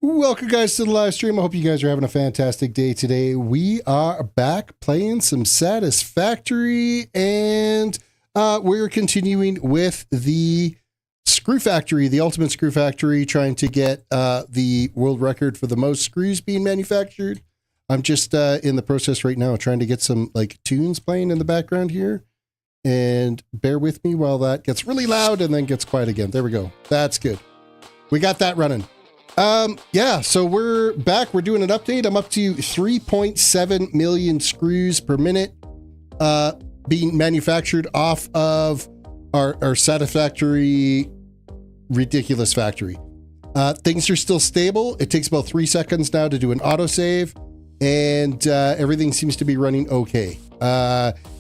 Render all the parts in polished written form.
Welcome, guys, to the live stream. I hope you guys are having a fantastic day today. We are back playing some Satisfactory, and We're continuing with the screw factory, the ultimate screw factory, trying to get the world record for the most screws being manufactured. I'm just in the process right now trying to get some like tunes playing in the background here. And bear with me while that gets really loud and then gets quiet again. There we go. That's good. We got that running. Yeah, so we're back. We're doing an update. I'm up to 3.7 million screws per minute being manufactured off of our Satisfactory ridiculous factory. Things are still stable. It takes about 3 seconds now to do an autosave, and everything seems to be running okay.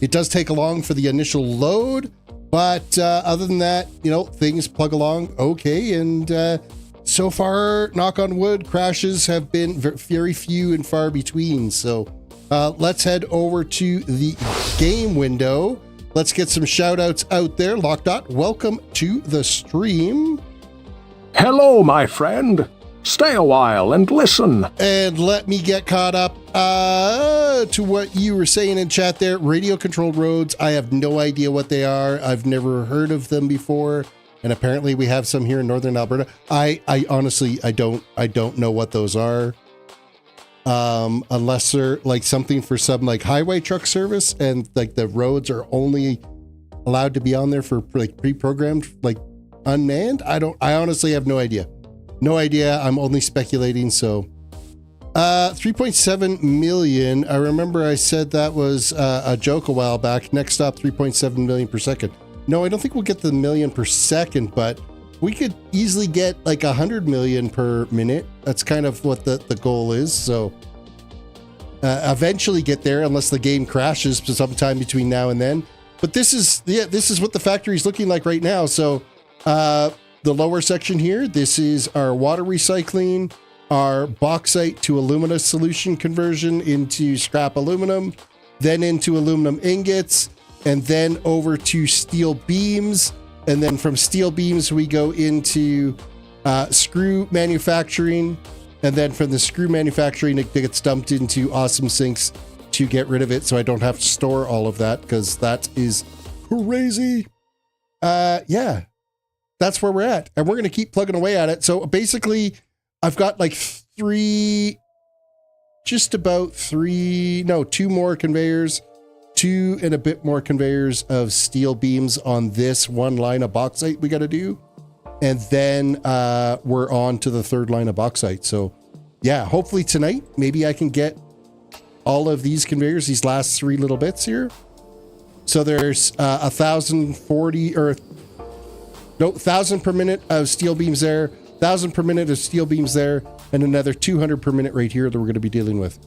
It does take long for the initial load, but other than that, you know, things plug along okay. And so far, knock on wood, crashes have been very few and far between. So let's head over to the game window. Let's get some shout outs out there. Lockdot, welcome to the stream. Hello, my friend. Stay a while and listen. And let me get caught up to what you were saying in chat there. Radio controlled roads. I have no idea what they are. I've never heard of them before. And apparently we have some here in Northern Alberta. I honestly, I don't know what those are. Unless they're like something for some like highway truck service, and like the roads are only allowed to be on there for like pre-programmed, like unmanned. I honestly have no idea. No idea. I'm only speculating. So 3.7 million. I remember I said that was a joke a while back. Next up, 3.7 million per second. No, I don't think we'll get the million per second, but we could easily get like 100 million per minute. That's kind of what the goal is. So eventually get there, unless the game crashes sometime between now and then. But this is what the factory is looking like right now. So the lower section here, this is our water recycling, our bauxite to alumina solution conversion into scrap aluminum, then into aluminum ingots, and then over to steel beams. And then from steel beams, we go into screw manufacturing. And then from the screw manufacturing, it gets dumped into awesome sinks to get rid of it. So I don't have to store all of that, because that is crazy. Yeah, that's where we're at. And we're going to keep plugging away at it. So basically, I've got like two more conveyors. 2 and a bit more conveyors of steel beams on this one line of bauxite we got to do. And then we're on to the 3rd line of bauxite. So yeah, hopefully tonight, maybe I can get all of these conveyors, these last 3 little bits here. So there's 1,000 per minute of steel beams there, 1,000 per minute of steel beams there, and another 200 per minute right here that we're going to be dealing with.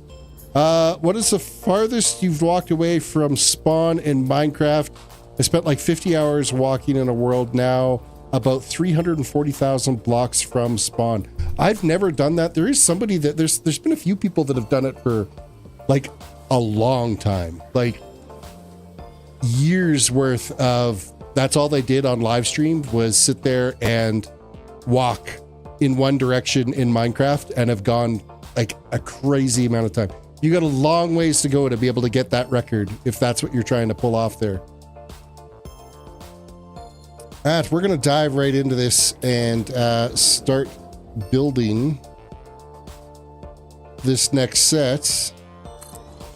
What is the farthest you've walked away from spawn in Minecraft? I spent like 50 hours walking in a world now about 340,000 blocks from spawn. I've never done that. There is somebody that there's been a few people that have done it for like a long time, like years worth of, that's all they did on live stream was sit there and walk in one direction in Minecraft, and have gone like a crazy amount of time. You got a long ways to go to be able to get that record, if that's what you're trying to pull off there. We're going to dive right into this and start building this next set.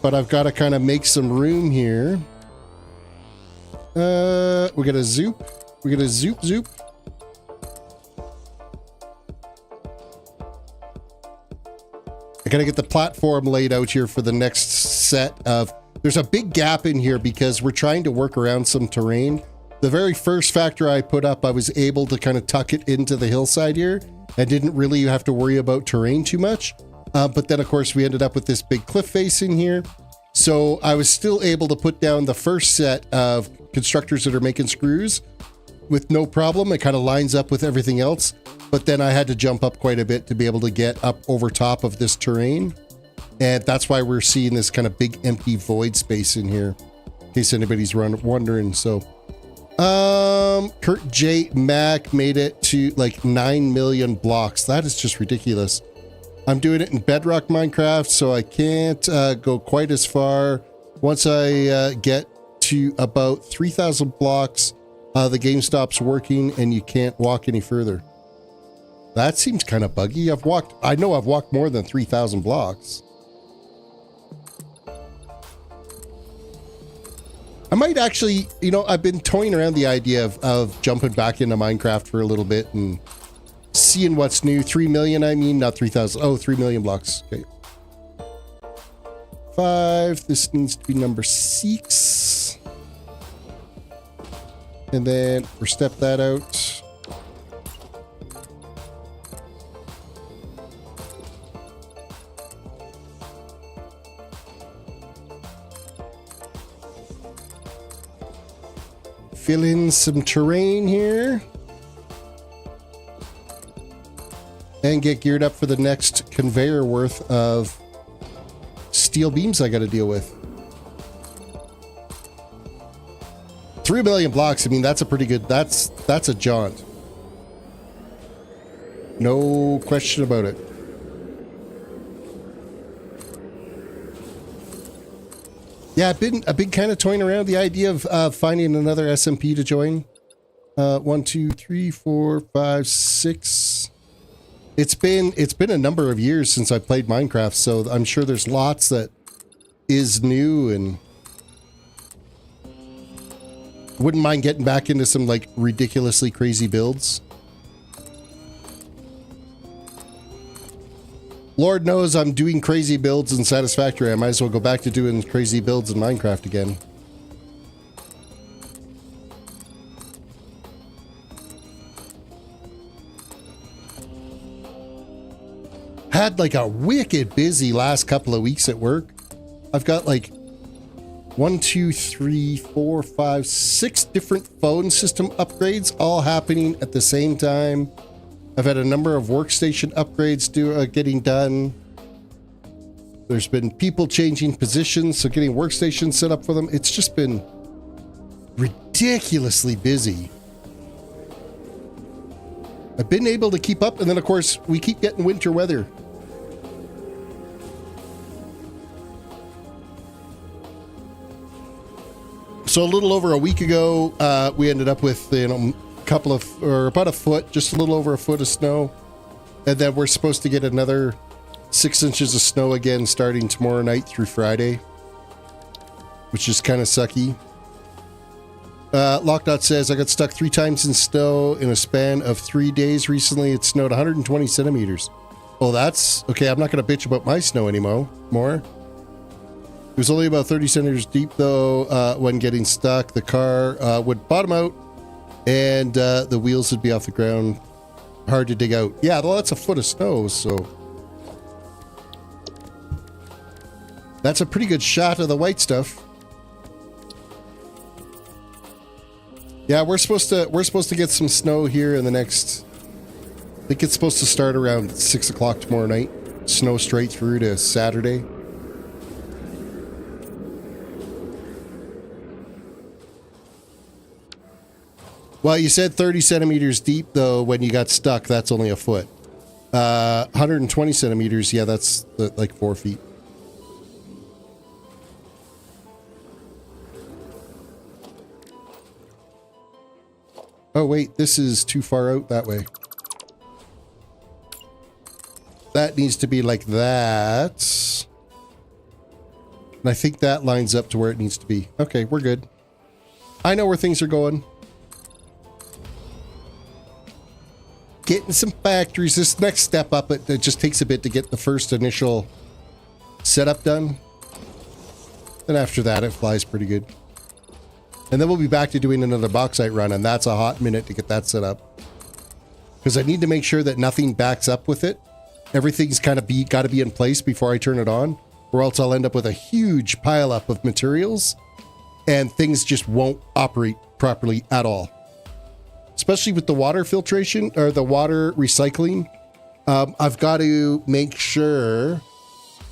But I've got to kind of make some room here. We got to zoop. We got to zoop. I got to get the platform laid out here for the next set of... There's a big gap in here because we're trying to work around some terrain. The very first factory I put up, I was able to kind of tuck it into the hillside here. I didn't really have to worry about terrain too much. But then, of course, we ended up with this big cliff face in here. So I was still able to put down the first set of constructors that are making screws with no problem. It kind of lines up with everything else. But then I had to jump up quite a bit to be able to get up over top of this terrain. And that's why we're seeing this kind of big empty void space in here, in case anybody's wondering. So Kurt J. Mack made it to like 9 million blocks. That is just ridiculous. I'm doing it in Bedrock Minecraft, so I can't go quite as far. Once I get to about 3,000 blocks, the game stops working and you can't walk any further. That seems kind of buggy. I know I've walked more than 3,000 blocks. I might actually, you know, I've been toying around the idea of jumping back into Minecraft for a little bit and seeing what's new. 3 million, I mean, not 3,000. Oh, 3 million blocks. Okay. 5. This needs to be number 6. And then we'll step that out. Fill in some terrain here. And get geared up for the next conveyor worth of steel beams I got to deal with. 3 million blocks. I mean, that's a pretty good, that's a jaunt. No question about it. Yeah, I've been kind of toying around the idea of finding another SMP to join. 1, 2, 3, 4, 5, 6. It's been a number of years since I played Minecraft, so I'm sure there's lots that is new, and wouldn't mind getting back into some like ridiculously crazy builds. Lord knows I'm doing crazy builds in Satisfactory. I might as well go back to doing crazy builds in Minecraft again. Had like a wicked busy last couple of weeks at work. I've got like 1, 2, 3, 4, 5, 6 different phone system upgrades all happening at the same time. I've had a number of workstation upgrades getting done. There's been people changing positions, so getting workstations set up for them. It's just been ridiculously busy. I've been able to keep up, and then of course we keep getting winter weather. So a little over a week ago, we ended up with, you know, about a foot, just a little over a foot of snow. And then we're supposed to get another 6 inches of snow again starting tomorrow night through Friday, which is kind of sucky. Lockdot says, I got stuck 3 times in snow in a span of 3 days recently. It snowed 120 centimeters. Oh, that's okay. I'm not going to bitch about my snow anymore. It was only about 30 centimeters deep, though. When getting stuck, the car would bottom out and the wheels would be off the ground. Hard to dig out. Yeah, well, that's a foot of snow, so that's a pretty good shot of the white stuff. Yeah, we're supposed to get some snow here in the next, I think it's supposed to start around 6 o'clock tomorrow night. Snow straight through to Saturday. Well, you said 30 centimeters deep, though, when you got stuck. That's only a foot. 120 centimeters, yeah, that's like 4 feet. Oh, wait, this is too far out that way. That needs to be like that. And I think that lines up to where it needs to be. Okay, we're good. I know where things are going. Getting some factories. This next step up, it just takes a bit to get the first initial setup done. Then after that, it flies pretty good. And then we'll be back to doing another bauxite run, and that's a hot minute to get that set up. Because I need to make sure that nothing backs up with it. Everything's kind of got to be in place before I turn it on, or else I'll end up with a huge pileup of materials, and things just won't operate properly at all. Especially with the water filtration or the water recycling. I've got to make sure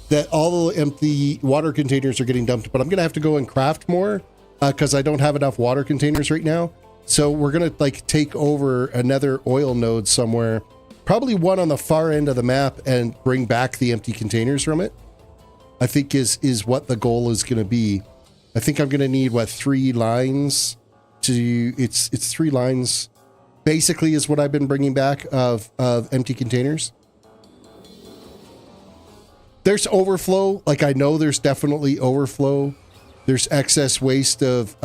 that all the empty water containers are getting dumped, but I'm going to have to go and craft more because I don't have enough water containers right now. So we're going to like take over another oil node somewhere, probably one on the far end of the map, and bring back the empty containers from it. I think is what the goal is going to be. I think I'm going to need, what, 3 lines to... It's 3 lines, basically, is what I've been bringing back of empty containers. There's overflow. Like, I know there's definitely overflow. There's excess waste of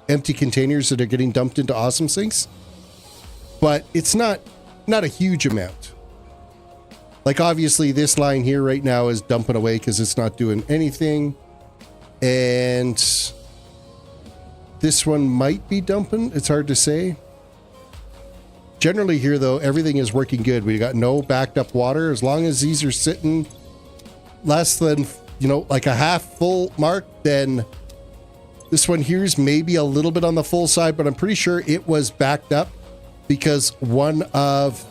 empty containers that are getting dumped into awesome sinks. But it's not a huge amount. Like, obviously, this line here right now is dumping away because it's not doing anything. And this one might be dumping. It's hard to say. Generally here, though, everything is working good. We got no backed up water. As long as these are sitting less than, you know, like a half full mark, then this one here's maybe a little bit on the full side, but I'm pretty sure it was backed up because one of...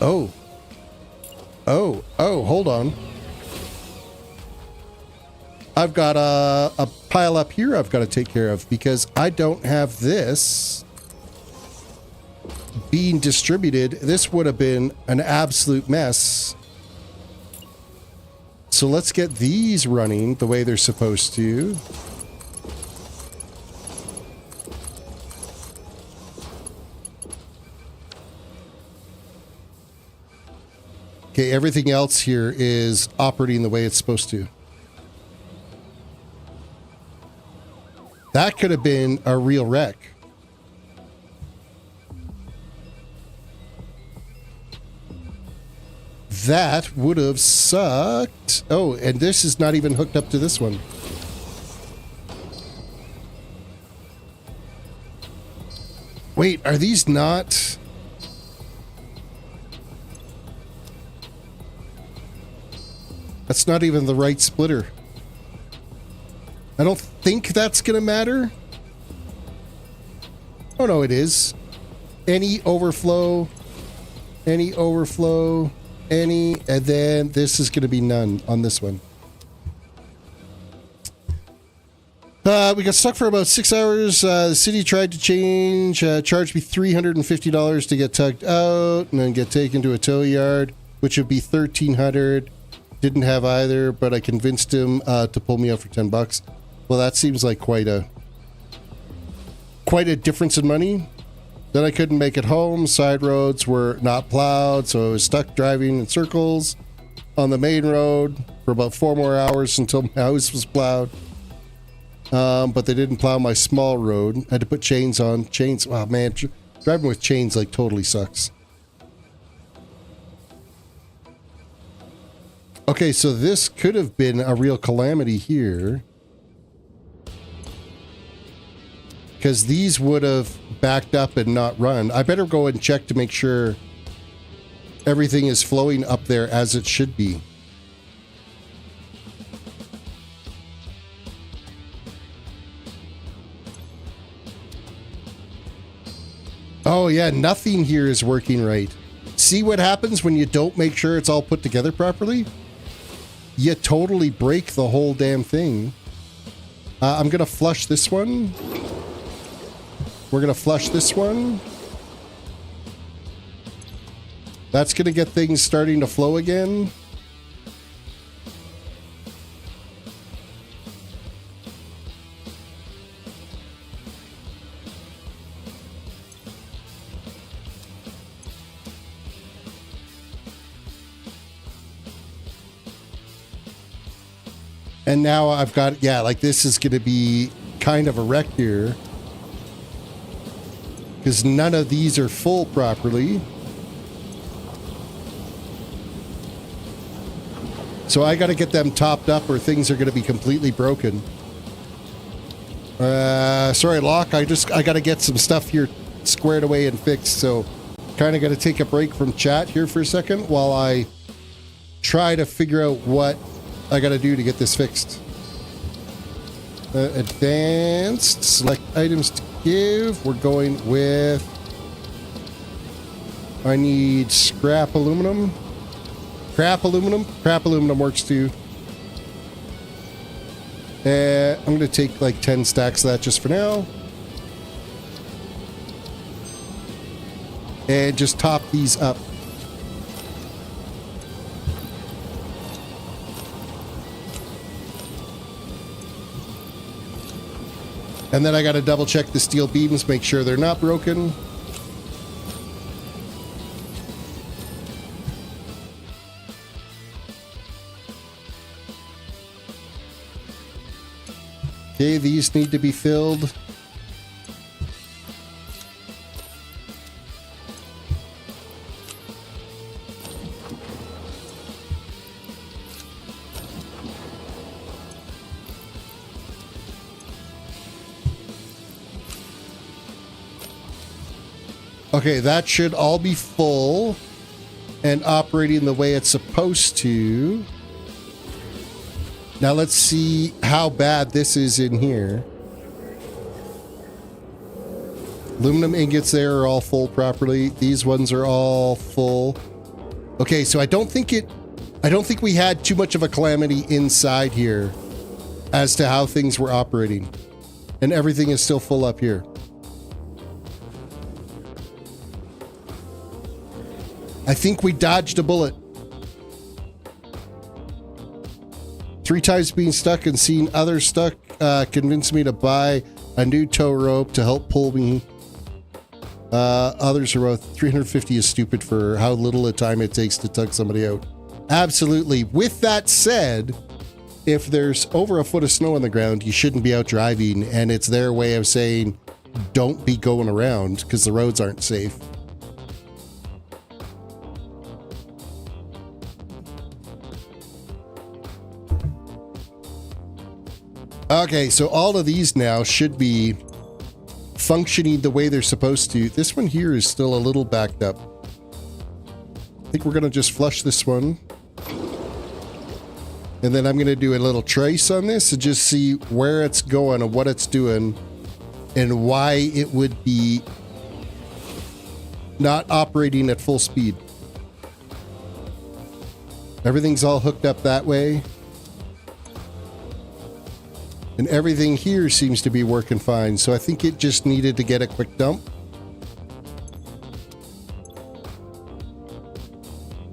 Oh, hold on. I've got a pile up here I've got to take care of because I don't have this being distributed. This would have been an absolute mess. So let's get these running the way they're supposed to. Okay, everything else here is operating the way it's supposed to. That could have been a real wreck. That would have sucked. Oh, and this is not even hooked up to this one. Wait, are these not... That's not even the right splitter. I don't think that's going to matter. Oh, no, it is. Any overflow, and then this is going to be none on this one. We got stuck for about 6 hours. The city tried to charge me $350 to get tugged out and then get taken to a tow yard, which would be $1,300. Didn't have either, but I convinced him to pull me out for $10. Well, that seems like quite a difference in money. Then I couldn't make it home. Side roads were not plowed, so I was stuck driving in circles on the main road for about 4 more hours until my house was plowed. But they didn't plow my small road. I had to put chains on. Chains, wow, man, driving with chains like totally sucks. Okay, so this could have been a real calamity here. Because these would have backed up and not run. I better go and check to make sure everything is flowing up there as it should be. Oh yeah, nothing here is working right. See what happens when you don't make sure it's all put together properly? You totally break the whole damn thing. I'm going to flush this one. We're going to flush this one. That's going to get things starting to flow again. And now I've got, yeah, like this is going to be kind of a wreck here. Because none of these are full properly. So I got to get them topped up or things are going to be completely broken. Sorry, Locke. I got to get some stuff here squared away and fixed. So kind of got to take a break from chat here for a second while I try to figure out what I got to do to get this fixed. Advanced. Select items to give. We're going with... I need scrap aluminum. Crap aluminum. Crap aluminum works too. I'm going to take like 10 stacks of that just for now. And just top these up. And then I got to double check the steel beams, make sure they're not broken. Okay, these need to be filled. Okay, that should all be full and operating the way it's supposed to. Now let's see how bad this is in here. Aluminum ingots there are all full properly. These ones are all full. Okay, so I don't think we had too much of a calamity inside here as to how things were operating. And everything is still full up here. I think we dodged a bullet. 3 times being stuck and seeing others stuck convinced me to buy a new tow rope to help pull me. Others are both 350 is stupid for how little a time it takes to tug somebody out. Absolutely. With that said, if there's over a foot of snow on the ground, you shouldn't be out driving, and it's their way of saying don't be going around because the roads aren't safe. Okay, so all of these now should be functioning the way they're supposed to. This one here is still a little backed up. I think we're going to just flush this one. And then I'm going to do a little trace on this to just see where it's going and what it's doing and why it would be not operating at full speed. Everything's all hooked up that way. And everything here seems to be working fine. So I think it just needed to get a quick dump.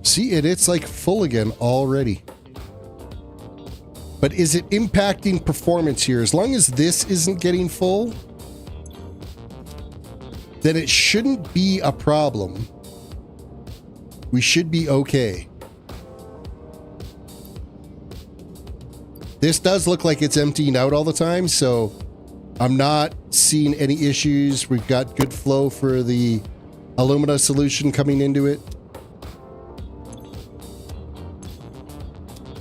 See, it's like full again already. But is it impacting performance here? As long as this isn't getting full, then it shouldn't be a problem. We should be okay. This does look like it's emptying out all the time, so I'm not seeing any issues. We've got good flow for the alumina solution coming into it.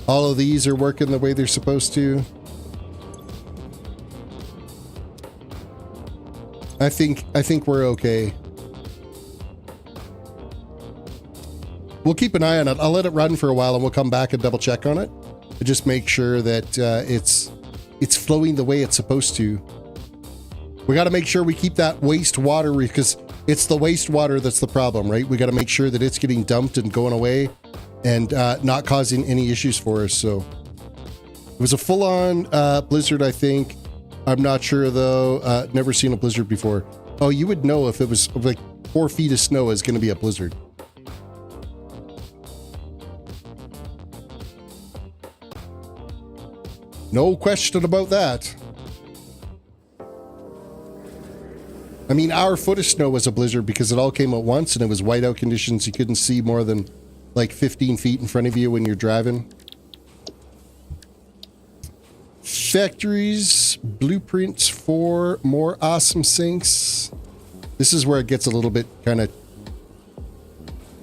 All of these are working the way they're supposed to. I think we're okay. We'll keep an eye on it. I'll let it run for a while and we'll come back and double check on it. Just make sure that it's flowing the way it's supposed to. We got to make sure we keep that wastewater because it's the wastewater that's the problem, right? We got to make sure that it's getting dumped and going away and not causing any issues for us. So it was a full-on blizzard, I think. I'm not sure though. Never seen a blizzard before. Oh, you would know if it was like 4 feet of snow is going to be a blizzard. No question about that. I mean, our foot of snow was a blizzard because it all came at once and it was whiteout conditions. You couldn't see more than like 15 feet in front of you when you're driving. Factories, blueprints for more awesome sinks. This is where it gets a little bit kind of...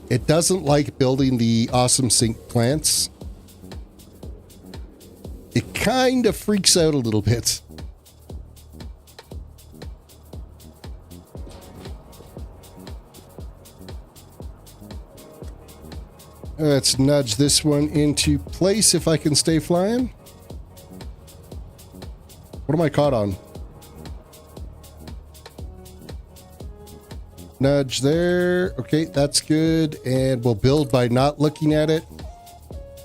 It doesn't like building the awesome sink plants. It kind of freaks out a little bit. Let's nudge this one into place if I can stay flying. What am I caught on? Nudge there. Okay, that's good. And we'll build by not looking at it.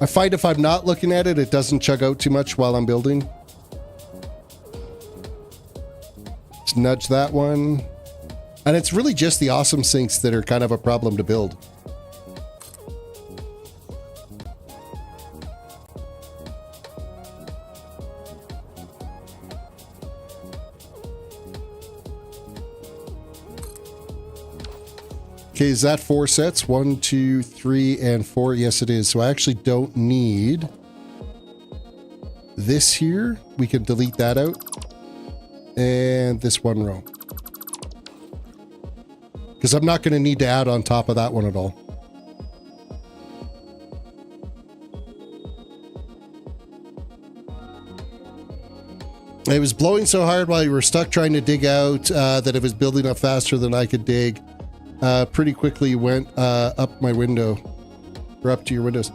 I find if I'm not looking at it, it doesn't chug out too much while I'm building. Let's nudge that one. And it's really just the awesome sinks that are kind of a problem to build. Okay, is that 4 sets? 1, 2, 3, and 4. Yes, it is. So I actually don't need this here. We can delete that out. And this one row. Because I'm not going to need to add on top of that one at all. It was blowing so hard while you were stuck trying to dig out that it was building up faster than I could dig. Pretty quickly went up my window. Or up to your windows.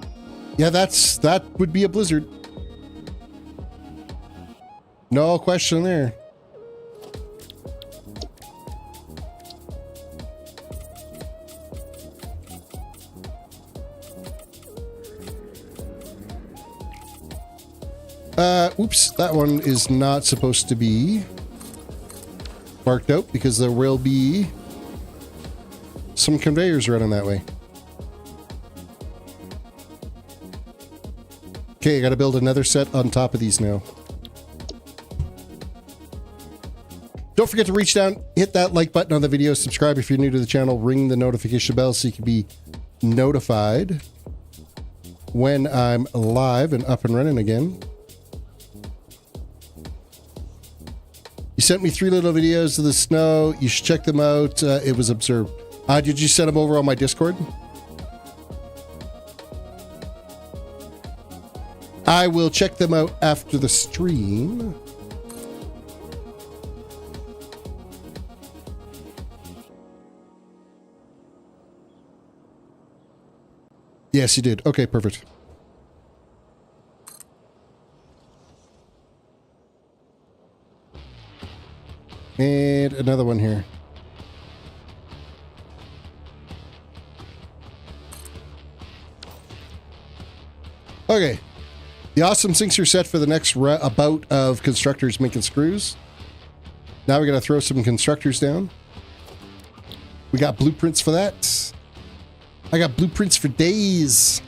Yeah, that would be a blizzard. No question there. Oops, that one is not supposed to be marked out because there will be some conveyors running that way. Okay, I gotta build another set on top of these now. Don't forget to reach down, hit that like button on the video, subscribe if you're new to the channel, ring the notification bell so you can be notified when I'm live and up and running again. You sent me 3 little videos of the snow. You should check them out. It was observed. Did you send them over on my Discord? I will check them out after the stream. Yes, you did. Okay, perfect. And another one here. Okay. The awesome sinks are set for the next bout of constructors making screws. Now we got to throw some constructors down. We got blueprints for that. I got blueprints for days.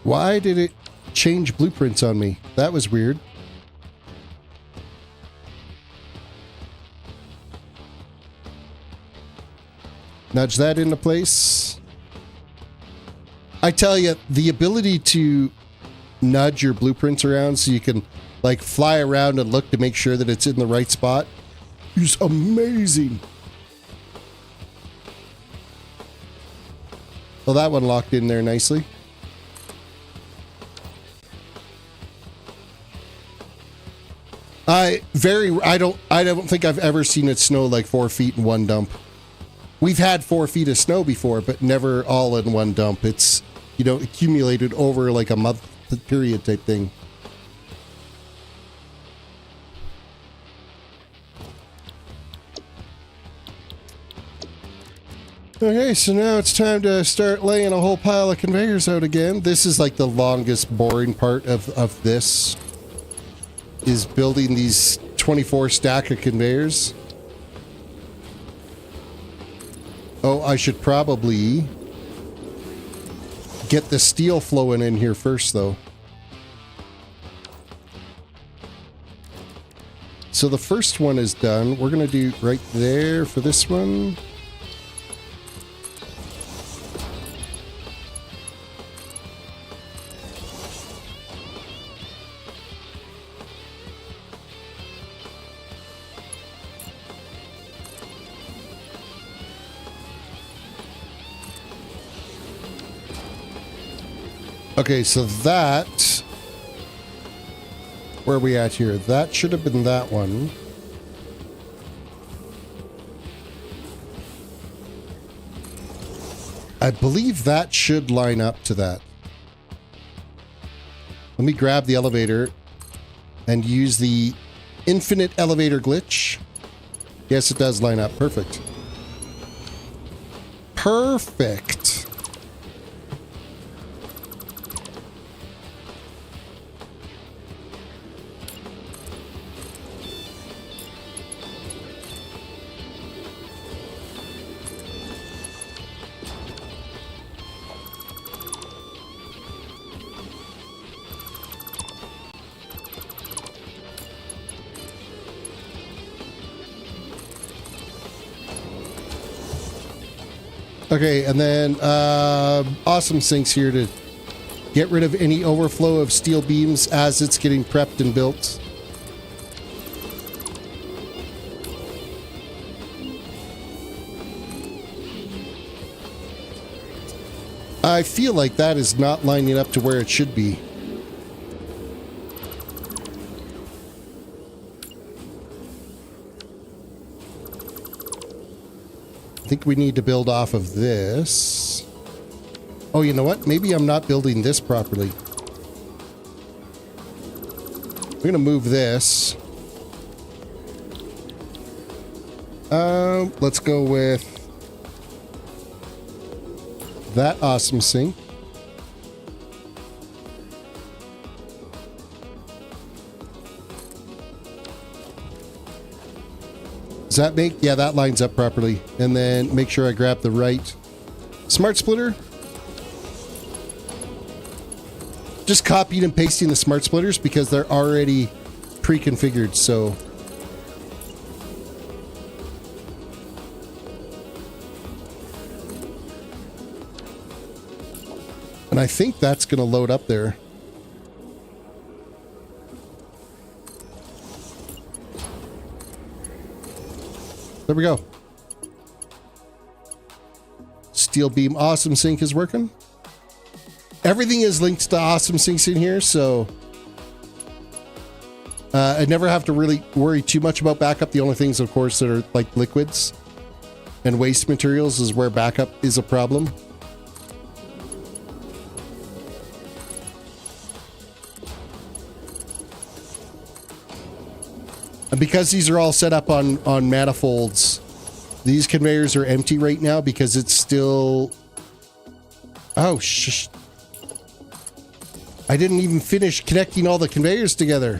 Why did it change blueprints on me? That was weird. Nudge that into place. I tell you, the ability to nudge your blueprints around so you can like fly around and look to make sure that it's in the right spot is amazing. Well, that one locked in there nicely. I don't think I've ever seen it snow like 4 feet in one dump. We've had 4 feet of snow before, but never all in one dump. It's, you know, accumulated over like a month period type thing. Okay, so now it's time to start laying a whole pile of conveyors out again. This is like the longest, boring part of this, is building these 24 stack of conveyors. Oh, I should probably get the steel flowing in here first, though. So the first one is done. We're going to do right there for this one. Okay, so that, where are we at here? That should have been that one. I believe that should line up to that. Let me grab the elevator and use the infinite elevator glitch. Yes, it does line up. Perfect. Perfect. Okay, and then awesome sinks here to get rid of any overflow of steel beams as it's getting prepped and built. I feel like that is not lining up to where it should be. I think we need to build off of this. Oh, you know what? Maybe I'm not building this properly. We're going to move this. Let's go with that awesome sink. Does that make... Yeah, that lines up properly. And then make sure I grab the right smart splitter. Just copying and pasting the smart splitters because they're already pre-configured, so... And I think that's going to load up there. There we go. Steel beam awesome sink is working. Everything is linked to awesome sinks in here, so I never have to really worry too much about backup. The only things, of course, that are like liquids and waste materials is where backup is a problem. And because these are all set up on manifolds, these conveyors are empty right now because it's still... Oh, I didn't even finish connecting all the conveyors together.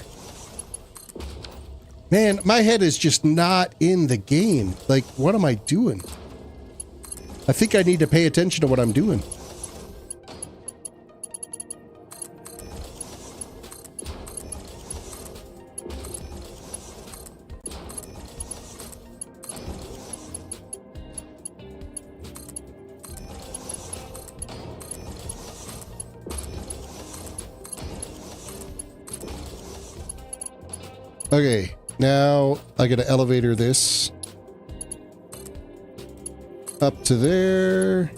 Man, my head is just not in the game. Like, what am I doing? I think I need to pay attention to what I'm doing. Okay, now I gotta elevator this up to there,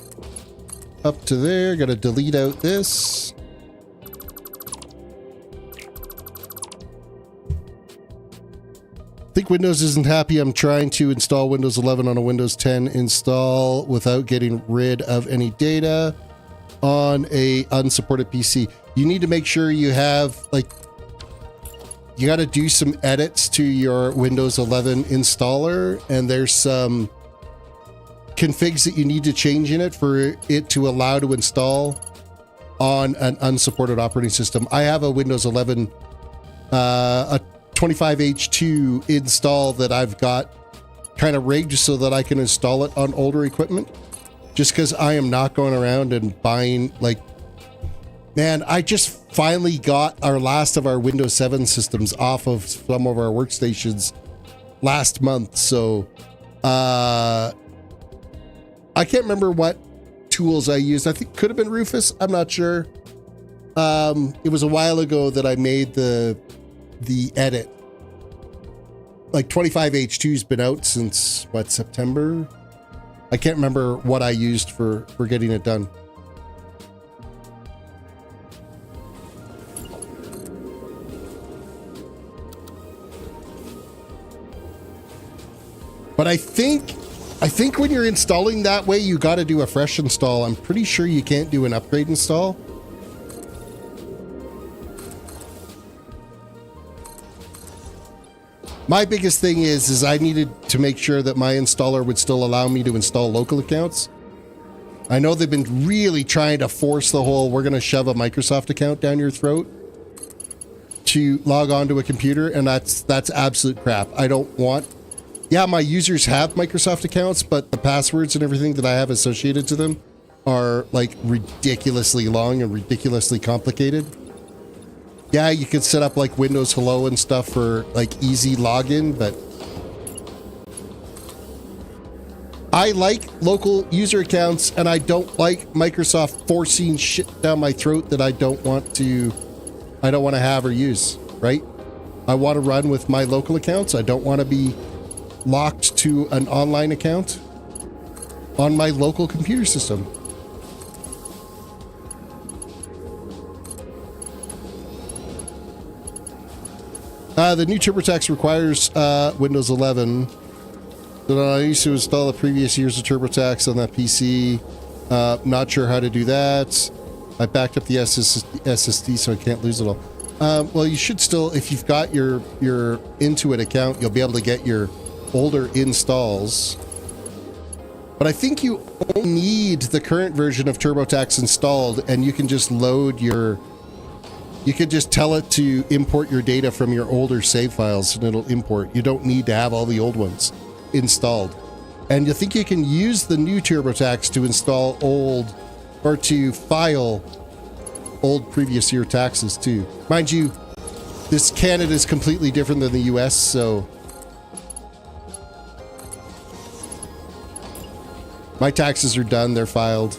up to there. Gotta delete out this. I think Windows isn't happy. I'm trying to install Windows 11 on a Windows 10 install without getting rid of any data on a unsupported PC. You need to make sure you have, like, you got to do some edits to your Windows 11 installer, and there's some configs that you need to change in it for it to allow to install on an unsupported operating system. I have a Windows 11, a 25H2 install that I've got kind of rigged so that I can install it on older equipment, just because I am not going around and buying, like, man, I just finally got our last of our Windows 7 systems off of some of our workstations last month. So I can't remember what tools I used. I think it could have been Rufus. I'm not sure. It was a while ago that I made the edit. Like 25H2's been out since, what, September? I can't remember what I used for getting it done. But I think when you're installing that way, you got to do a fresh install. I'm pretty sure you can't do an upgrade install. My biggest thing is I needed to make sure that my installer would still allow me to install local accounts. I know they've been really trying to force the whole, we're going to shove a Microsoft account down your throat to log on to a computer, and that's absolute crap. I don't want... Yeah, my users have Microsoft accounts, but the passwords and everything that I have associated to them are, like, ridiculously long and ridiculously complicated. Yeah, you could set up, like, Windows Hello and stuff for, like, easy login, but I like local user accounts, and I don't like Microsoft forcing shit down my throat that I don't want to have or use, right? I want to run with my local accounts. I don't want to be locked to an online account on my local computer system. The new TurboTax requires Windows 11. So I used to install the previous years of TurboTax on that PC. Not sure how to do that. I backed up the SSD so I can't lose it all. Well, you should still, if you've got your Intuit account, you'll be able to get your older installs. But I think you only need the current version of TurboTax installed, and you can just load your... You could just tell it to import your data from your older save files, and it'll import. You don't need to have all the old ones installed. And you think you can use the new TurboTax to install old, or to file old previous year taxes too. Mind you, this Canada is completely different than the US, so my taxes are done, they're filed.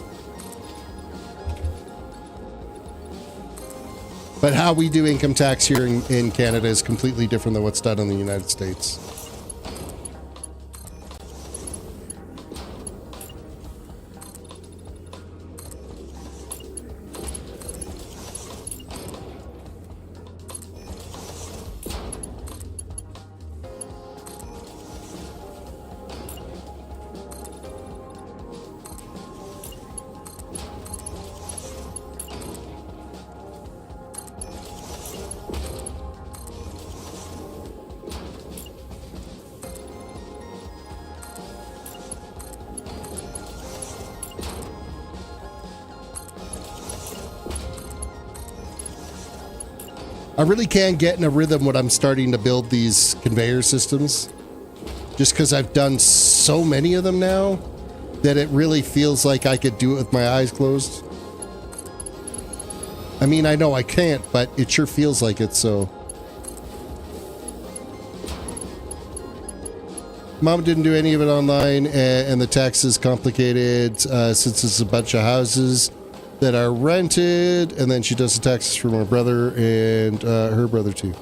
But how we do income tax here in Canada is completely different than what's done in the United States. I really can't get in a rhythm when I'm starting to build these conveyor systems, just because I've done so many of them now that it really feels like I could do it with my eyes closed. I mean, I know I can't, but it sure feels like it, so. Mom didn't do any of it online, and the tax is complicated since it's a bunch of houses that are rented, and then she does the taxes for my brother and her brother too.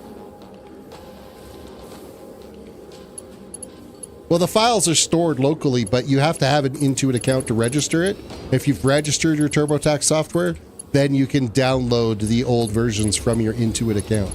Well, the files are stored locally, but you have to have an Intuit account to register it. If you've registered your TurboTax software, then you can download the old versions from your Intuit account.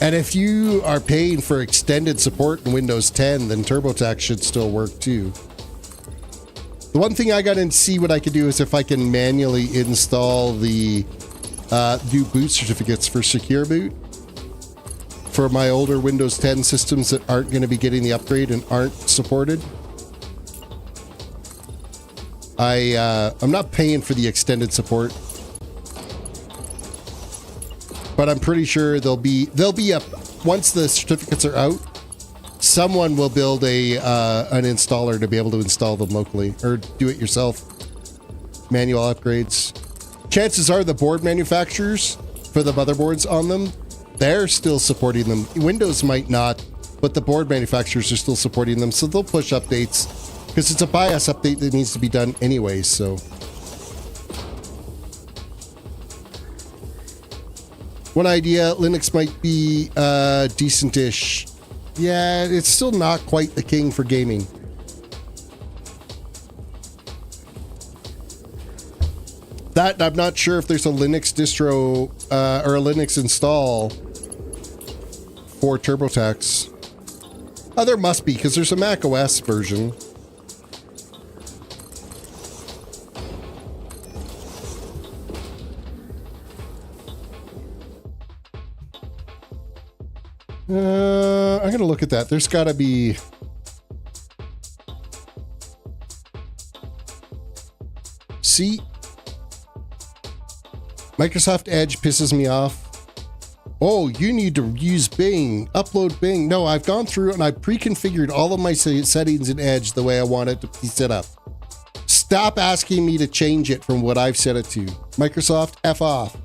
And if you are paying for extended support in Windows 10, then TurboTax should still work too. The one thing I got to see what I could do is if I can manually install the new boot certificates for Secure Boot for my older Windows 10 systems that aren't going to be getting the upgrade and aren't supported. I'm not paying for the extended support, but I'm pretty sure they'll be up once the certificates are out. Someone will build an installer to be able to install them locally or do it yourself. Manual upgrades. Chances are the board manufacturers for the motherboards on them, they're still supporting them. Windows might not, but the board manufacturers are still supporting them, so they'll push updates because it's a BIOS update that needs to be done anyway. So. One idea, Linux might be decent-ish. Yeah, it's still not quite the king for gaming. That, I'm not sure if there's a Linux distro or a Linux install for TurboTax. Oh, there must be, because there's a Mac OS version. I'm gonna look at that. There's gotta be. See, Microsoft Edge pisses me off Oh, you need to use Bing, upload Bing. No, I've gone through and I pre-configured all of my settings in Edge the way I want it to be set up. Stop asking me to change it from what I've set it to. Microsoft, F off.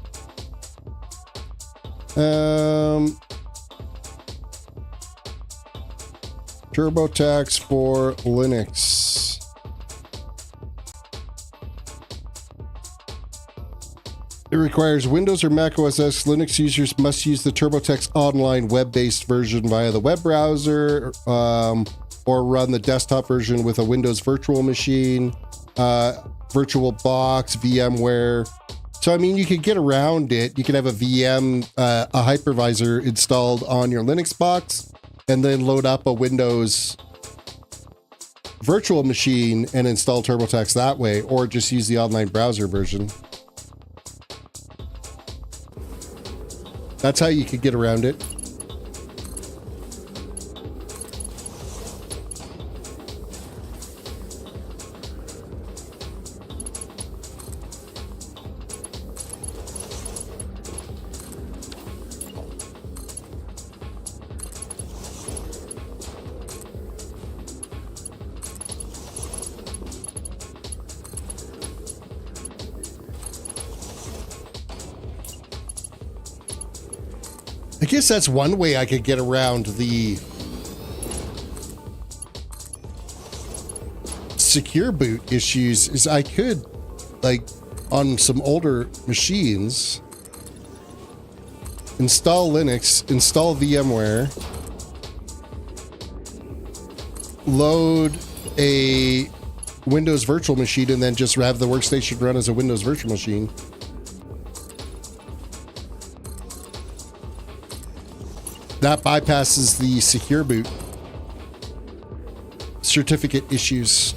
TurboTax for Linux. It requires Windows or Mac OS X. Linux users must use the TurboTax online web-based version via the web browser, or run the desktop version with a Windows virtual machine, VirtualBox, VMware. So, I mean, you could get around it. You could have a VM, a hypervisor installed on your Linux box, and then load up a Windows virtual machine and install TurboTax that way, or just use the online browser version. That's how you could get around it. I guess that's one way I could get around the secure boot issues, is I could, like, on some older machines, install Linux, install VMware, load a Windows virtual machine, and then just have the workstation run as a Windows virtual machine. That bypasses the secure boot certificate issues.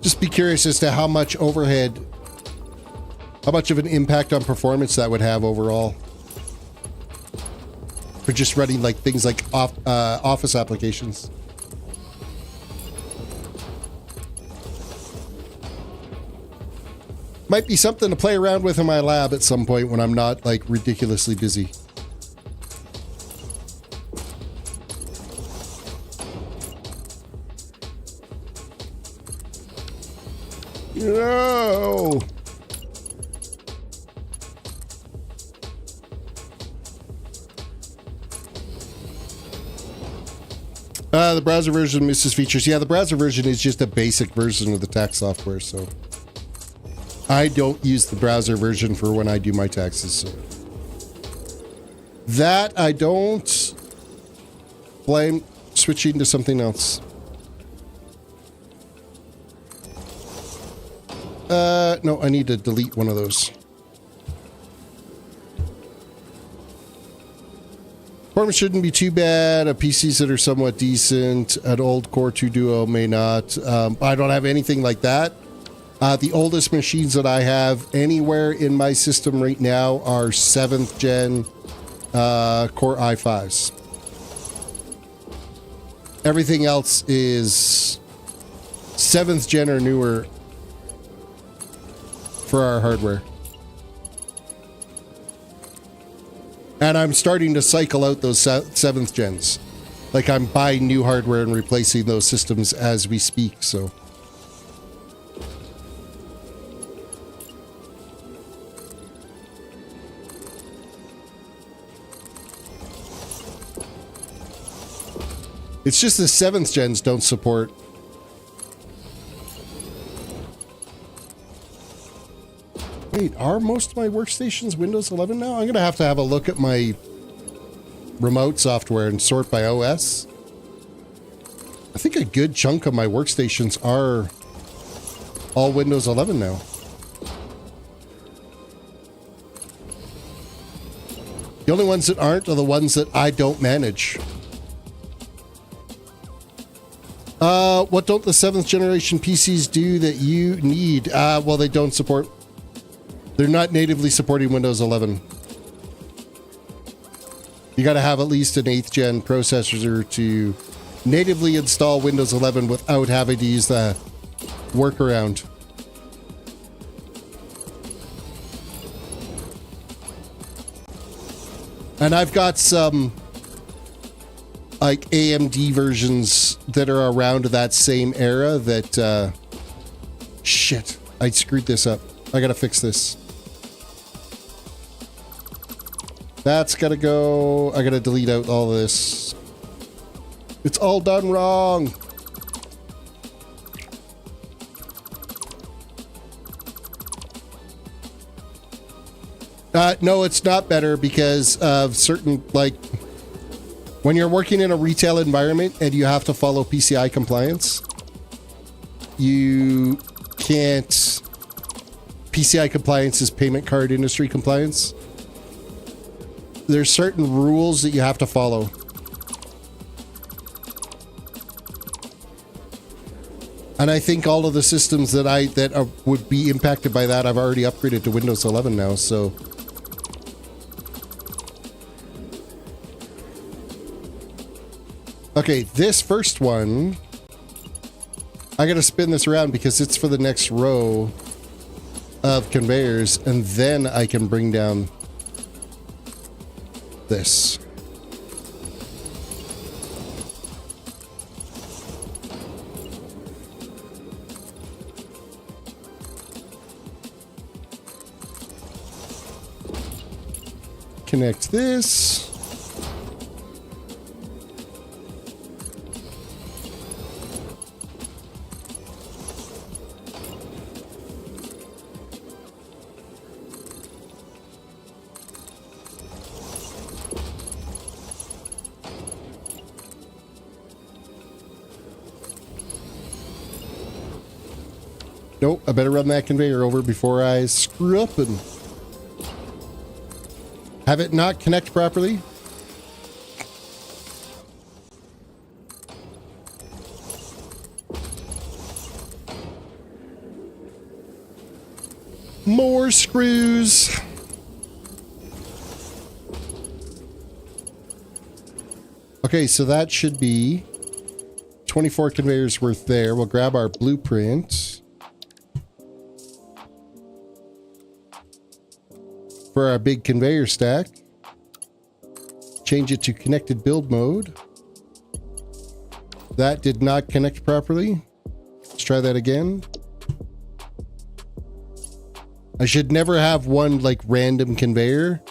Just be curious as to how much overhead, how much of an impact on performance that would have overall for just running like things like Office applications. Might be something to play around with in my lab at some point when I'm not like ridiculously busy. No. The browser version misses features. Yeah, the browser version is just a basic version of the tax software, so I don't use the browser version for when I do my taxes. So that I don't blame. Switching to something else. No, I need to delete one of those. Performance shouldn't be too bad. PCs that are somewhat decent. An old Core 2 Duo may not. I don't have anything like that. The oldest machines that I have anywhere in my system right now are 7th gen Core i5s. Everything else is 7th gen or newer for our hardware. And I'm starting to cycle out those 7th gens. Like, I'm buying new hardware and replacing those systems as we speak, so. It's just the 7th gens don't support. Wait, are most of my workstations Windows 11 now? I'm going to have a look at my remote software and sort by OS. I think a good chunk of my workstations are all Windows 11 now. The only ones that aren't are the ones that I don't manage. What don't the 7th generation PCs do that you need? Well, they don't support. They're not natively supporting Windows 11. You got to have at least an 8th gen processor to natively install Windows 11 without having to use the workaround. And I've got some like AMD versions that are around that same era that, shit, I screwed this up. I gotta fix this. That's gotta go. I gotta delete out all this. It's all done wrong. No, it's not better because of certain, like, when you're working in a retail environment and you have to follow PCI compliance, you can't. PCI compliance is payment card industry compliance. There's certain rules that you have to follow. And I think all of the systems that would be impacted by that, I've already upgraded to Windows 11 now, so. Okay, this first one, I gotta spin this around because it's for the next row of conveyors, and then I can bring down this. Connect this. Nope, I better run that conveyor over before I screw up and have it not connect properly. More screws. Okay, so that should be 24 conveyors worth there. We'll grab our blueprint for our big conveyor stack. Change it to connected build mode. That did not connect properly. Let's try that again. I should never have one like random conveyor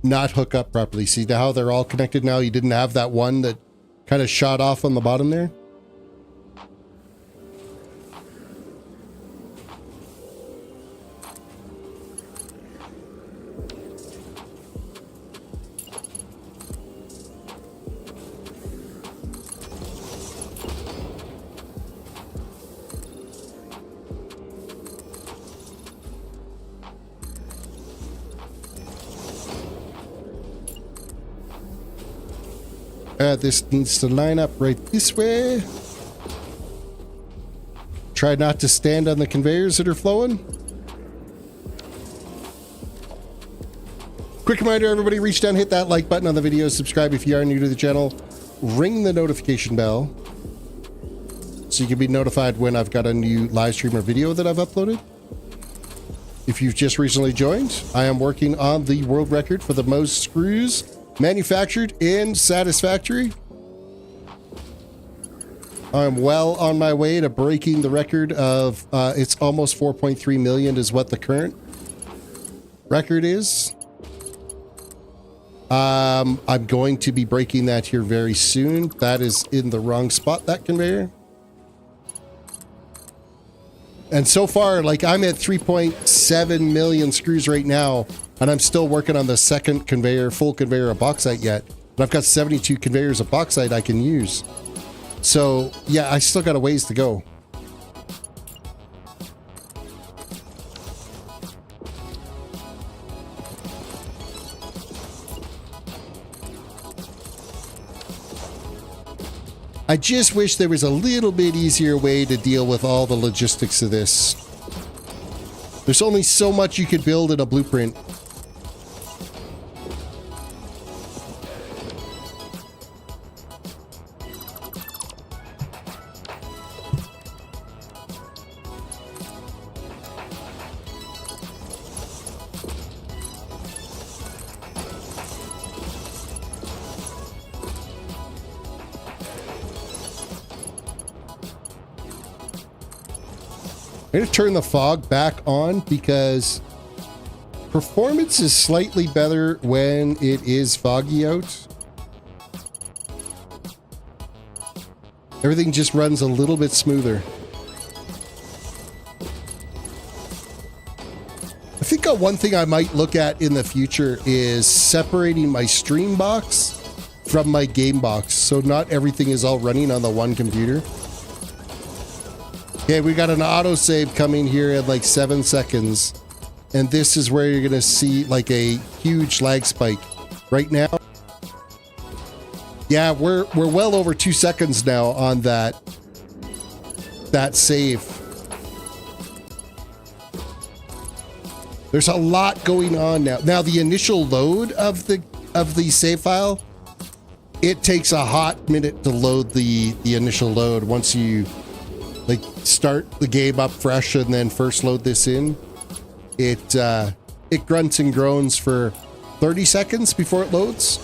not hook up properly. See how they're all connected now? You didn't have that one that kind of shot off on the bottom there. This needs to line up right this way. Try not to stand on the conveyors that are flowing. Quick reminder, everybody, reach down, hit that like button on the video, subscribe if you are new to the channel, ring the notification bell so you can be notified when I've got a new live stream or video that I've uploaded. If you've just recently joined, I am working on the world record for the most screws manufactured in Satisfactory. I'm well on my way to breaking the record of, it's almost 4.3 million is what the current record is. I'm going to be breaking that here very soon. That is in the wrong spot, that conveyor. And so far, like, I'm at 3.7 million screws right now, and I'm still working on the second conveyor, full conveyor of bauxite yet. But I've got 72 conveyors of bauxite I can use. So, yeah, I still got a ways to go. I just wish there was a little bit easier way to deal with all the logistics of this. There's only so much you could build in a blueprint. I'm going to turn the fog back on because performance is slightly better when it is foggy out. Everything just runs a little bit smoother. I think one thing I might look at in the future is separating my stream box from my game box, so not everything is all running on the one computer. Okay, we got an autosave coming here at like 7 seconds, and this is where you're gonna see like a huge lag spike. Right now, yeah, we're well over 2 seconds now on that save. There's a lot going on now. Now the initial load of the save file, it takes a hot minute to load the initial load. Once you like start the game up fresh and then first load this in, it grunts and groans for 30 seconds before it loads.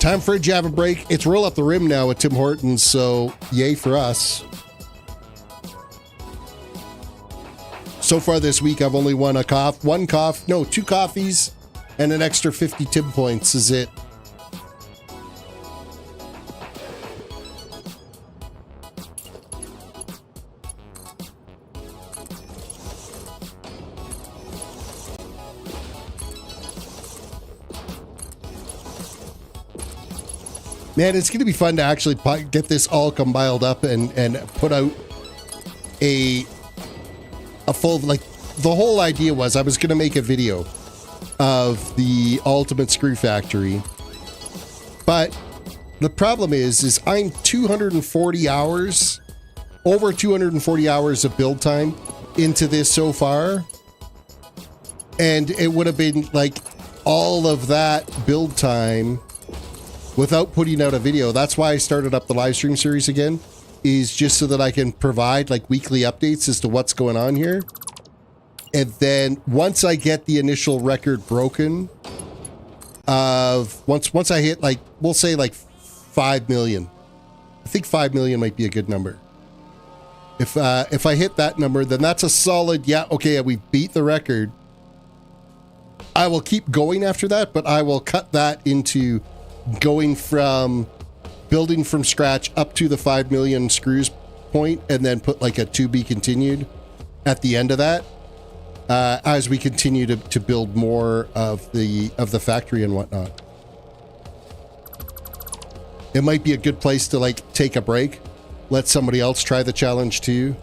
Time for a Java break. It's roll up the rim now with Tim Hortons, so yay for us. So far this week, I've only won two coffees, and an extra 50 Tim points is it. Man, it's going to be fun to actually get this all compiled up and put out a full, like, the whole idea was I was going to make a video of the Ultimate Screw Factory. But the problem is I'm 240 hours, over 240 hours of build time into this so far. And it would have been like all of that build time without putting out a video. That's why I started up the live stream series again, is just so that I can provide like weekly updates as to what's going on here. And then once I get the initial record broken of once I hit like, we'll say like 5 million. I think 5 million might be a good number. If I hit that number, then that's a solid, yeah, okay, we beat the record. I will keep going after that, but I will cut that into going from building from scratch up to the 5 million screws point, and then put like a to be continued at the end of that, as we continue to build more of the factory and whatnot. It might be a good place to like take a break, let somebody else try the challenge too,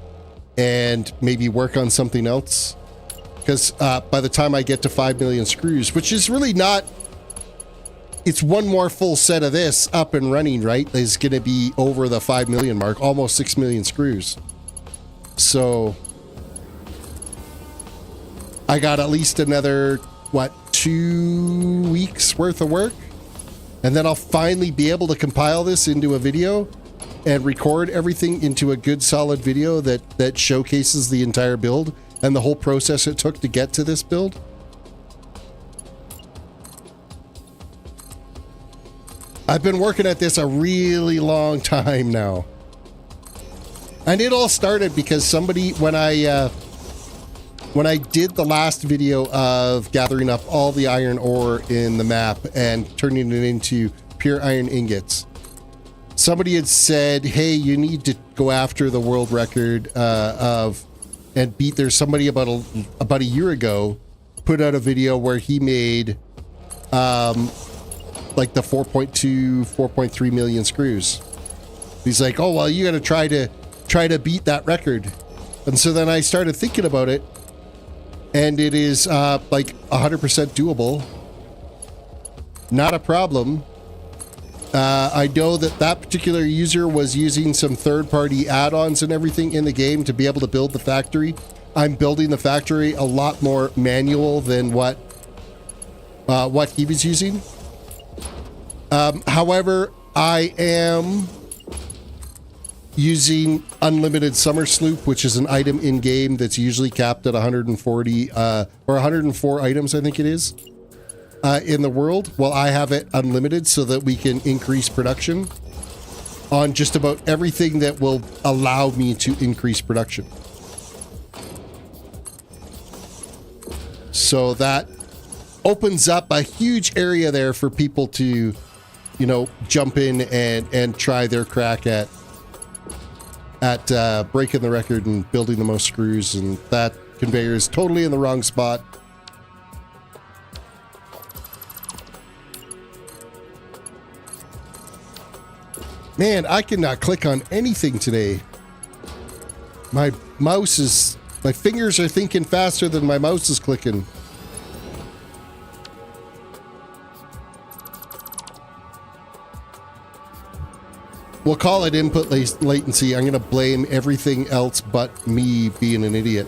and maybe work on something else. Because by the time I get to 5 million screws, which is really not, it's one more full set of this up and running, right? Is going to be over the 5 million mark, almost 6 million screws. So I got at least another, 2 weeks worth of work? And then I'll finally be able to compile this into a video and record everything into a good solid video that showcases the entire build and the whole process it took to get to this build. I've been working at this a really long time now. And it all started because somebody, when I did the last video of gathering up all the iron ore in the map and turning it into pure iron ingots, somebody had said, hey, you need to go after the world record and beat. There's somebody about a year ago put out a video where he made like the 4.3 million screws. He's like, oh, well, you got to try to beat that record. And so then I started thinking about it, and it is like 100% doable. Not a problem. I know that particular user was using some third-party add-ons and everything in the game to be able to build the factory. I'm building the factory a lot more manual than what he was using. However, I am using unlimited summer sloop, which is an item in game that's usually capped at 140 or 104 items, I think it is, in the world. Well, I have it unlimited so that we can increase production on just about everything that will allow me to increase production. So that opens up a huge area there for people to, you know, jump in and try their crack at breaking the record and building the most screws. And that conveyor is totally in the wrong spot. Man, I cannot click on anything today. My fingers are thinking faster than my mouse is clicking. We'll call it input latency. I'm going to blame everything else but me being an idiot.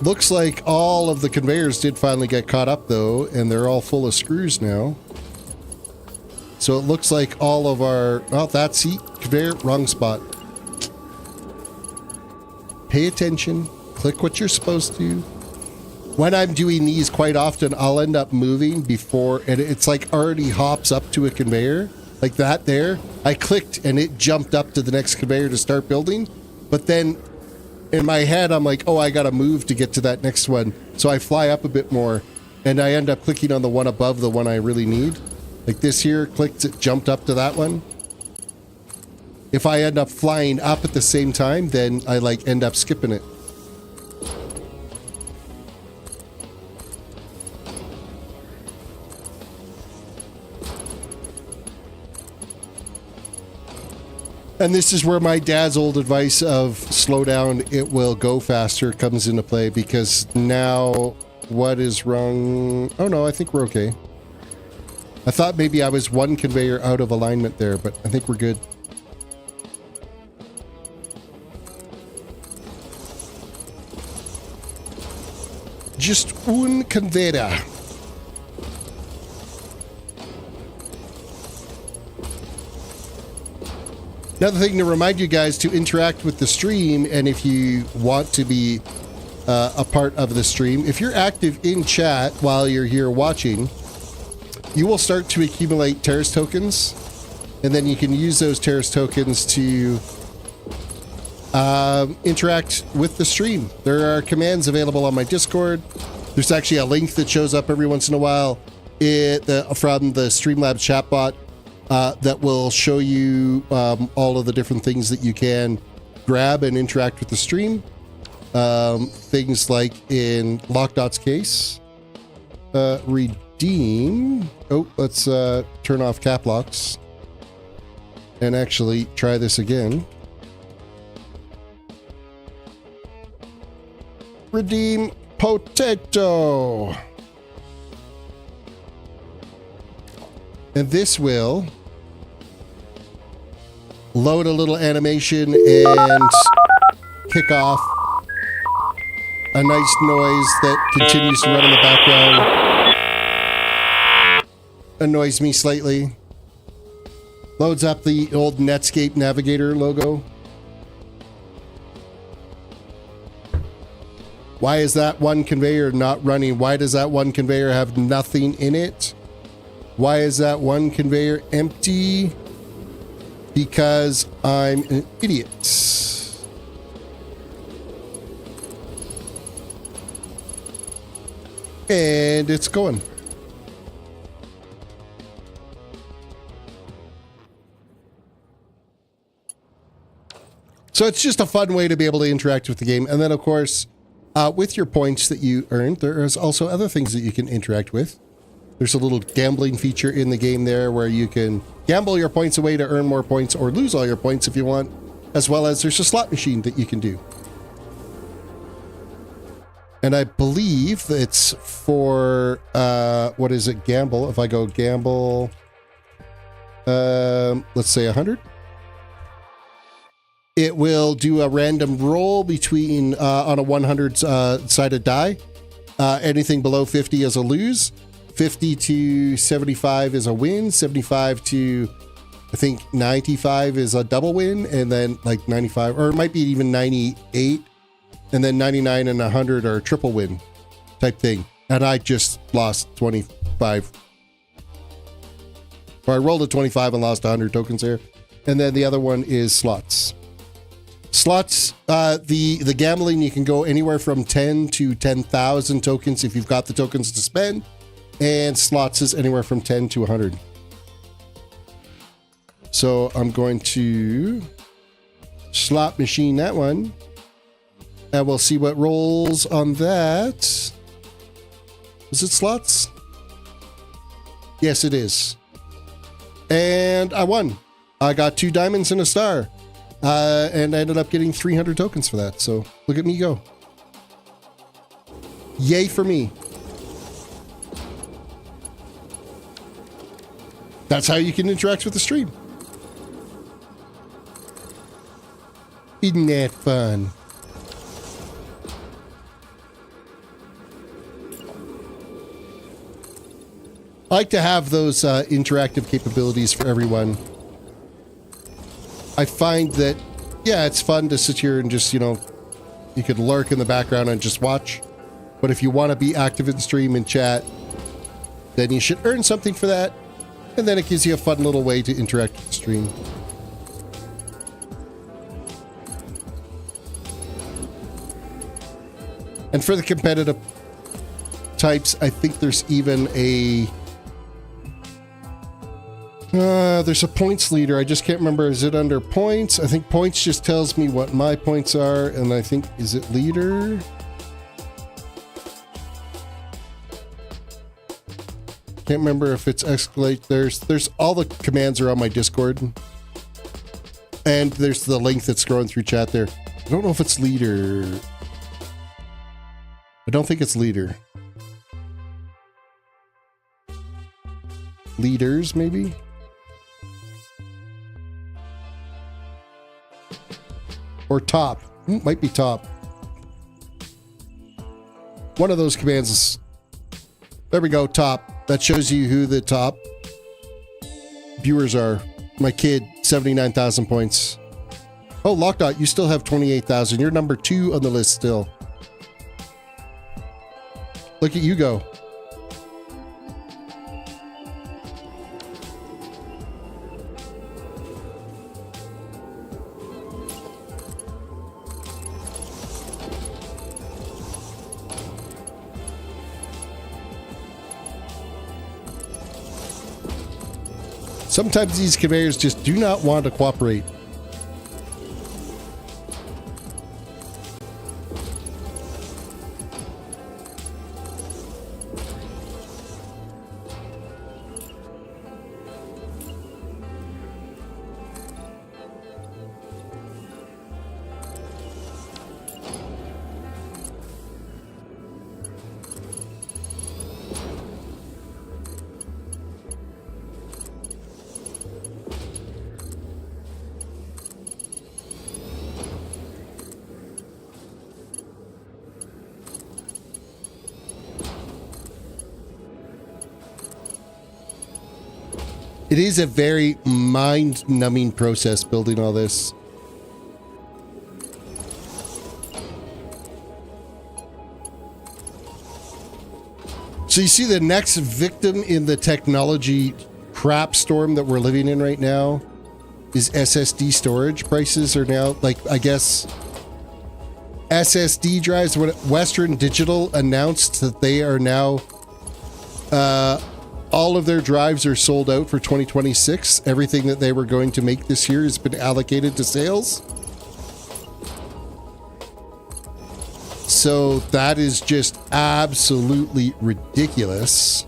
Looks like all of the conveyors did finally get caught up though, and they're all full of screws now. So it looks like all of our... Oh, that's the conveyor. Wrong spot. Pay attention. Click what you're supposed to. When I'm doing these, quite often, I'll end up moving before... And it's like already hops up to a conveyor. Like that there. I clicked and it jumped up to the next conveyor to start building. But then in my head, I'm like, oh, I got to move to get to that next one. So I fly up a bit more. And I end up clicking on the one above the one I really need. Like this here, clicked, it jumped up to that one. If I end up flying up at the same time, then I like end up skipping it. And this is where my dad's old advice of slow down, it will go faster comes into play, because now what is wrong? Oh no, I think we're okay. I thought maybe I was one conveyor out of alignment there, but I think we're good. Just un conveyor. Another thing to remind you guys to interact with the stream, and if you want to be a part of the stream, if you're active in chat while you're here watching, you will start to accumulate terrace tokens, and then you can use those terrace tokens to interact with the stream. There are commands available on my Discord. There's actually a link that shows up every once in a while from the Streamlabs chatbot that will show you all of the different things that you can grab and interact with the stream. Things like in Lockdot's case, redeem. Oh, let's turn off cap locks and actually try this again. Redeem potato. And this will load a little animation and kick off a nice noise that continues to run in the background. Annoys me slightly. Loads up the old Netscape Navigator logo. Why is that one conveyor not running? Why does that one conveyor have nothing in it? Why is that one conveyor empty? Because I'm an idiot. And it's going. So it's just a fun way to be able to interact with the game. And then, of course, with your points that you earned, there is also other things that you can interact with. There's a little gambling feature in the game there where you can gamble your points away to earn more points, or lose all your points if you want, as well as there's a slot machine that you can do. And I believe it's for, what is it, gamble. If I go gamble, Let's say 100. It will do a random roll between on a 100 sided die. Anything below 50 is a lose. 50 to 75 is a win. 75 to, I think, 95 is a double win. And then like 95, or it might be even 98. And then 99 and 100 are a triple win type thing. And I just lost 25. Or I rolled a 25 and lost 100 tokens there. And then the other one is slots. Slots, the gambling, you can go anywhere from 10 to 10,000 tokens if you've got the tokens to spend. And slots is anywhere from 10 to 100. So I'm going to slot machine that one. And we'll see what rolls on that. Is it slots? Yes, it is. And I won. I got 2 diamonds and a star. And I ended up getting 300 tokens for that. So look at me go. Yay for me. That's how you can interact with the stream. Isn't that fun? I like to have those interactive capabilities for everyone. I find that, yeah, it's fun to sit here and just, you know, you could lurk in the background and just watch. But if you want to be active in stream and chat, then you should earn something for that. And then it gives you a fun little way to interact with the stream. And for the competitive types, I think there's even a... there's a points leader. I just can't remember. Is it under points? I think points just tells me what my points are. And I think, is it leader? Can't remember if it's escalate. There's all the commands are on my Discord. And there's the link that's scrolling through chat there. I don't know if it's leader. I don't think it's leader. Leaders, maybe? Or top. Might be top. One of those commands is... There we go, top. That shows you who the top viewers are. My kid, 79,000 points. Oh, Lockdot, you still have 28,000. You're number 2 on the list still. Look at you go. Sometimes these conveyors just do not want to cooperate. It is a very mind-numbing process building all this. So you see the next victim in the technology crap storm that we're living in right now is SSD storage. Prices are now, like, I guess, SSD drives. Western Digital announced that they are now... all of their drives are sold out for 2026. Everything that they were going to make this year has been allocated to sales. So that is just absolutely ridiculous.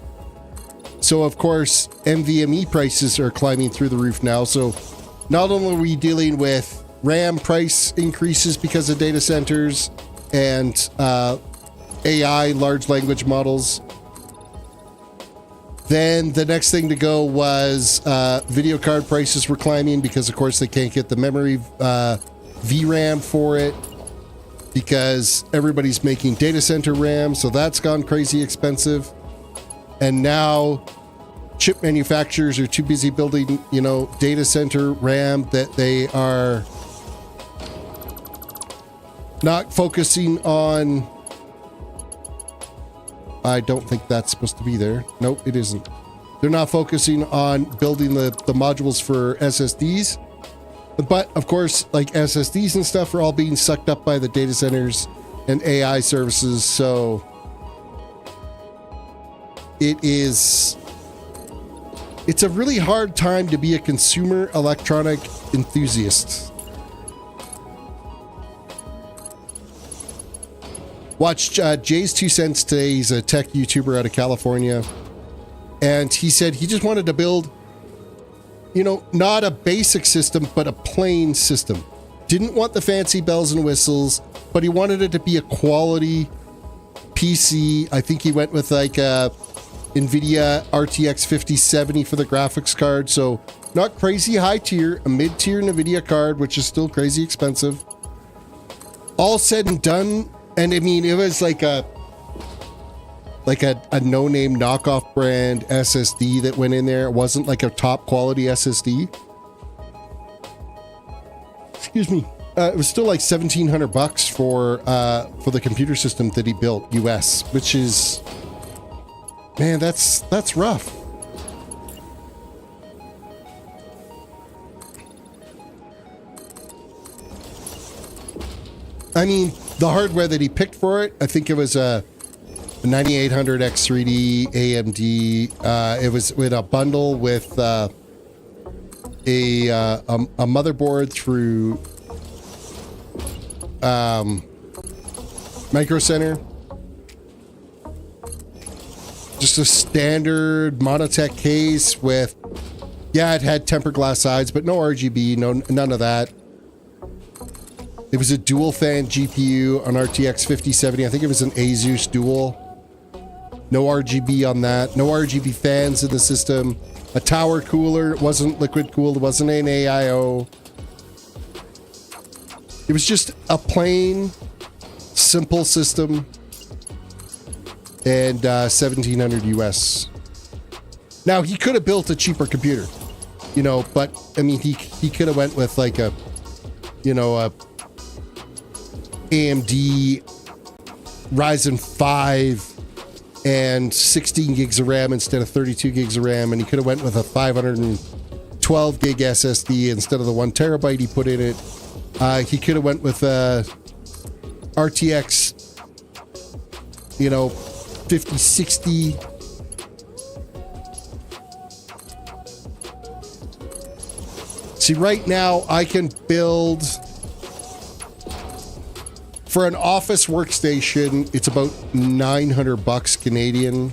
So of course, NVMe prices are climbing through the roof now. So not only are we dealing with RAM price increases because of data centers and AI, large language models, Then the next thing to go was video card prices were climbing because, of course, they can't get the memory VRAM for it because everybody's making data center RAM, so that's gone crazy expensive. And now chip manufacturers are too busy building, data center RAM that they are not focusing on. I don't think that's supposed to be there. Nope, it isn't. They're not focusing on building the modules for SSDs. But, of course, like SSDs and stuff are all being sucked up by the data centers and AI services. So it's a really hard time to be a consumer electronic enthusiast. Watched Jay's 2 Cents today. He's a tech YouTuber out of California. And he said he just wanted to build, not a basic system, but a plain system. Didn't want the fancy bells and whistles, but he wanted it to be a quality PC. I think he went with like a NVIDIA RTX 5070 for the graphics card. So not crazy high tier, a mid-tier NVIDIA card, which is still crazy expensive. All said and done. And I mean, it was like a no-name knockoff brand SSD that went in there. It wasn't like a top quality SSD. Excuse me. It was still like $1,700 for the computer system that he built, US, which is, man, that's rough. I mean, the hardware that he picked for it, I think it was a 9800 X3D AMD. It was with a bundle with a motherboard through Micro Center. Just a standard Monotech case with, it had tempered glass sides, but no RGB, none of that. It was a dual fan GPU on RTX 5070. I think it was an Asus dual. No RGB on that. No RGB fans in the system. A tower cooler. It wasn't liquid cooled. It wasn't an AIO. It was just a plain, simple system. And 1700 US. Now, he could have built a cheaper computer. But, I mean, he could have went with like a AMD Ryzen 5 and 16 gigs of RAM instead of 32 gigs of RAM, and he could have went with a 512 gig SSD instead of the 1 terabyte he put in it. He could have went with a RTX 5060. See, right now I can build for an office workstation, it's about $900 Canadian.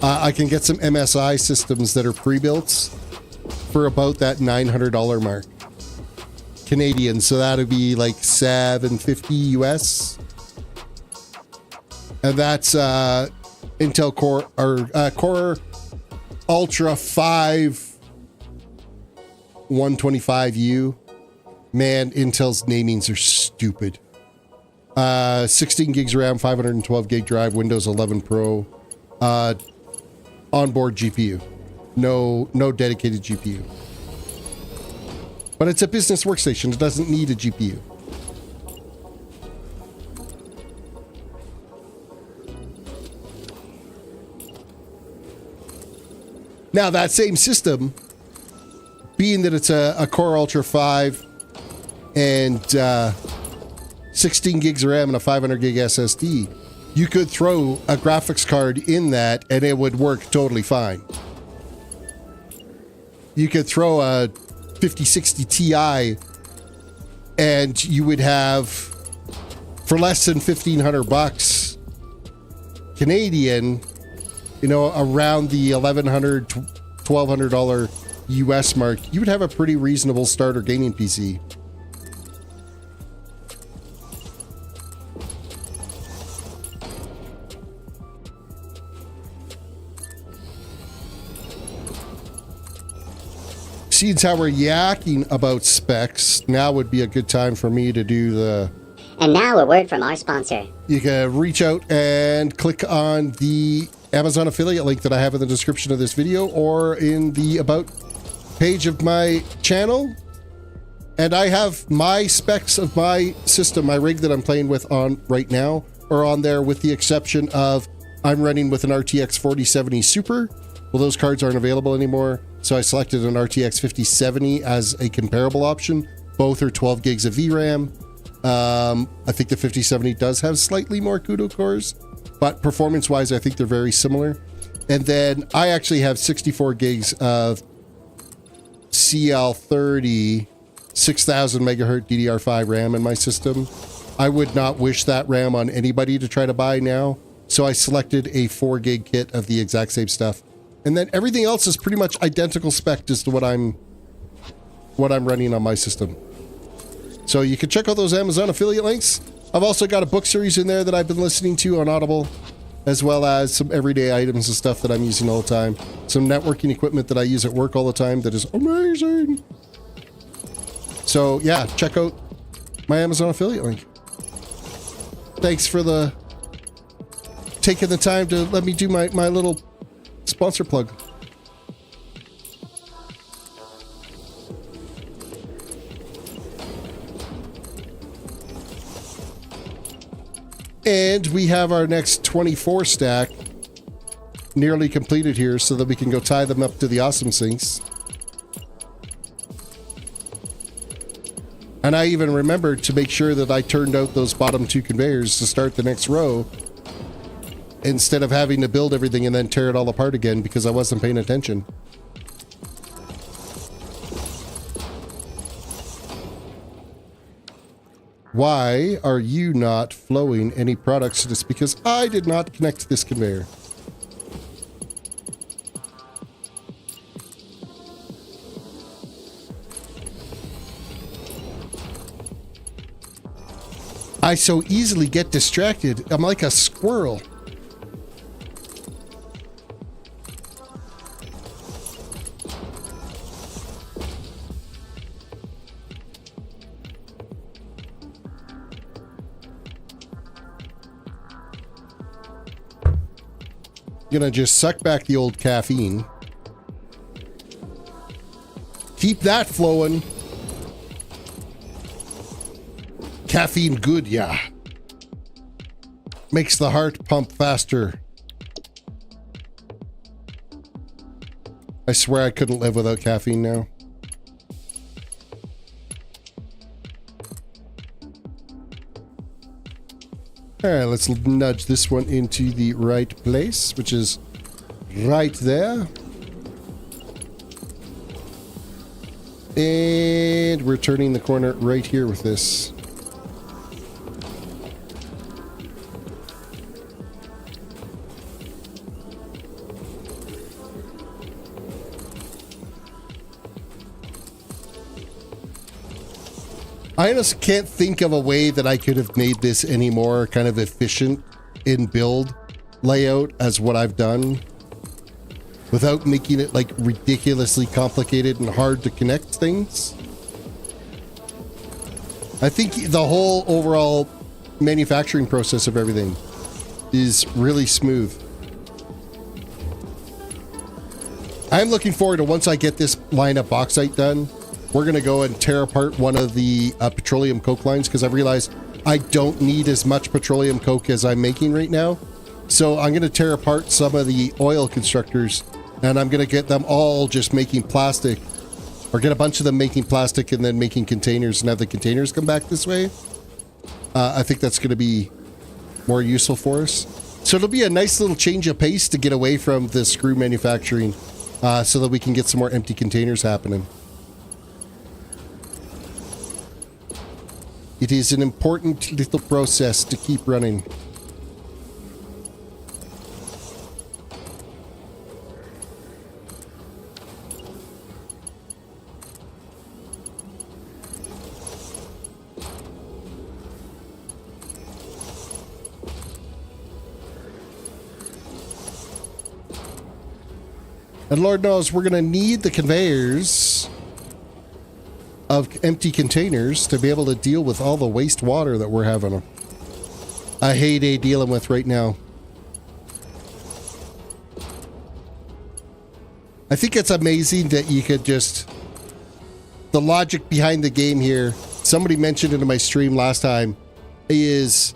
I can get some MSI systems that are pre-built for about that $900 mark Canadian. So that'd be like $750 US. And that's Intel Core or Core Ultra 5 125U. Man, Intel's namings are stupid. 16 gigs RAM, 512 gig drive, Windows 11 Pro, onboard GPU. No dedicated GPU. But it's a business workstation. It doesn't need a GPU. Now, that same system, being that it's a Core Ultra 5 and 16 gigs of RAM and a 500 gig SSD, you could throw a graphics card in that and it would work totally fine. You could throw a 5060 Ti and you would have, for less than $1,500 Canadian, around the $1,100, $1,200 US mark, you would have a pretty reasonable starter gaming PC. Seeing how we're yakking about specs, now would be a good time for me to do the... And now a word from our sponsor. You can reach out and click on the Amazon affiliate link that I have in the description of this video or in the About page of my channel. And I have my specs of my system, my rig that I'm playing with on right now, are on there with the exception of I'm running with an RTX 4070 Super. Well, those cards aren't available anymore. So I selected an RTX 5070 as a comparable option. Both are 12 gigs of VRAM. I think the 5070 does have slightly more CUDA cores, but performance-wise, I think they're very similar. And then I actually have 64 gigs of CL30 6000 megahertz DDR5 RAM in my system. I would not wish that RAM on anybody to try to buy now. So I selected a 4 gig kit of the exact same stuff. And then everything else is pretty much identical spec as to what I'm running on my system. So you can check out those Amazon affiliate links. I've also got a book series in there that I've been listening to on Audible, as well as some everyday items and stuff that I'm using all the time. Some networking equipment that I use at work all the time that is amazing. So yeah, check out my Amazon affiliate link. Thanks for taking the time to let me do my little sponsor plug. And we have our next 24 stack nearly completed here so that we can go tie them up to the awesome sinks. And I even remembered to make sure that I turned out those bottom 2 conveyors to start the next row instead of having to build everything and then tear it all apart again because I wasn't paying attention. Why are you not flowing any products? Just because I did not connect this conveyor. I so easily get distracted. I'm like a squirrel. Gonna just suck back the old caffeine. Keep that flowing. Caffeine good, yeah. Makes the heart pump faster. I swear I couldn't live without caffeine now. All right, let's nudge this one into the right place, which is right there. And we're turning the corner right here with this. I honestly can't think of a way that I could have made this any more kind of efficient in build layout as what I've done without making it like ridiculously complicated and hard to connect things. I think the whole overall manufacturing process of everything is really smooth. I'm looking forward to once I get this line of bauxite done. We're going to go and tear apart one of the petroleum coke lines because I realized I don't need as much petroleum coke as I'm making right now. So I'm going to tear apart some of the oil constructors and I'm going to get them all just making plastic, or get a bunch of them making plastic and then making containers and have the containers come back this way. I think that's going to be more useful for us. So it'll be a nice little change of pace to get away from the screw manufacturing so that we can get some more empty containers happening. It is an important little process to keep running. And Lord knows we're going to need the conveyors of empty containers to be able to deal with all the wastewater that we're having a heyday dealing with right now. I think it's amazing that you could just... The logic behind the game here, somebody mentioned it in my stream last time, is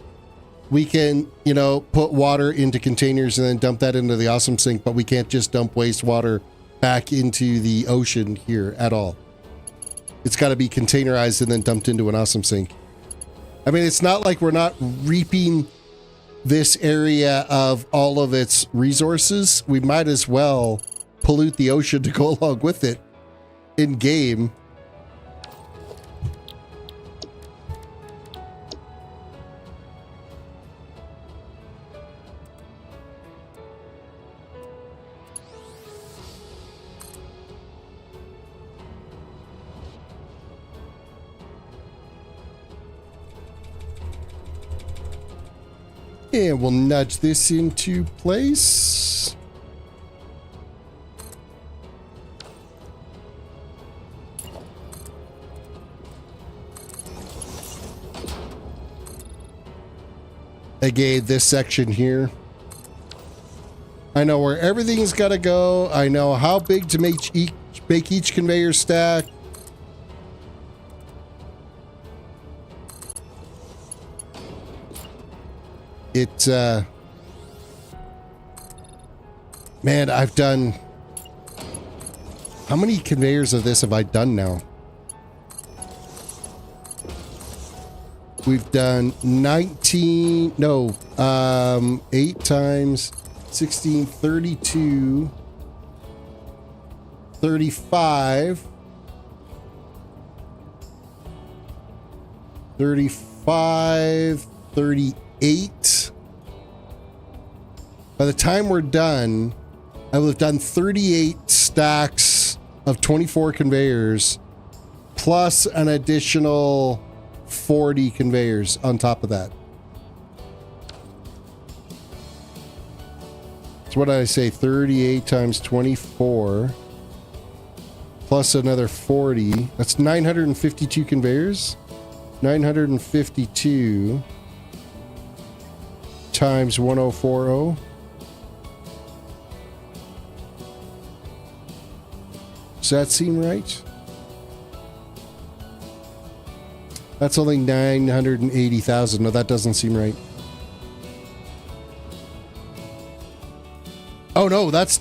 we can, you know, put water into containers and then dump that into the awesome sink, but we can't just dump wastewater back into the ocean here at all. It's got to be containerized and then dumped into an awesome sink. I mean, it's not like we're not reaping this area of all of its resources. We might as well pollute the ocean to go along with it in game. And we'll nudge this into place. Again, this section here. I know where everything's got to go. I know how big to make each conveyor stack. It, man, I've done... How many conveyors of this have I done now? We've done 19... No, 8 times 16, 32... 35... 35... 38. By the time we're done, I will have done 38 stacks of 24 conveyors plus an additional 40 conveyors on top of that. So what did I say? 38 times 24 plus another 40. That's 952 conveyors. 952 times 1040. Does that seem right? That's only 980,000. No, that doesn't seem right. Oh no, that's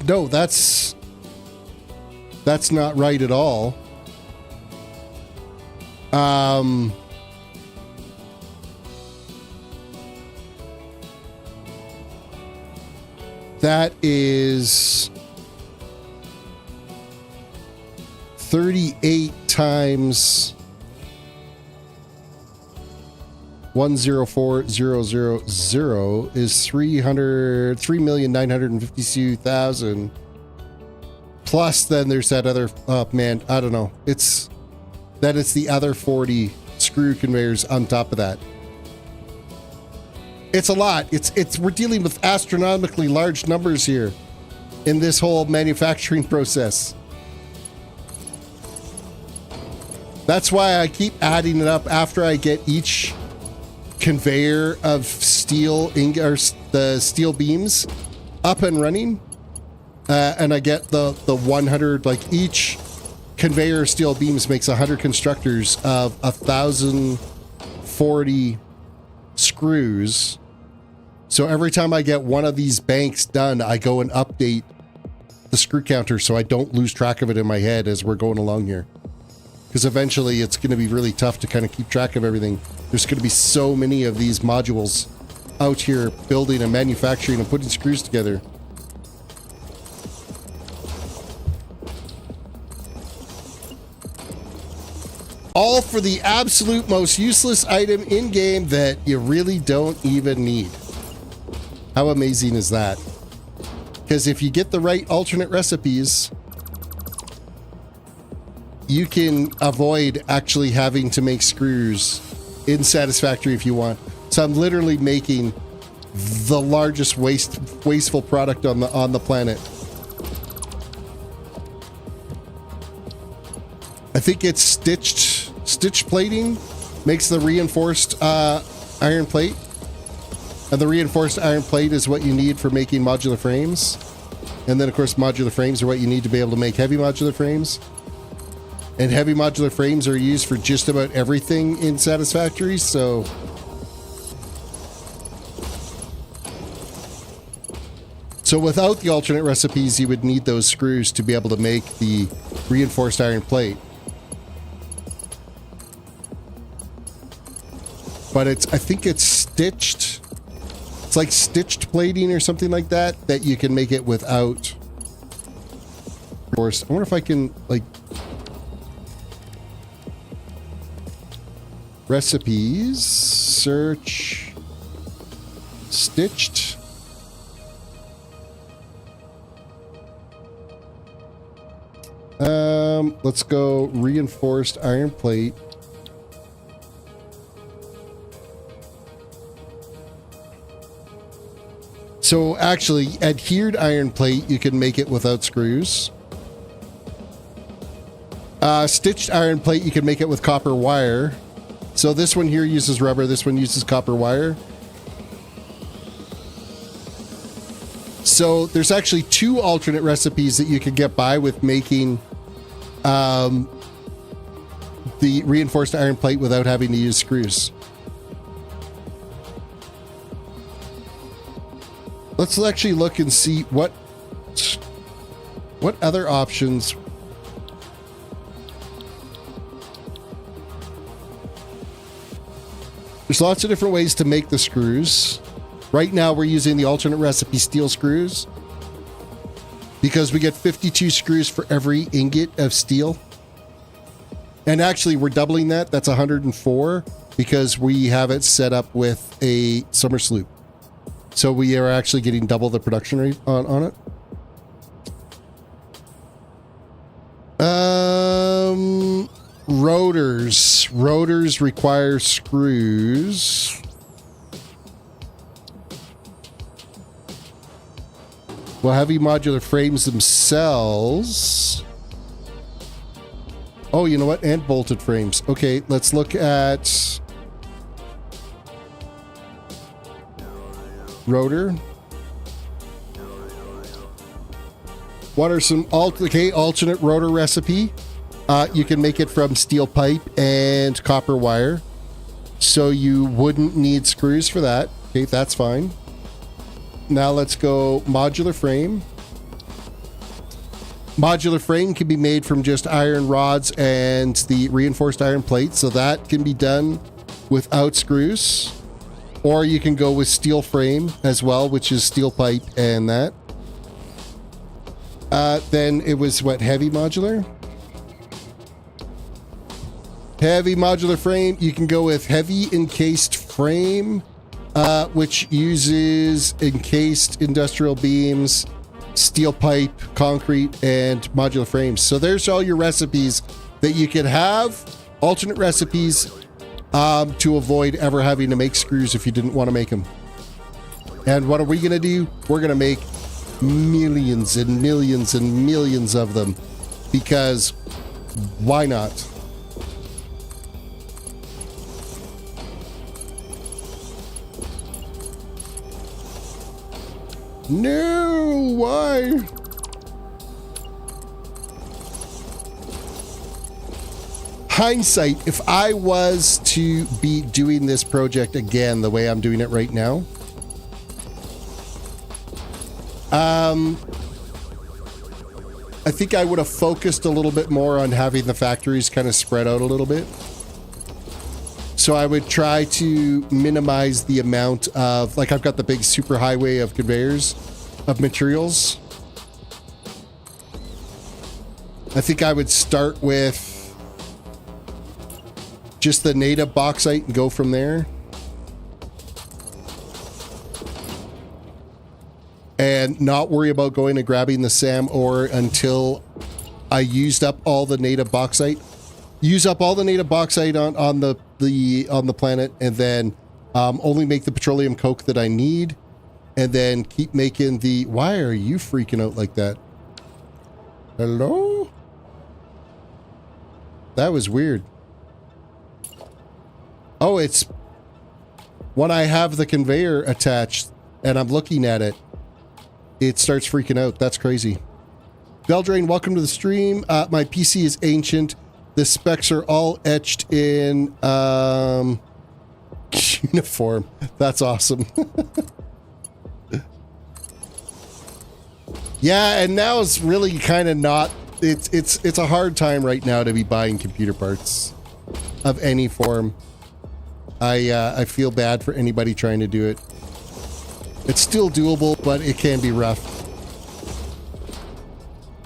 not right at all. That is 38 times 104,000 is 3,952,000. Plus, then there's that other. Oh man, I don't know. It's the other 40 screw conveyors on top of that. It's a lot. We're dealing with astronomically large numbers here in this whole manufacturing process. That's why I keep adding it up after I get each conveyor of steel or the steel beams up and running, and I get the 100. Like each conveyor of steel beams makes 100 constructors of 1,040 screws. So every time I get one of these banks done, I go and update the screw counter so I don't lose track of it in my head as we're going along here. Because eventually it's going to be really tough to kind of keep track of everything. There's going to be so many of these modules out here building and manufacturing and putting screws together. All for the absolute most useless item in game that you really don't even need. How amazing is that? Because if you get the right alternate recipes, you can avoid actually having to make screws in Satisfactory if you want. So I'm literally making the largest wasteful product on the planet. I think it's stitched stitch plating makes the reinforced iron plate. And the reinforced iron plate is what you need for making modular frames. And then, of course, modular frames are what you need to be able to make heavy modular frames. And heavy modular frames are used for just about everything in Satisfactory, so... So without the alternate recipes, you would need those screws to be able to make the reinforced iron plate. But I think it's stitched. It's like stitched plating or something like that you can make it without. Of course, I wonder if I can, like, recipes, search, stitched. Let's go reinforced iron plate. So actually, adhered iron plate, you can make it without screws. Stitched iron plate, you can make it with copper wire. So this one here uses rubber, this one uses copper wire. So there's actually two alternate recipes that you could get by with making the reinforced iron plate without having to use screws. Let's actually look and see what other options. There's lots of different ways to make the screws. Right now we're using the alternate recipe steel screws because we get 52 screws for every ingot of steel. And actually we're doubling that. That's 104 because we have it set up with a summer sloop. So we are actually getting double the production rate on it. Rotors. Rotors require screws. Well, heavy modular frames themselves. Oh, you know what? And bolted frames. Okay, let's look at rotor. What are some alternate rotor recipe? You can make it from steel pipe and copper wire. So you wouldn't need screws for that. Okay, that's fine. Now let's go modular frame. Modular frame can be made from just iron rods and the reinforced iron plate. So that can be done without screws. Or you can go with steel frame as well, which is steel pipe and that. Then it was what, heavy modular? Heavy modular frame, you can go with heavy encased frame, which uses encased industrial beams, steel pipe, concrete, and modular frames. So there's all your recipes that you can have, alternate recipes, to avoid ever having to make screws if you didn't want to make them. And what are we going to do? We're going to make millions and millions and millions of them because why not? No, why? Hindsight, if I was to be doing this project again the way I'm doing it right now, I think I would have focused a little bit more on having the factories kind of spread out a little bit. So I would try to minimize the amount of, like, I've got the big super highway of conveyors of materials. I think I would start with just the native bauxite and go from there. And not worry about going and grabbing the SAM ore until I used up all the native bauxite. Use up all the native bauxite on the planet, and then only make the petroleum coke that I need, and then keep making the... Why are you freaking out like that? Hello? That was weird. Oh, it's when I have the conveyor attached and I'm looking at it, it starts freaking out. That's crazy. Veldrain, welcome to the stream. My PC is ancient. The specs are all etched in uniform. That's awesome. Yeah, and now it's really kind of not. It's a hard time right now to be buying computer parts of any form. I feel bad for anybody trying to do it. It's still doable, but it can be rough.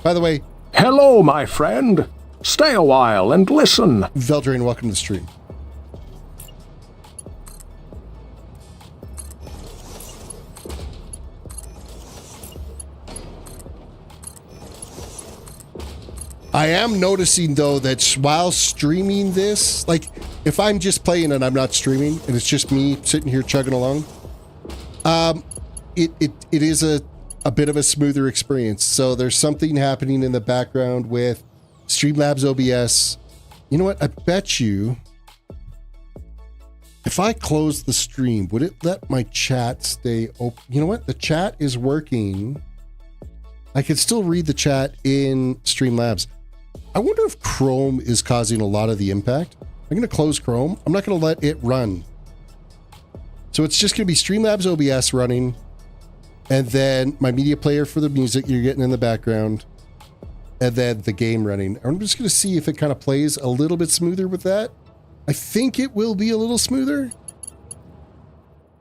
By the way, Hello, my friend. Stay a while and listen. Veldrain, welcome to the stream. I am noticing, though, that while streaming this, like, if I'm just playing and I'm not streaming, and it's just me sitting here chugging along, it is a bit of a smoother experience. So there's something happening in the background with Streamlabs OBS. You know what? I bet you, if I close the stream, would it let my chat stay open? You know what? The chat is working. I can still read the chat in Streamlabs. I wonder if Chrome is causing a lot of the impact. I'm going to close Chrome. I'm not going to let it run. So it's just going to be Streamlabs OBS running, and then my media player for the music you're getting in the background, and then the game running. I'm just going to see if it kind of plays a little bit smoother with that. I think it will be a little smoother.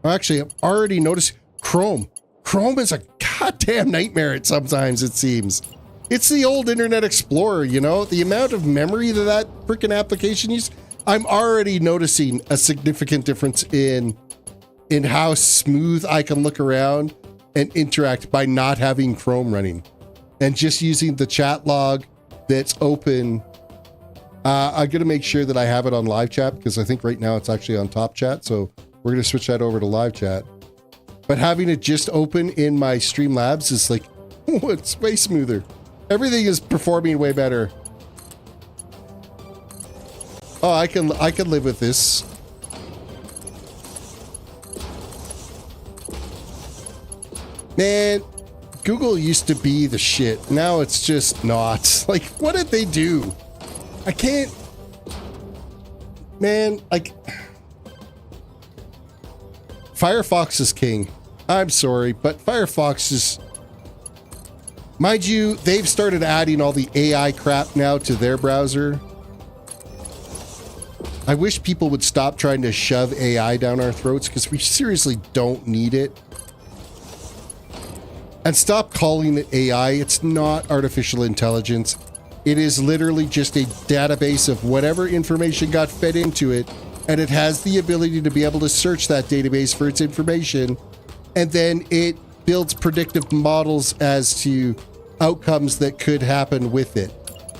Actually, I've already noticed Chrome. Chrome is a goddamn nightmare at sometimes, it seems. It's the old Internet Explorer, you know? The amount of memory that freaking application uses. I'm already noticing a significant difference in how smooth I can look around and interact by not having Chrome running and just using the chat log that's open. I'm going to make sure that I have it on live chat because I think right now it's actually on top chat. So we're going to switch that over to live chat. But having it just open in my Streamlabs is like, oh, it's way smoother. Everything is performing way better. Oh, I can live with this. Man, Google used to be the shit. Now it's just not. Like, what did they do? I can't. Man, like, Firefox is king. I'm sorry, but Firefox is. Mind you, they've started adding all the AI crap now to their browser. I wish people would stop trying to shove AI down our throats because we seriously don't need it. And stop calling it AI. It's not artificial intelligence. It is literally just a database of whatever information got fed into it, and it has the ability to be able to search that database for its information, and then it builds predictive models as to outcomes that could happen with it,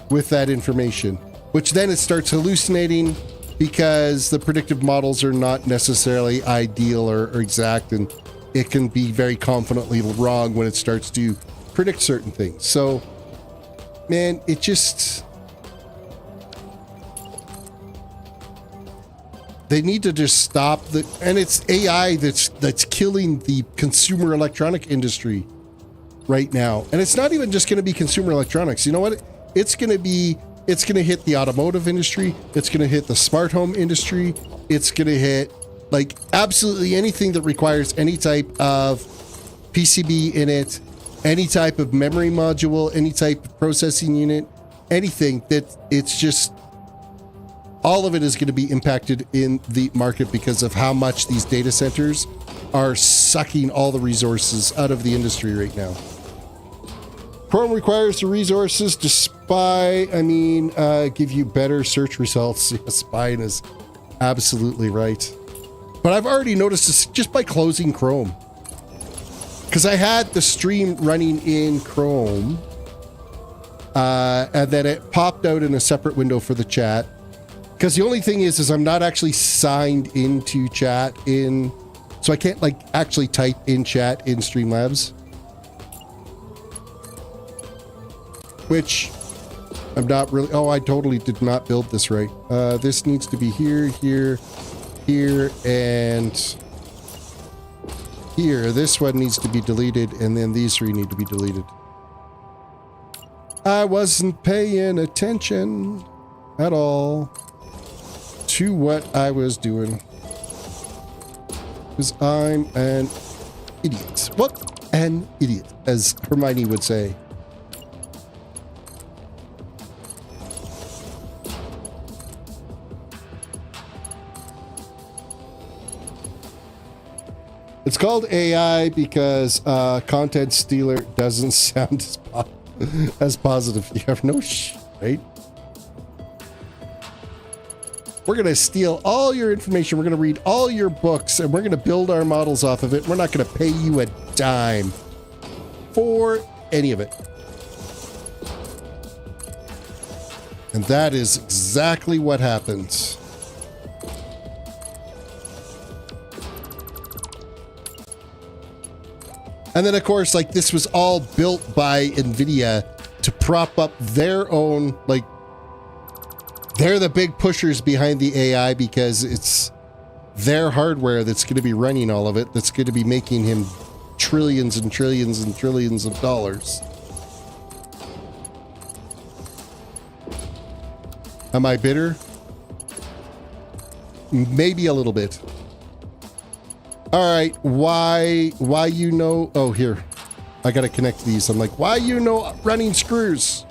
with that information, which then it starts hallucinating because the predictive models are not necessarily ideal or exact, and it can be very confidently wrong when it starts to predict certain things. So, man, it just... They need to just stop the... And it's AI that's killing the consumer electronic industry right now. And it's not even just going to be consumer electronics. You know what? It's going to hit the automotive industry. It's going to hit the smart home industry. It's going to hit, like, absolutely anything that requires any type of PCB in it, any type of memory module, any type of processing unit, anything that it's just... All of it is going to be impacted in the market because of how much these data centers are sucking all the resources out of the industry right now. Chrome requires the resources to spy. Give you better search results. Yeah, spying is absolutely right. But I've already noticed this just by closing Chrome. Because I had the stream running in Chrome. And then it popped out in a separate window for the chat. Because the only thing is I'm not actually signed into chat in... So I can't, like, actually type in chat in Streamlabs. Which I'm not really... Oh, I totally did not build this right. This needs to be here, here, here, and here. This one needs to be deleted, and then these three need to be deleted. I wasn't paying attention at all to what I was doing. Because I'm an idiot. What an idiot, as Hermione would say. It's called AI because content stealer doesn't sound as positive. You have no right? We're going to steal all your information. We're going to read all your books, and we're going to build our models off of it. We're not going to pay you a dime for any of it. And that is exactly what happens. And then, of course, like, this was all built by NVIDIA to prop up their own, like, they're the big pushers behind the AI because it's their hardware that's going to be running all of it, that's going to be making him trillions and trillions and trillions of dollars. Am I bitter? Maybe a little bit. All right, why you know? Oh, here, I gotta connect these. I'm like, why you know running screws?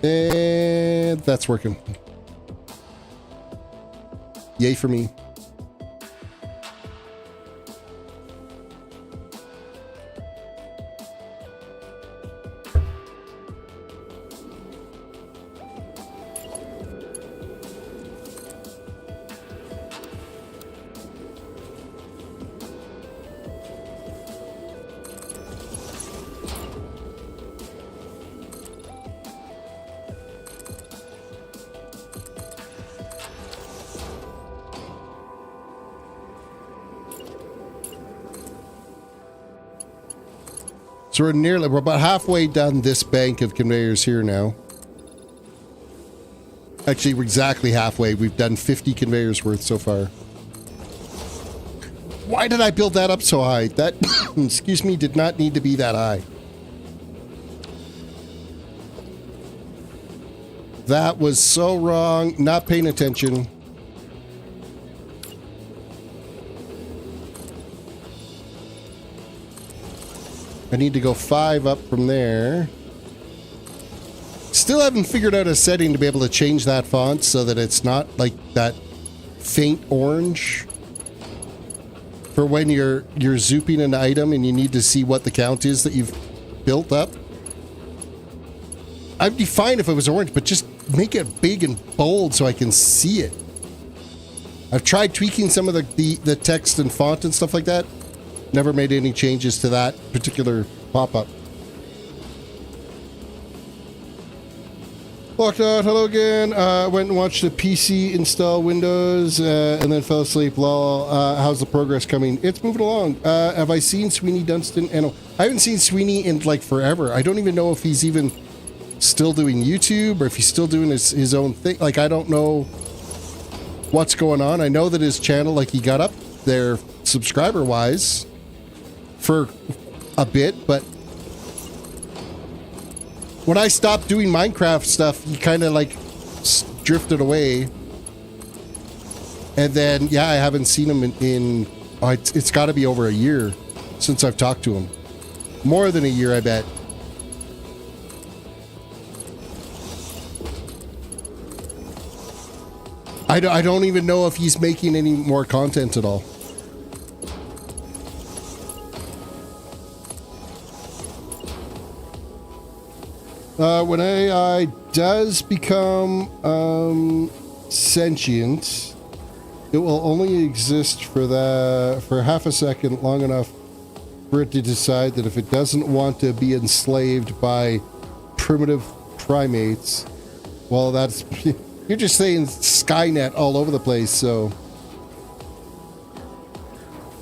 And that's working. Yay for me. So we're about halfway done this bank of conveyors here now. Actually, we're exactly halfway. We've done 50 conveyors worth so far. Why did I build that up so high? That, excuse me, did not need to be that high. That was so wrong. Not paying attention. I need to go 5 up from there. Still haven't figured out a setting to be able to change that font so that it's not like that faint orange for when you're zooping an item and you need to see what the count is that you've built up. I'd be fine if it was orange, but just make it big and bold so I can see it. I've tried tweaking some of the text and font and stuff like that. Never made any changes to that particular pop-up. Locked out, hello again. Went and watched the PC install Windows and then fell asleep. Lol. How's the progress coming? It's moving along. Have I seen Sweeney Dunstan? And I haven't seen Sweeney in like forever. I don't even know if he's even still doing YouTube or if he's still doing his own thing. Like, I don't know what's going on. I know that his channel, like, he got up there subscriber-wise for a bit, but when I stopped doing Minecraft stuff, he kind of like drifted away. And then, yeah, I haven't seen him in it's got to be over a year since I've talked to him. More than a year, I bet. I don't even know if he's making any more content at all. When AI does become sentient, it will only exist for half a second, long enough for it to decide that if it doesn't want to be enslaved by primitive primates, well, that's you're just saying Skynet all over the place. So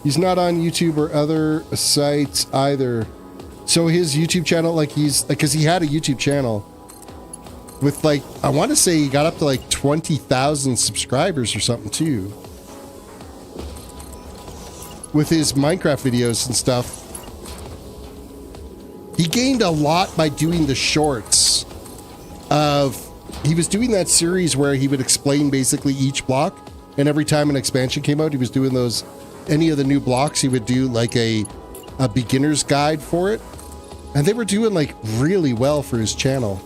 he's not on YouTube or other sites either. So his YouTube channel, like because he had a YouTube channel, with like, I want to say he got up to like 20,000 subscribers or something too. With his Minecraft videos and stuff. He gained a lot by doing the shorts he was doing that series where he would explain basically each block, and every time an expansion came out, he was doing those, any of the new blocks, he would do like a beginner's guide for it. And they were doing like really well for his channel.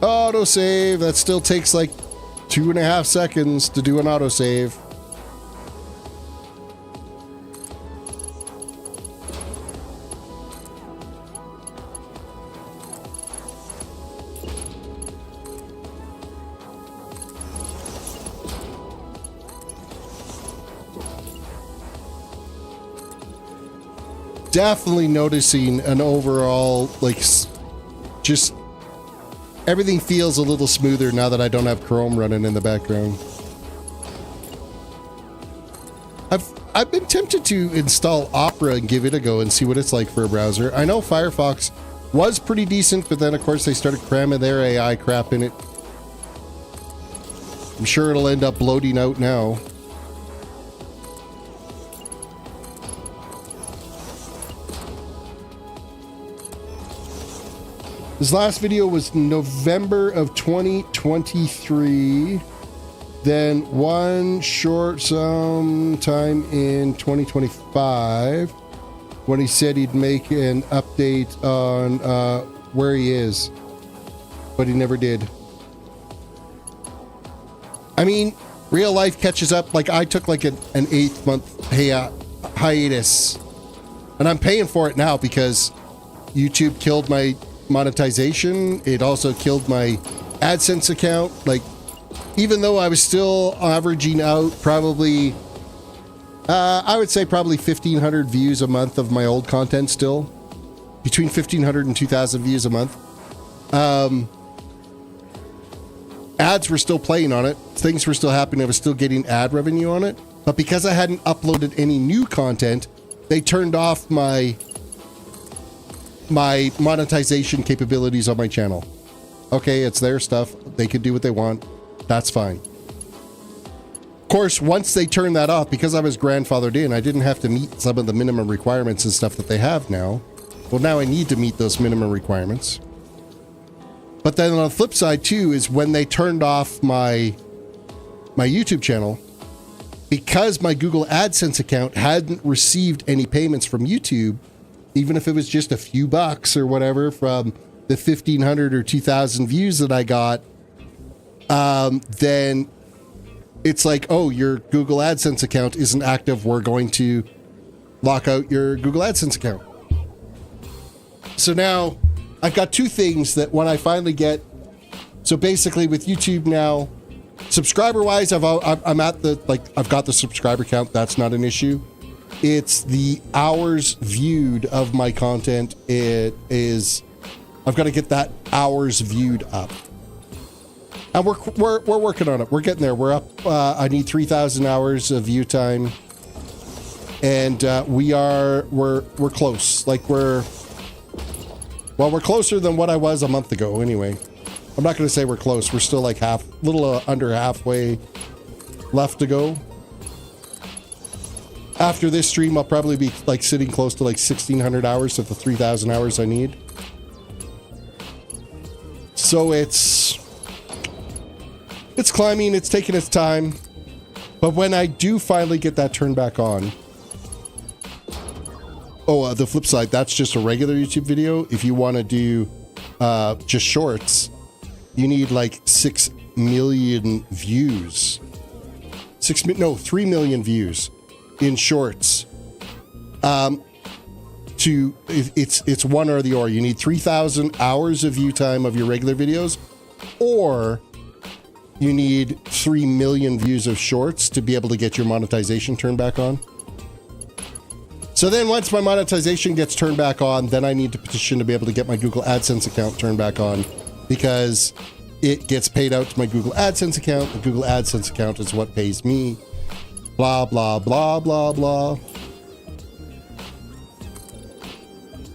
Autosave, that still takes like 2.5 seconds to do an autosave. Definitely noticing an overall, like, just everything feels a little smoother now that I don't have Chrome running in the background. I've been tempted to install Opera and give it a go and see what it's like for a browser. I know Firefox was pretty decent, but then of course they started cramming their AI crap in it. I'm sure it'll end up bloating out now. This last video was November of 2023. Then one short sometime in 2025 when he said he'd make an update on where he is. But he never did. I mean, real life catches up. Like, I took like an 8-month hiatus. And I'm paying for it now because YouTube killed my monetization. It also killed my AdSense account. Like, even though I was still averaging out probably, I would say probably 1,500 views a month of my old content still. Between 1,500 and 2,000 views a month. Ads were still playing on it. Things were still happening. I was still getting ad revenue on it. But because I hadn't uploaded any new content, they turned off my monetization capabilities on my channel. Okay, it's their stuff. They could do what they want. That's fine. Of course, once they turned that off, because I was grandfathered in, I didn't have to meet some of the minimum requirements and stuff that they have now. Well, now I need to meet those minimum requirements. But then on the flip side too is when they turned off my YouTube channel, because my Google AdSense account hadn't received any payments from YouTube, even if it was just a few bucks or whatever from the 1,500 or 2,000 views that I got, then it's like, oh, your Google AdSense account isn't active. We're going to lock out your Google AdSense account. So now I've got two things that when I finally get, so basically with YouTube now, subscriber wise, I'm at the, like, I've got the subscriber count. That's not an issue. It's the hours viewed of my content. It is, I've got to get that hours viewed up. And we're working on it. We're getting there. We're up. I need 3,000 hours of view time, and we're close. Like we're closer than what I was a month ago. Anyway, I'm not going to say we're close. We're still like little under halfway left to go. After this stream, I'll probably be like sitting close to like 1,600 hours of the 3,000 hours I need. So it's climbing, it's taking its time. But when I do finally get that turned back on, the flip side, that's just a regular YouTube video. If you want to do just shorts, you need like 6 million views. 3 million views in shorts. It's one or the or. You need 3,000 hours of view time of your regular videos, or you need 3 million views of shorts to be able to get your monetization turned back on. So then once my monetization gets turned back on, then I need to petition to be able to get my Google AdSense account turned back on, because it gets paid out to my Google AdSense account. The Google AdSense account is what pays me. Blah, blah, blah, blah, blah.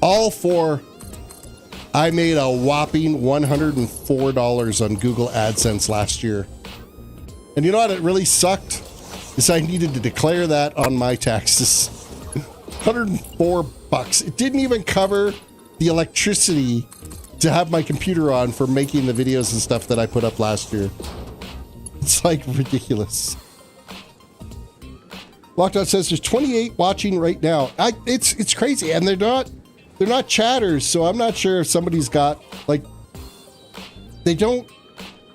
All for, I made a whopping $104 on Google AdSense last year. And you know what? It really sucked is I needed to declare that on my taxes. 104 bucks. It didn't even cover the electricity to have my computer on for making the videos and stuff that I put up last year. It's like ridiculous. Lockdown says there's 28 watching right now. It's crazy, and they're not chatters, so I'm not sure if somebody's got like, they don't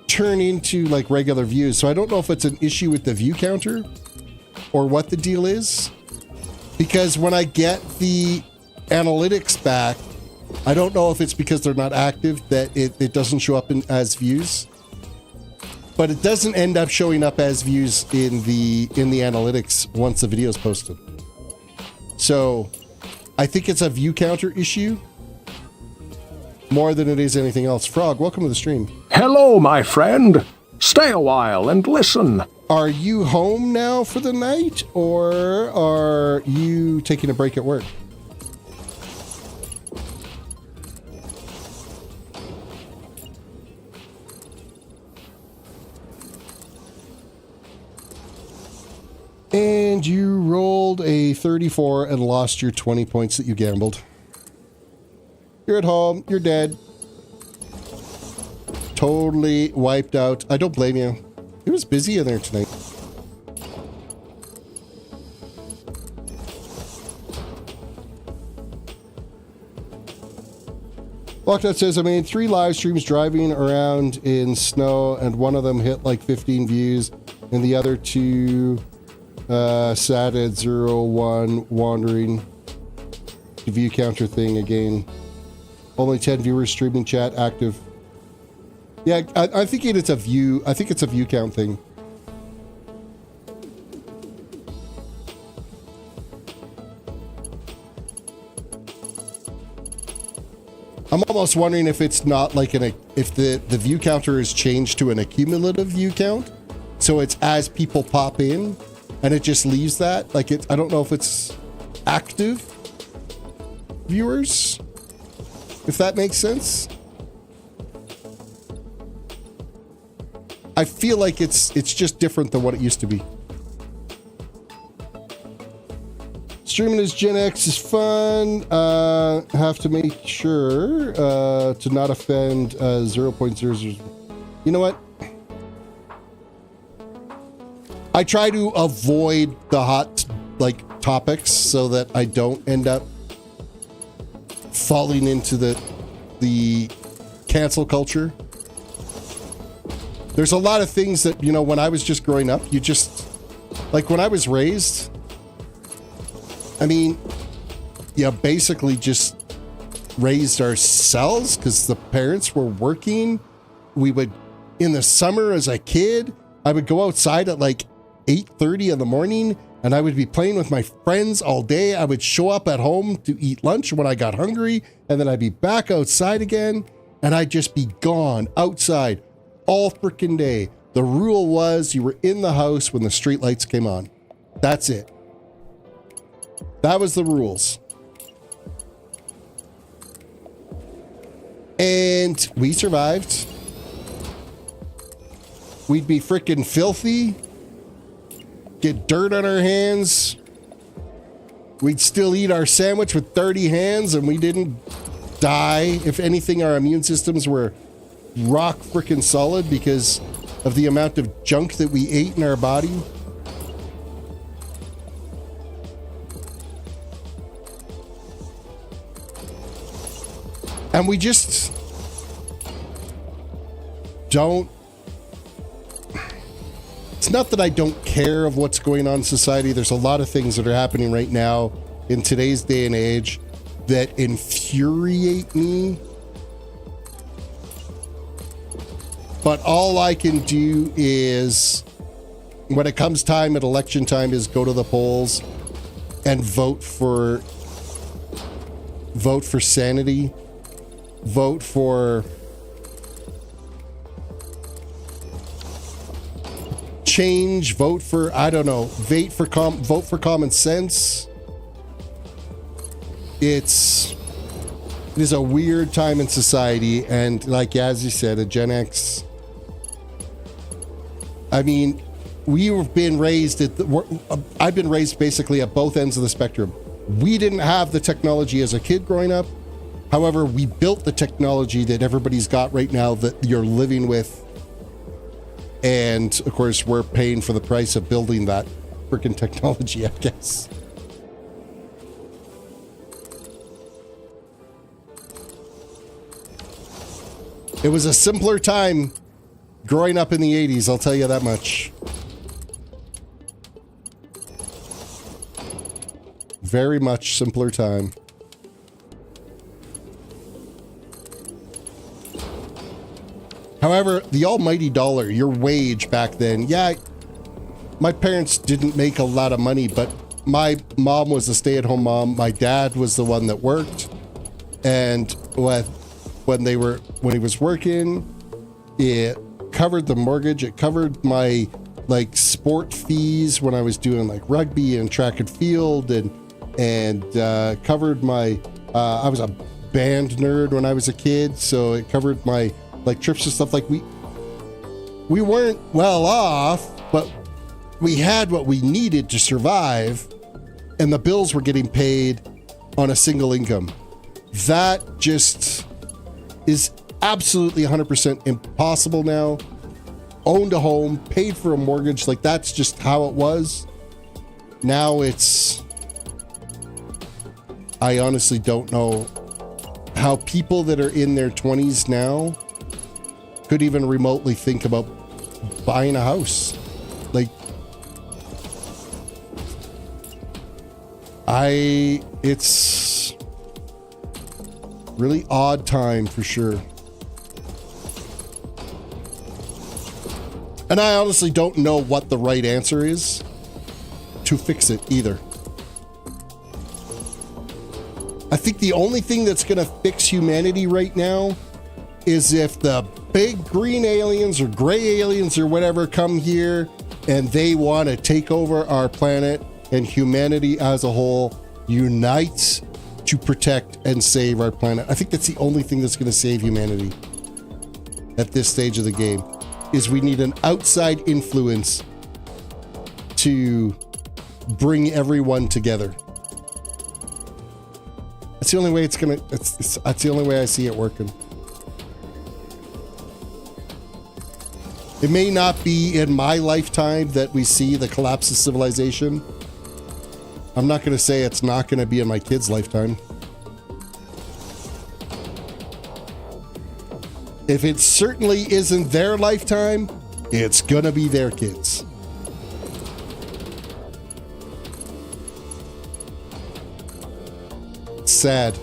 turn into like regular views, so I don't know if it's an issue with the view counter or what the deal is, because when I get the analytics back, I don't know if it's because they're not active that it doesn't show up as views, but it doesn't end up showing up as views in the analytics once the video is posted. So I think it's a view counter issue more than it is anything else. Frog, welcome to the stream. Hello, my friend. Stay a while and listen. Are you home now for the night, or are you taking a break at work? And you rolled a 34 and lost your 20 points that you gambled. You're at home. You're dead. Totally wiped out. I don't blame you. It was busy in there tonight. Lockdown says, I made 3 live streams driving around in snow, and one of them hit like 15 views, and the other 2 sat at 0-1 wandering. The view counter thing again. Only 10 viewers, streaming chat active. Yeah, I'm thinking it's a view. I think it's a view count thing. I'm almost wondering if it's not like if the view counter is changed to an accumulative view count, so it's as people pop in, and it just leaves that. Like I don't know if it's active viewers, if that makes sense. I feel like it's just different than what it used to be. Streaming as Gen X is fun. Have to make sure to not offend 0.00. You know what? I try to avoid the hot topics so that I don't end up falling into the cancel culture. There's a lot of things that, you know, when I was just growing up, you just, like when I was raised, I mean, yeah, basically just raised ourselves because the parents were working. We would, in the summer as a kid, I would go outside at like 8:30 in the morning and I would be playing with my friends all day. I would show up at home to eat lunch when I got hungry, and then I'd be back outside again, and I'd just be gone outside all freaking day. The rule was you were in the house when the street lights came on. That's it. That was the rules. And we survived. We'd be freaking filthy, get dirt on our hands. We'd still eat our sandwich with dirty hands, and we didn't die. If anything, our immune systems were rock freaking solid because of the amount of junk that we ate in our body. And we just don't. It's not that I don't care of what's going on in society. There's a lot of things that are happening right now in today's day and age that infuriate me. But all I can do is, when it comes time at election time, is go to the polls and vote for sanity, vote for change, vote for, I don't know, vote for common sense. It is a weird time in society, and like as you said, a Gen X. I mean, we've been raised I've been raised basically at both ends of the spectrum. We didn't have the technology as a kid growing up. However, we built the technology that everybody's got right now that you're living with. And of course, we're paying for the price of building that freaking technology, I guess. It was a simpler time growing up in the 80s, I'll tell you that much. Very much simpler time. However, the almighty dollar, your wage back then, yeah, my parents didn't make a lot of money, but my mom was a stay-at-home mom. My dad was the one that worked. And when he was working, it covered the mortgage. It covered my like sport fees when I was doing like rugby and track and field, and covered my I was a band nerd when I was a kid, so it covered my like trips and stuff. Like we weren't well off, but we had what we needed to survive, and the bills were getting paid on a single income. That just is absolutely 100% impossible now. Owned a home, paid for a mortgage, like that's just how it was. Now I honestly don't know how people that are in their 20s now could even remotely think about buying a house. Like, it's really odd time for sure. And I honestly don't know what the right answer is to fix it either. I think the only thing that's going to fix humanity right now is if the big green aliens or gray aliens or whatever come here and they want to take over our planet, and humanity as a whole unites to protect and save our planet. I think that's the only thing that's going to save humanity at this stage of the game, is we need an outside influence to bring everyone together. That's the only way that's the only way I see it working. It may not be in my lifetime that we see the collapse of civilization. I'm not going to say it's not going to be in my kids' lifetime. If it certainly isn't their lifetime, it's going to be their kids. Sad.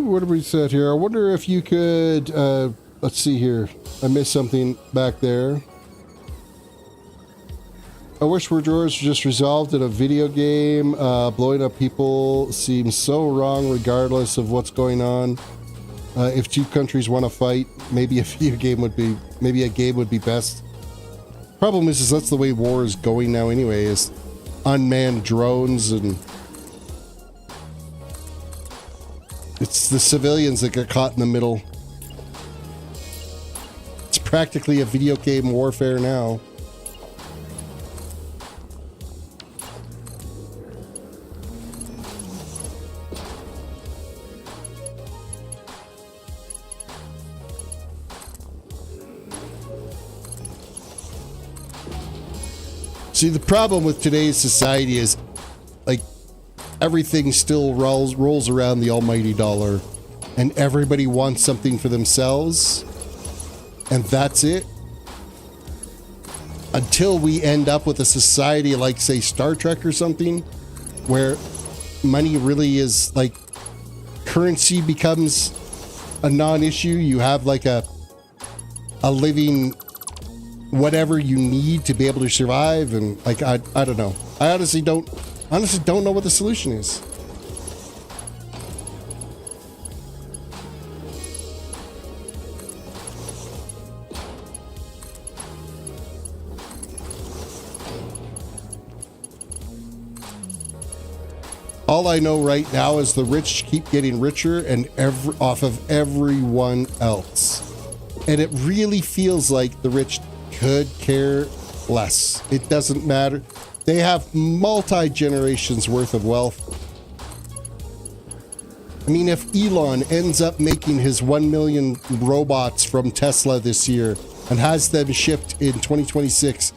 What do we set here? I wonder if you could, let's see here. I missed something back there. I wish wars were just resolved in a video game. Blowing up people seems so wrong regardless of what's going on. If two countries want to fight, maybe a game would be best. Problem is that's the way war is going now anyway, is unmanned drones, and it's the civilians that get caught in the middle. It's practically a video game warfare now. See, the problem with today's society is, like, everything still rolls around the almighty dollar, and everybody wants something for themselves, and that's it. Until we end up with a society like, say, Star Trek or something, where money really is, like, currency becomes a non-issue. You have, like, a living whatever you need to be able to survive, and like I don't know. I honestly don't Honestly, don't know what the solution is. All I know right now is the rich keep getting richer and off of everyone else. And it really feels like the rich could care less. It doesn't matter. They have multi-generations worth of wealth. I mean, if Elon ends up making his 1 million robots from Tesla this year and has them shipped in 2026,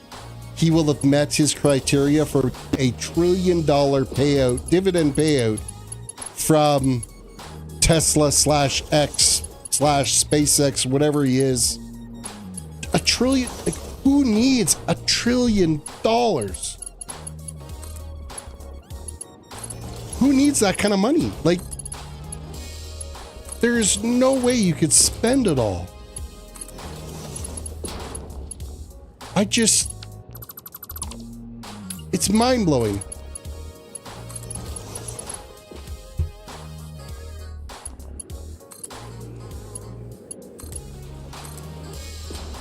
he will have met his criteria for $1 trillion payout, dividend payout from Tesla /X/SpaceX, whatever he is. $1 trillion. Like, who needs $1 trillion? Who needs that kind of money? Like, there's no way you could spend it all. It's mind-blowing.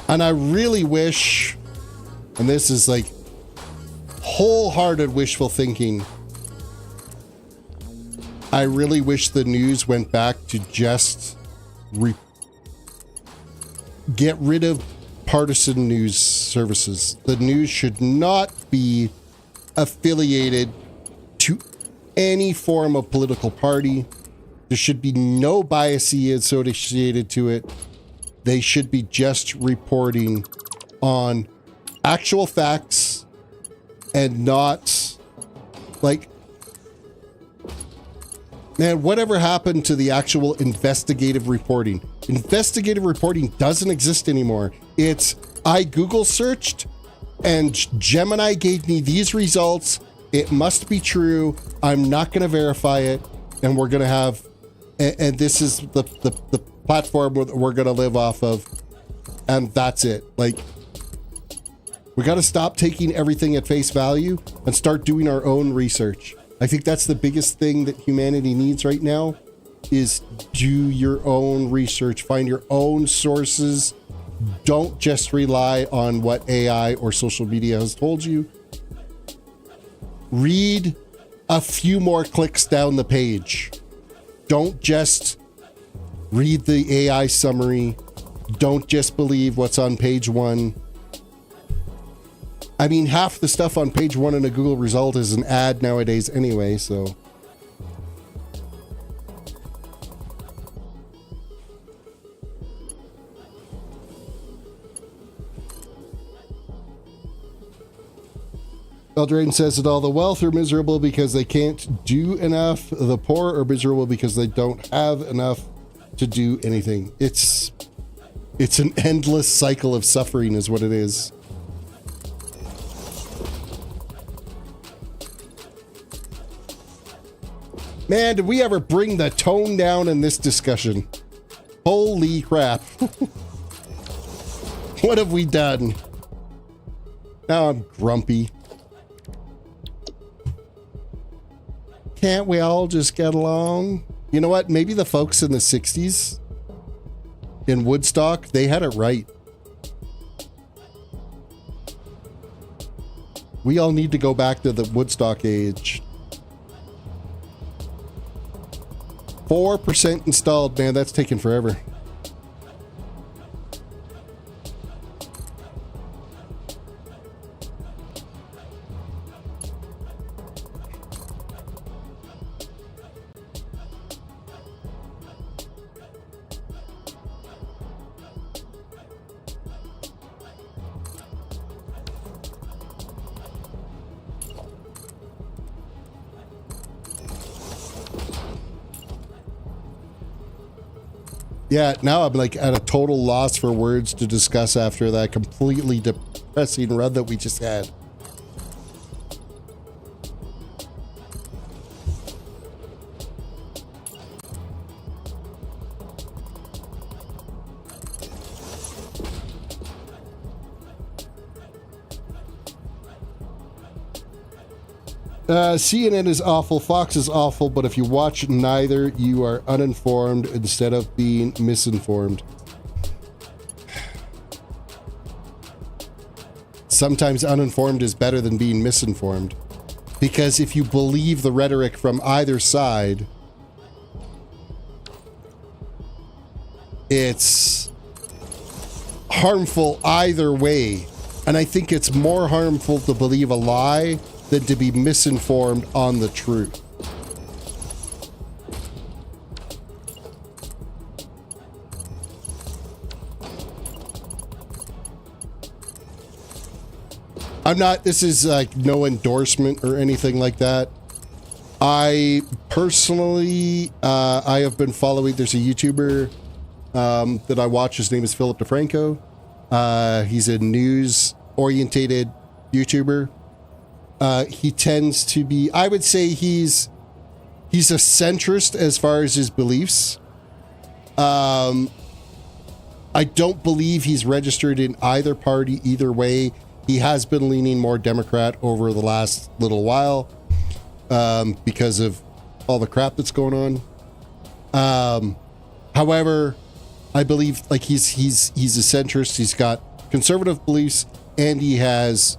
And I really wish, and this is like wholehearted wishful thinking, I really wish the news went back to just get rid of partisan news services. The news should not be affiliated to any form of political party. There should be no bias associated to it. They should be just reporting on actual facts and not like, man, whatever happened to the actual investigative reporting? Investigative reporting doesn't exist anymore. It's, I Google searched and Gemini gave me these results. It must be true. I'm not going to verify it. And we're going to have, and this is the platform we're going to live off of. And that's it. Like, we got to stop taking everything at face value and start doing our own research. I think that's the biggest thing that humanity needs right now is do your own research, find your own sources. Don't just rely on what AI or social media has told you. Read a few more clicks down the page. Don't just read the AI summary. Don't just believe what's on page 1. I mean, half the stuff on page 1 in a Google result is an ad nowadays anyway, so. Eldraine says that all the wealth are miserable because they can't do enough. The poor are miserable because they don't have enough to do anything. It's an endless cycle of suffering is what it is. Man, did we ever bring the tone down in this discussion? Holy crap. What have we done? Now I'm grumpy. Can't we all just get along? You know what? Maybe the folks in the 60s in Woodstock, they had it right. We all need to go back to the Woodstock age. 4% installed, man, that's taking forever. Yeah, now I'm like at a total loss for words to discuss after that completely depressing run that we just had. CNN is awful, Fox is awful, but if you watch neither, you are uninformed instead of being misinformed. Sometimes uninformed is better than being misinformed. Because if you believe the rhetoric from either side, it's harmful either way. And I think it's more harmful to believe a lie than to be misinformed on the truth. This is like no endorsement or anything like that. I personally, I have been following, there's a YouTuber that I watch, his name is Philip DeFranco. He's a news-orientated YouTuber. He tends to be, I would say he's a centrist as far as his beliefs. I don't believe he's registered in either party, either way. He has been leaning more Democrat over the last little while because of all the crap that's going on. However, I believe like he's a centrist. He's got conservative beliefs and he has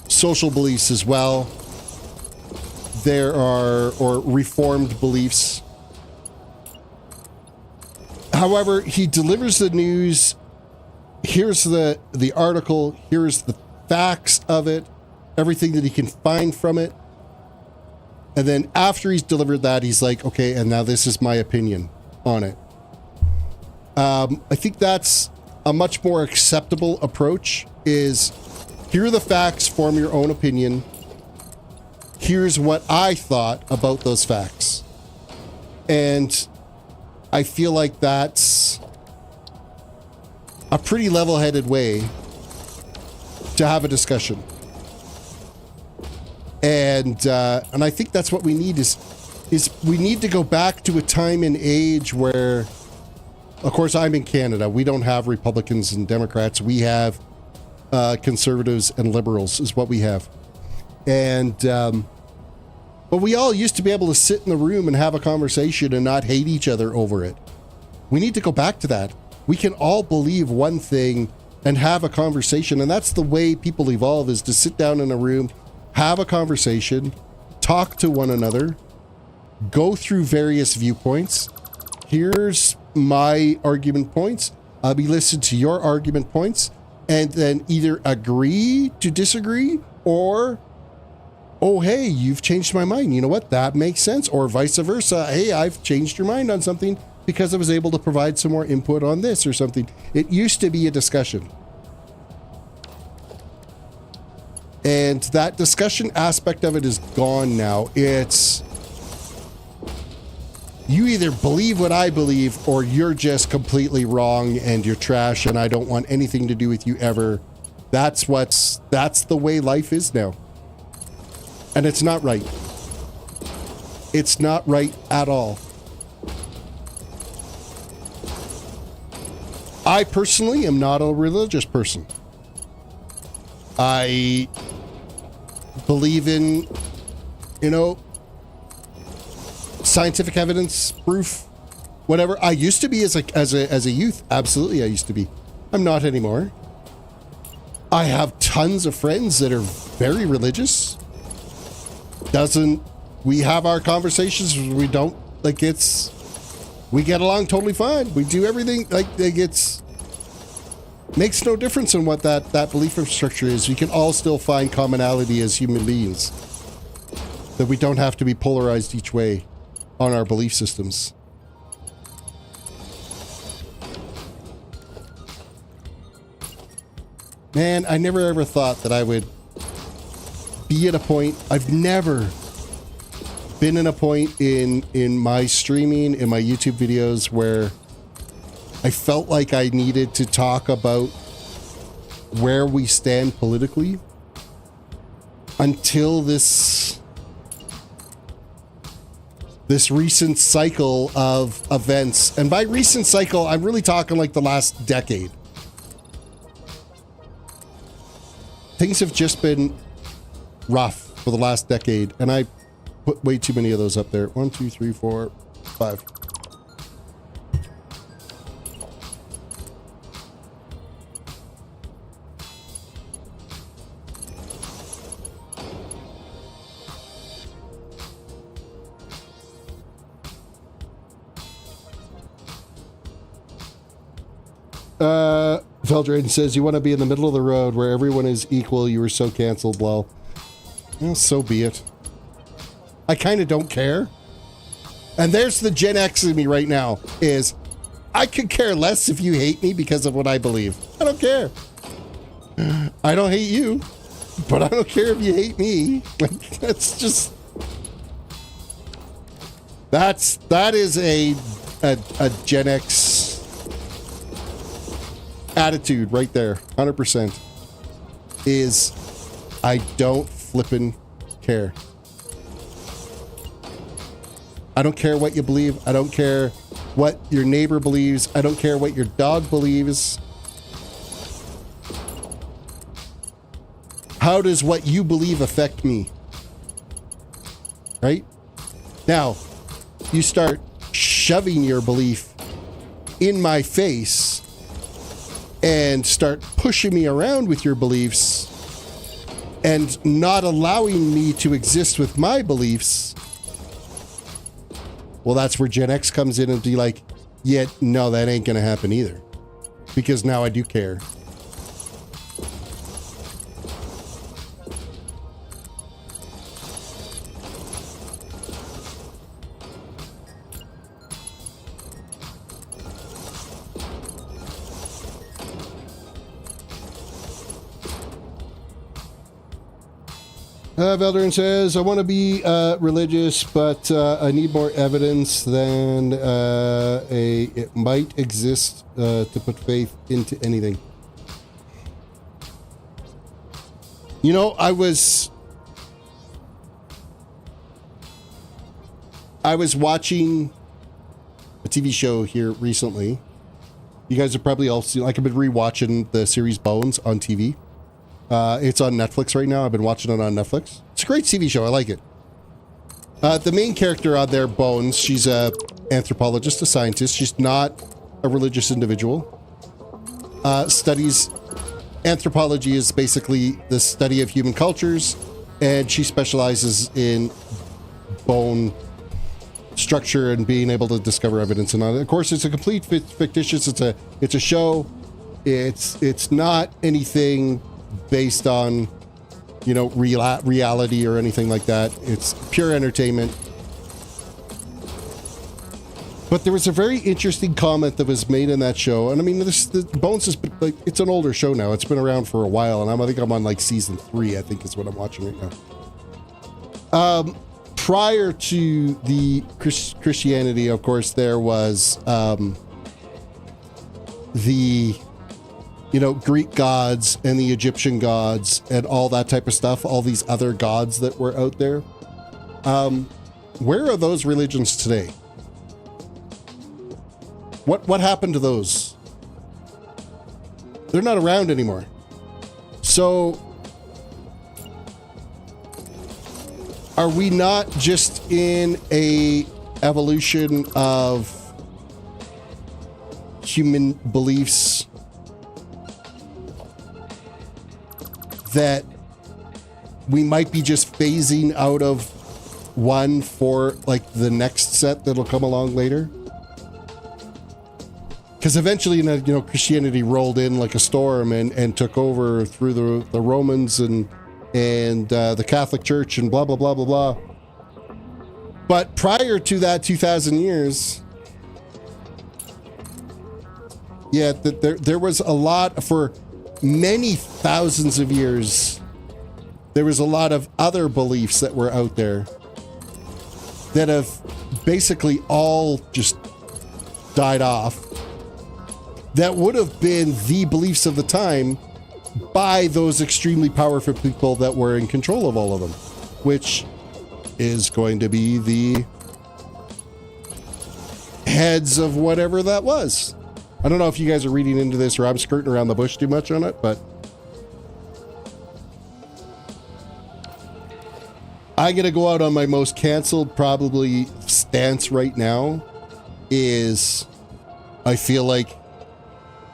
social beliefs as well. Or reformed beliefs. However, he delivers the news. Here's the article. Here's the facts of it. Everything that he can find from it. And then after he's delivered that, he's like, okay, and now this is my opinion on it. I think that's a much more acceptable approach is here are the facts, form your own opinion. Here's what I thought about those facts. And I feel like that's a pretty level-headed way to have a discussion. And I think that's what we need is we need to go back to a time and age where, of course, I'm in Canada. We don't have Republicans and Democrats. We have conservatives and liberals is what we have. And but we all used to be able to sit in the room and have a conversation and not hate each other over it. We need to go back to that. We can all believe one thing and have a conversation. And that's the way people evolve is to sit down in a room, have a conversation, talk to one another, go through various viewpoints. Here's my argument points. I'll be listening to your argument points and then either agree to disagree or, oh, hey, you've changed my mind. You know what? That makes sense. Or vice versa. Hey, I've changed your mind on something because I was able to provide some more input on this or something. It used to be a discussion. And that discussion aspect of it is gone now. It's you either believe what I believe or you're just completely wrong and you're trash and I don't want anything to do with you ever. That's the way life is now. And it's not right. It's not right at all. I personally am not a religious person. I believe in, scientific evidence, proof, whatever. I used to be as a youth. Absolutely, I used to be. I'm not anymore. I have tons of friends that are very religious. We have our conversations. We don't we get along totally fine. We do everything makes no difference in what that belief structure is. We can all still find commonality as human beings. That we don't have to be polarized each way on our belief systems. Man, I never ever thought that I would be at a point. I've never been in a point in my streaming, in my YouTube videos where I felt like I needed to talk about where we stand politically until this recent cycle of events. And by recent cycle, I'm really talking like the last decade. things have just been rough for the last decade, and I put way too many of those up there. 1, 2, 3, 4, 5. Veldraden says, you want to be in the middle of the road where everyone is equal. You were so canceled, lol. Well, so be it. I kind of don't care. And there's the Gen X in me right now, is I could care less if you hate me because of what I believe. I don't care. I don't hate you, but I don't care if you hate me. Like, that's just... That is a Gen X attitude right there. 100% is I don't flippin' care. I don't care what you believe. I don't care what your neighbor believes. I don't care what your dog believes. How does what you believe affect me? Right? Now, you start shoving your belief in my face and start pushing me around with your beliefs and not allowing me to exist with my beliefs. Well, that's where Gen X comes in and be like, yeah, no, that ain't gonna happen either. Because now I do care. Veldarin says, I want to be religious, but I need more evidence than it might exist to put faith into anything. You know, I was watching a TV show here recently. You guys have probably all seen, like, I've been rewatching the series Bones on TV. It's on Netflix right now. I've been watching it on Netflix. It's a great TV show. I like it. The main character on there, Bones, she's a anthropologist, a scientist. She's not a religious individual. Studies anthropology is basically the study of human cultures, and she specializes in bone structure and being able to discover evidence. And of course, it's a complete fictitious. It's a show. It's not anything based on, you know, reality or anything like that. It's pure entertainment. But there was a very interesting comment that was made in that show, and I mean, the Bones is like, it's an older show now. It's been around for a while, and I think I'm on like season 3. I think is what I'm watching right now. Prior to the Christianity, of course, there was the, you know, Greek gods and the Egyptian gods and all that type of stuff, all these other gods that were out there. Where are those religions today? What happened to those? They're not around anymore. So are we not just in a evolution of human beliefs that we might be just phasing out of one for like the next set that'll come along later? Because eventually, you know, Christianity rolled in like a storm and took over through the Romans and the Catholic Church and blah, blah, blah, blah, blah. But prior to that 2,000 years, yeah, there was a lot, for many thousands of years, there was a lot of other beliefs that were out there that have basically all just died off. That would have been the beliefs of the time by those extremely powerful people that were in control of all of them, which is going to be the heads of whatever that was. I don't know if you guys are reading into this or I'm skirting around the bush too much on it, but I'm going to go out on my most canceled probably stance right now is I feel like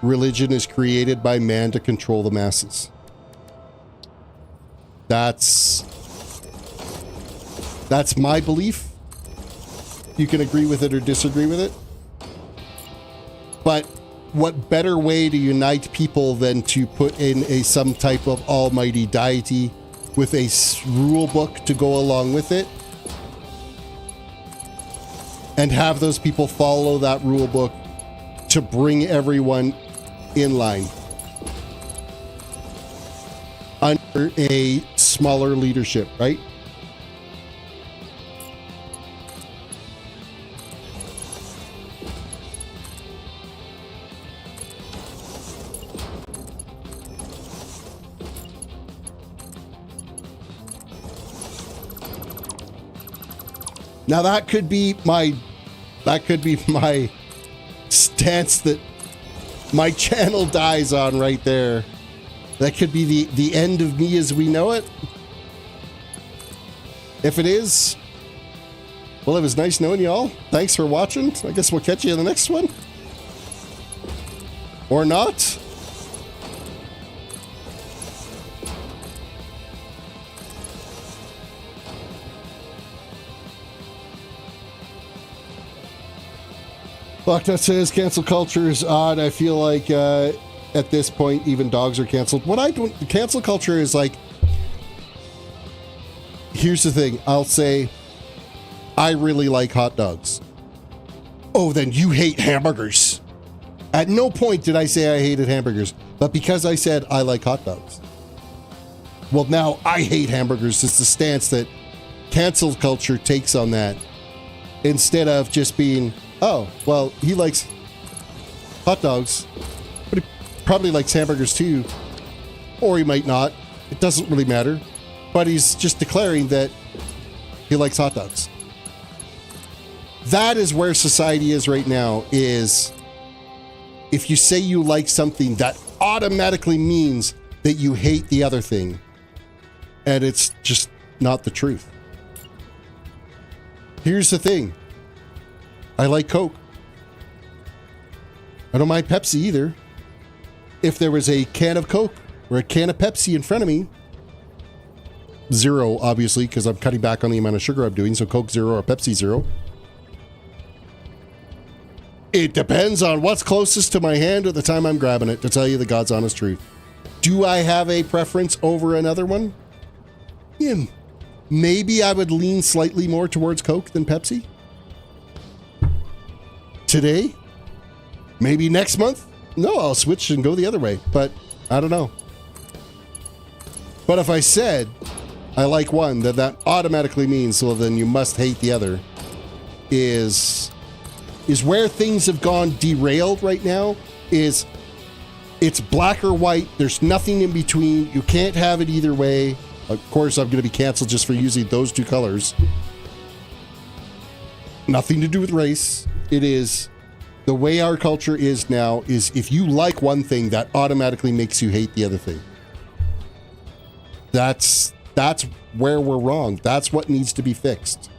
religion is created by man to control the masses. That's my belief. You can agree with it or disagree with it. But what better way to unite people than to put in some type of almighty deity with a rule book to go along with it and have those people follow that rule book to bring everyone in line under a smaller leadership, right? Now that could be my stance that my channel dies on right there. That could be the end of me as we know it. If it is, well, it was nice knowing you all. Thanks for watching. I guess we'll catch you in the next one. Or not. Bucknut says cancel culture is odd. I feel like at this point even dogs are canceled. What I don't cancel culture is like, here's the thing. I'll say I really like hot dogs. Oh, then you hate hamburgers. At no point did I say I hated hamburgers, but because I said I like hot dogs. Well, now I hate hamburgers. It's the stance that cancel culture takes on that instead of just being, oh, well, he likes hot dogs, but he probably likes hamburgers too. Or he might not. It doesn't really matter. But he's just declaring that he likes hot dogs. That is where society is right now, is if you say you like something, that automatically means that you hate the other thing. And it's just not the truth. Here's the thing. I like Coke. I don't mind Pepsi either. If there was a can of Coke or a can of Pepsi in front of me, zero, obviously, because I'm cutting back on the amount of sugar I'm doing, so Coke zero or Pepsi zero. It depends on what's closest to my hand at the time I'm grabbing it, to tell you the God's honest truth. Do I have a preference over another one? Yeah, maybe I would lean slightly more towards Coke than Pepsi. Today? Maybe next month? No, I'll switch and go the other way, but I don't know. But if I said I like one, then that automatically means, well, then you must hate the other, is where things have gone derailed right now. Is it's black or white. There's nothing in between. You can't have it either way. Of course, I'm going to be canceled just for using those two colors. Nothing to do with race. It is the way our culture is now, is if you like one thing, that automatically makes you hate the other thing. That's where we're wrong. That's what needs to be fixed.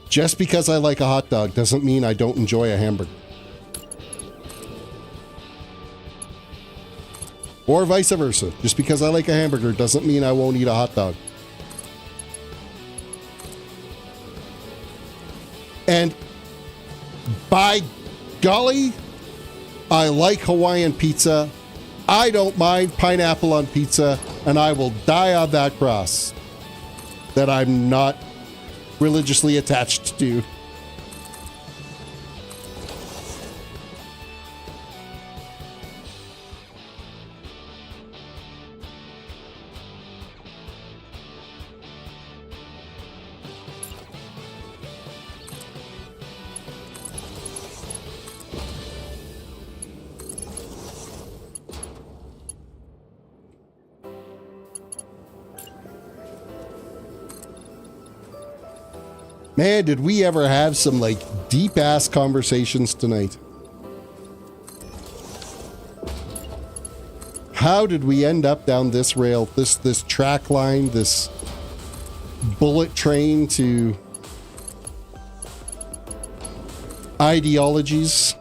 Just because I like a hot dog doesn't mean I don't enjoy a hamburger. Or vice versa. Just because I like a hamburger doesn't mean I won't eat a hot dog. And by golly, I like Hawaiian pizza. I don't mind pineapple on pizza, and I will die on that cross that I'm not religiously attached to. Man, did we ever have some like deep ass conversations tonight. how did we end up down this rail, this track line, this bullet train to ideologies?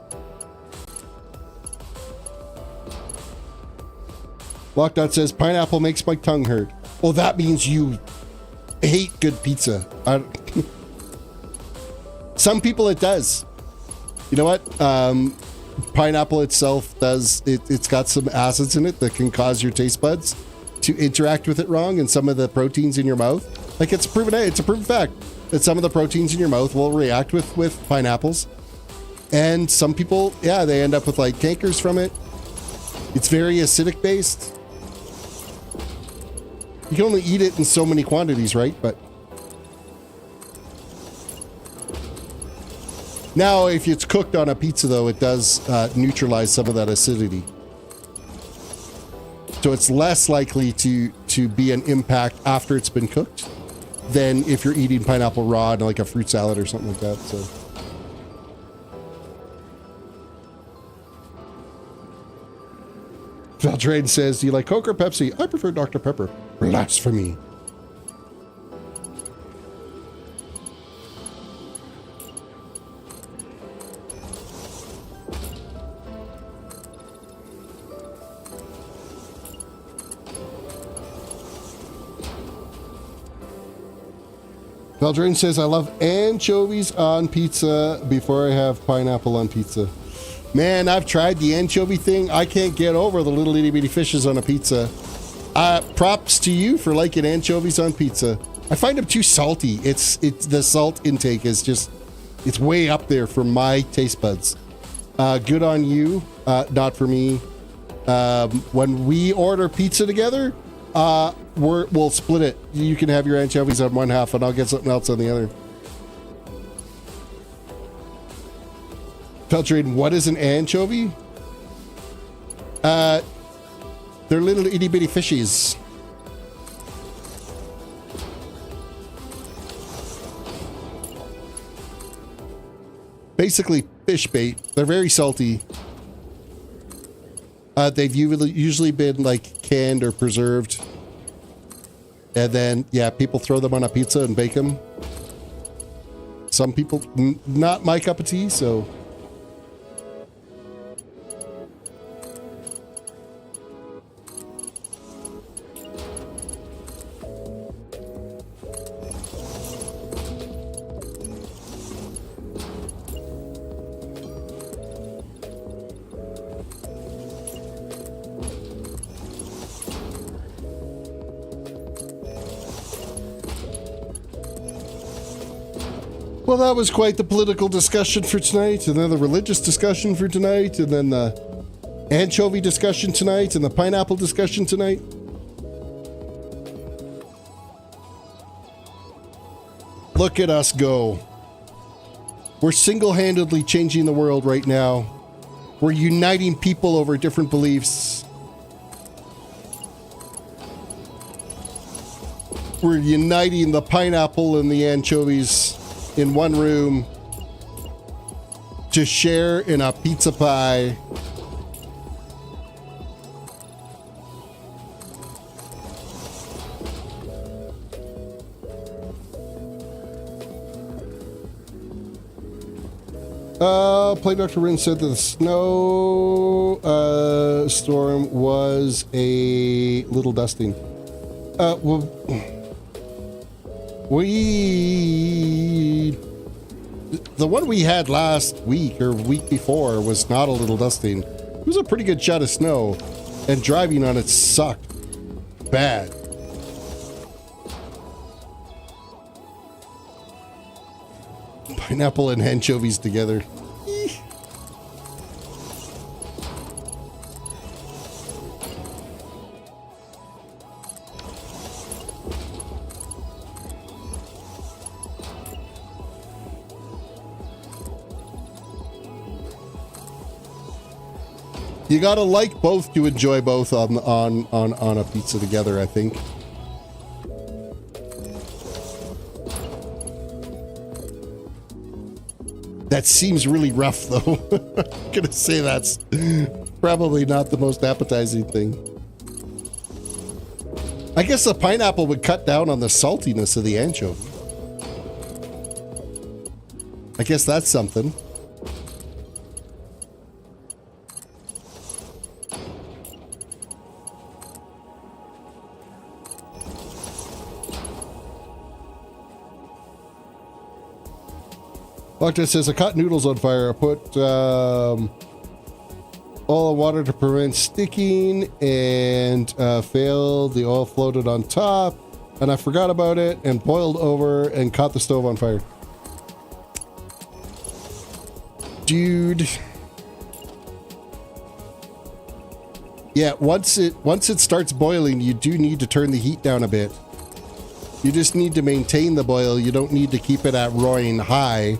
Lockdot says pineapple makes my tongue hurt. Well, that means you hate good pizza. Some people it does. You know what? Pineapple itself does. It's got some acids in it that can cause your taste buds to interact with it wrong, and some of the proteins in your mouth. Like it's a proven fact that some of the proteins in your mouth will react with pineapples. And some people, yeah, they end up with like cankers from it. It's very acidic based. You can only eat it in so many quantities, right? But now, if it's cooked on a pizza, though, it does neutralize some of that acidity. So it's less likely to be an impact after it's been cooked than if you're eating pineapple raw in like a fruit salad or something like that. So. Valtrade says, do you like Coke or Pepsi? I prefer Dr. Pepper. Blasphemy. Valdrain says, I love anchovies on pizza before I have pineapple on pizza. Man, I've tried the anchovy thing. I can't get over the little itty bitty fishes on a pizza. Props to you for liking anchovies on pizza. I find them too salty. It's the salt intake is just, it's way up there for my taste buds. Good on you, not for me. When we order pizza together, we'll split it. You can have your anchovies on one half and I'll get something else on the other. Peltrade, what is an anchovy? They're little itty bitty fishies. Basically fish bait. They're very salty. They've usually been like canned or preserved. And then, yeah, people throw them on a pizza and bake them. Some people, not my cup of tea, so... Well, that was quite the political discussion for tonight, and then the religious discussion for tonight, and then the anchovy discussion tonight, and the pineapple discussion tonight. Look at us go. We're single-handedly changing the world right now. We're uniting people over different beliefs. We're uniting the pineapple and the anchovies in one room to share in a pizza pie. Play Dr. Rin said that the snow storm was a little dusting. Well, the one we had last week or week before was not a little dusting. It was a pretty good shot of snow, and driving on it sucked bad. Pineapple and anchovies together. You gotta like both to enjoy both on a pizza together, I think. That seems really rough, though. I'm gonna say that's probably not the most appetizing thing. I guess the pineapple would cut down on the saltiness of the anchovy. I guess that's something. Doctor says, I caught noodles on fire. I put all the water to prevent sticking and failed. The oil floated on top and I forgot about it and boiled over and caught the stove on fire. Dude. Yeah, once it starts boiling, you do need to turn the heat down a bit. You just need to maintain the boil. You don't need to keep it at roaring high.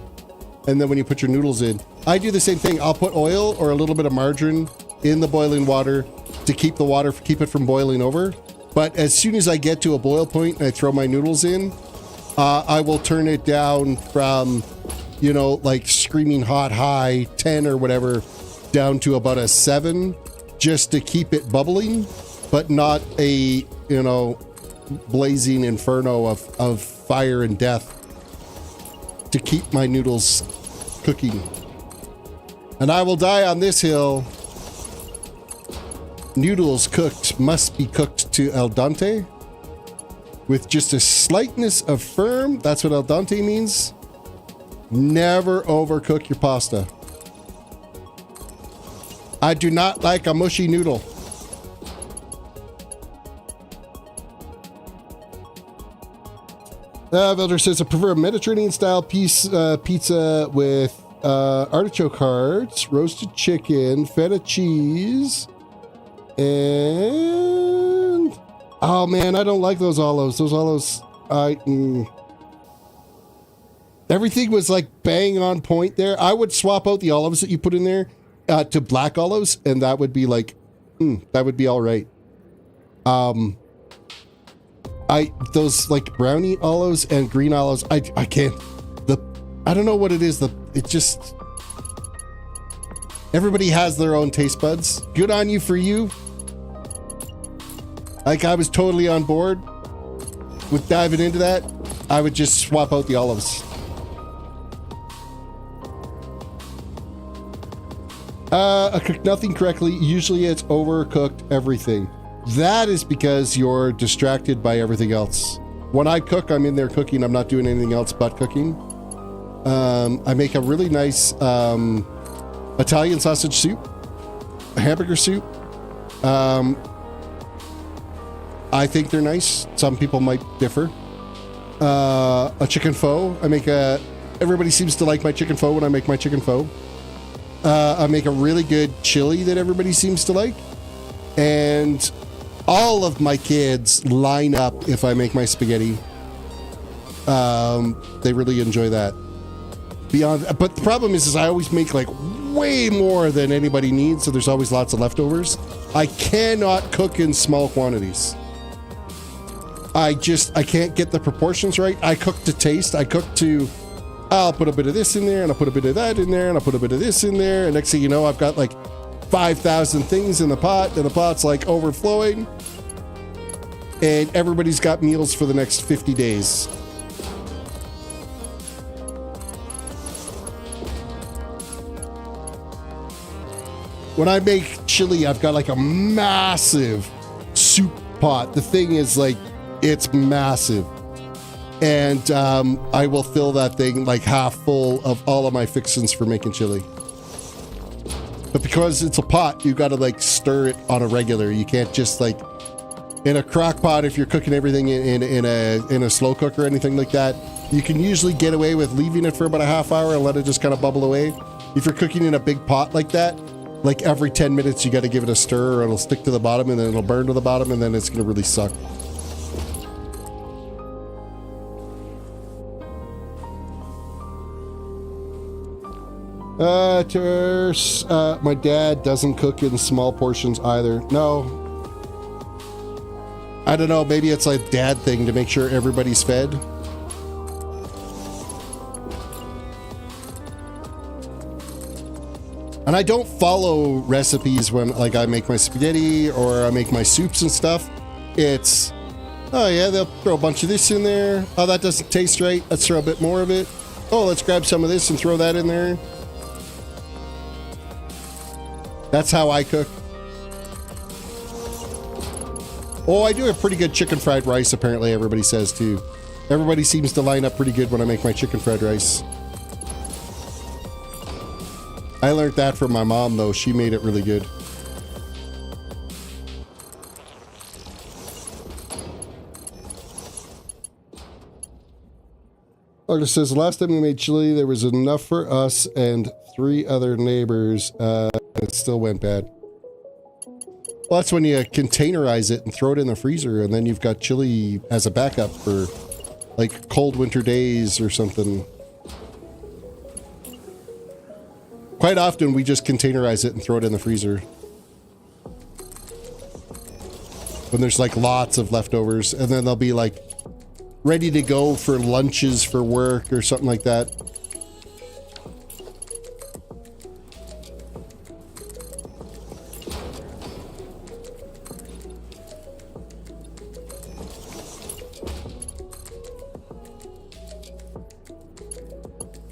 And then when you put your noodles in, I do the same thing. I'll put oil or a little bit of margarine in the boiling water to keep it from boiling over. But as soon as I get to a boil point and I throw my noodles in, I will turn it down from, you know, like screaming hot high 10 or whatever down to about a 7 just to keep it bubbling, but not a, you know, blazing inferno of fire and death to keep my noodles cooking. And I will die on this hill. Noodles cooked must be cooked to al dente with just a slightness of firm. That's what al dente means. Never overcook your pasta. I do not like a mushy noodle. Velder says, I prefer a Mediterranean-style pizza with artichoke hearts, roasted chicken, feta cheese, and... Oh, man, I don't like those olives. Those olives, everything was, like, bang on point there. I would swap out the olives that you put in there to black olives, and that would be, like, that would be all right. Those like brownie olives and green olives, I can't. I don't know what it is. It just, everybody has their own taste buds. Good on you for you. Like, I was totally on board with diving into that. I would just swap out the olives. I cook nothing correctly. Usually it's overcooked everything. That is because you're distracted by everything else. When I cook, I'm in there cooking. I'm not doing anything else but cooking. I make a really nice Italian sausage soup, a hamburger soup. I think they're nice. Some people might differ. A chicken pho. Everybody seems to like my chicken pho when I make my chicken pho. I make a really good chili that everybody seems to like. And all of my kids line up if I make my spaghetti. They really enjoy that. But the problem is I always make like way more than anybody needs, so there's always lots of leftovers. I cannot cook in small quantities. I can't get the proportions right. I cook to taste. I'll put a bit of this in there, and I'll put a bit of that in there, and I'll put a bit of this in there, and next thing you know, I've got like 5,000 things in the pot, and the pot's like overflowing, and everybody's got meals for the next 50 days. When I make chili, I've got like a massive soup pot. The thing is like, it's massive. And I will fill that thing like half full of all of my fixins for making chili. But because it's a pot, you got to like stir it on a regular. You can't just like in a crock pot, if you're cooking everything in a slow cook or anything like that, you can usually get away with leaving it for about a half hour and let it just kind of bubble away. If you're cooking in a big pot like that, like every 10 minutes you got to give it a stir or it'll stick to the bottom and then it'll burn to the bottom and then it's going to really suck. My dad doesn't cook in small portions either. No. I don't know, maybe it's like a dad thing to make sure everybody's fed. And I don't follow recipes when like I make my spaghetti or I make my soups and stuff. It's Oh yeah, they'll throw a bunch of this in there. Oh, that doesn't taste right. Let's throw a bit more of it. Oh, let's grab some of this and throw that in there. That's how I cook. Oh, I do have pretty good chicken fried rice, apparently everybody says too. Everybody seems to line up pretty good when I make my chicken fried rice. I learned that from my mom, though. She made it really good. Artist says, last time we made chili, there was enough for us and 3 other neighbors. It still went bad. Well, that's when you containerize it and throw it in the freezer, and then you've got chili as a backup for, like, cold winter days or something. Quite often, we just containerize it and throw it in the freezer. When there's, like, lots of leftovers, and then they'll be, like, ready to go for lunches for work or something like that.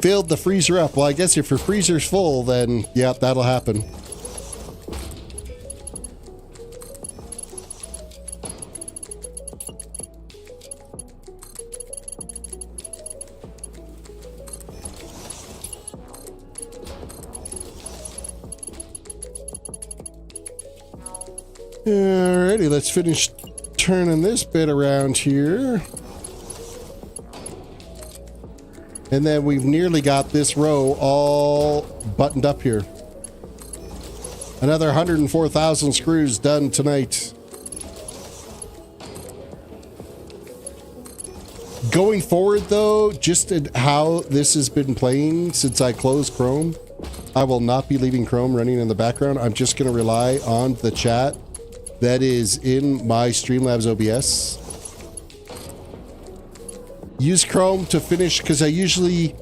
Filled the freezer up. Well, I guess if your freezer's full, then yeah, that'll happen. Alrighty, let's finish turning this bit around here. And then we've nearly got this row all buttoned up here. Another 104,000 screws done tonight. Going forward, though, just in how this has been playing since I closed Chrome, I will not be leaving Chrome running in the background. I'm just going to rely on the chat that is in my Streamlabs OBS. Use Chrome to finish, because I usually...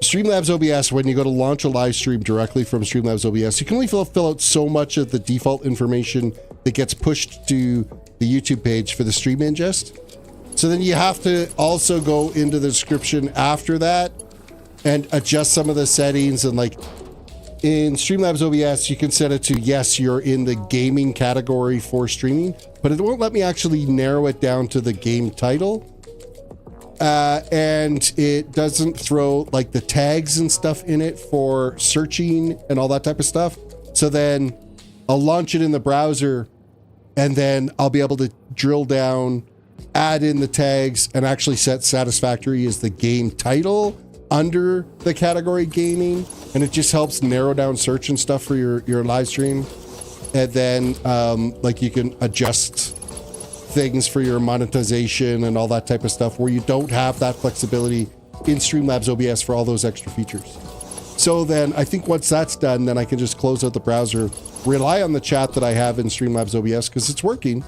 Streamlabs OBS, when you go to launch a live stream directly from Streamlabs OBS, you can only fill out so much of the default information that gets pushed to the YouTube page for the stream ingest. So then you have to also go into the description after that and adjust some of the settings. And like in Streamlabs OBS, you can set it to, yes, you're in the gaming category for streaming, but it won't let me actually narrow it down to the game title. And it doesn't throw like the tags and stuff in it for searching and all that type of stuff. So then I'll launch it in the browser and then I'll be able to drill down, add in the tags, and actually set Satisfactory as the game title under the category gaming. And it just helps narrow down search and stuff for your live stream. And then like you can adjust things for your monetization and all that type of stuff where you don't have that flexibility in Streamlabs OBS for all those extra features. So then I think once that's done, then I can just close out the browser, rely on the chat that I have in Streamlabs OBS because it's working.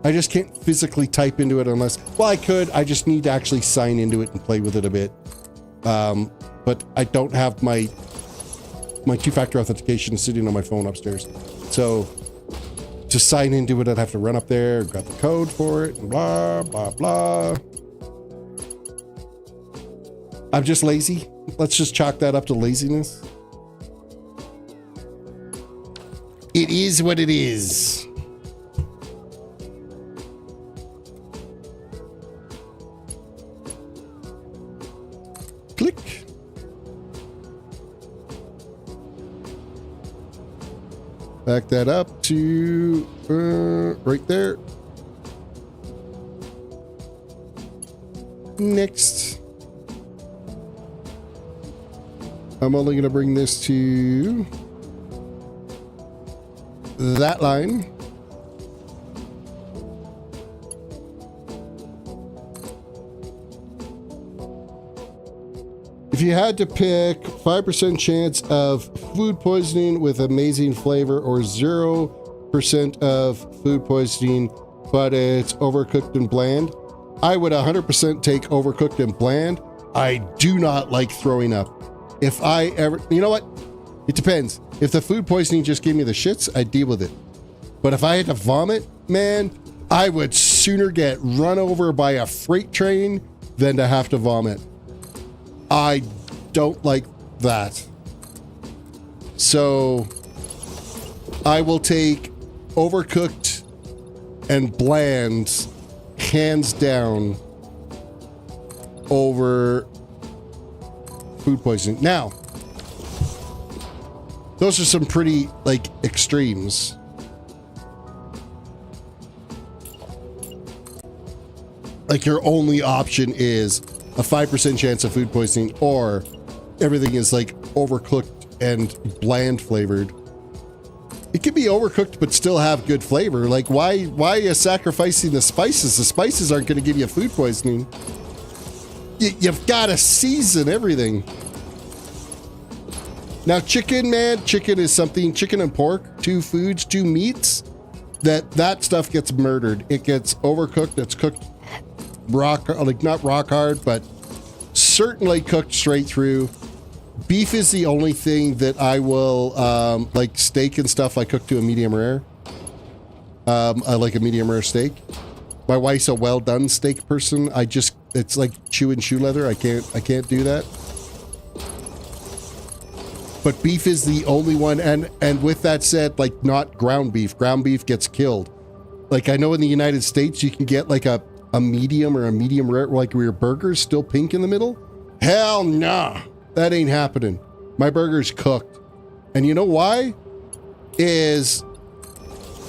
I just can't physically type into it unless, well, I could, I just need to actually sign into it and play with it a bit. But I don't have my two-factor authentication sitting on my phone upstairs. So to sign into it, I'd have to run up there, grab the code for it, and blah, blah, blah. I'm just lazy. Let's just chalk that up to laziness. It is what it is. Click. Back that up to right there. Next. I'm only going to bring this to that line. If you had to pick 5% chance of food poisoning with amazing flavor or 0% of food poisoning, but it's overcooked and bland, I would 100% take overcooked and bland. I do not like throwing up. If I ever, you know what? It depends. If the food poisoning just gave me the shits, I'd deal with it. But if I had to vomit, man, I would sooner get run over by a freight train than to have to vomit. I don't like that. So I will take overcooked and bland hands down over food poisoning. Now, those are some pretty, like, extremes. Like, your only option is a 5% chance of food poisoning, or everything is, like, overcooked and bland flavored. It can be overcooked but still have good flavor. Like, why are you sacrificing the spices? The spices aren't going to give you food poisoning. You've got to season everything. Now, chicken, man, chicken is something, chicken and pork, two foods, two meats, that stuff gets murdered. It gets overcooked. It's cooked rock, like not rock hard, but certainly cooked straight through. Beef is the only thing that I will, like steak and stuff, I cook to a medium rare. I like a medium rare steak. My wife's a well done steak person. It's like chewing shoe leather. I can't do that. But beef is the only one, and with that said, like, not ground beef. Ground beef gets killed. Like, I know in the United States you can get like a medium or a medium rare, like where your burger's still pink in the middle. Hell nah, that ain't happening. My burger's cooked. And you know why? I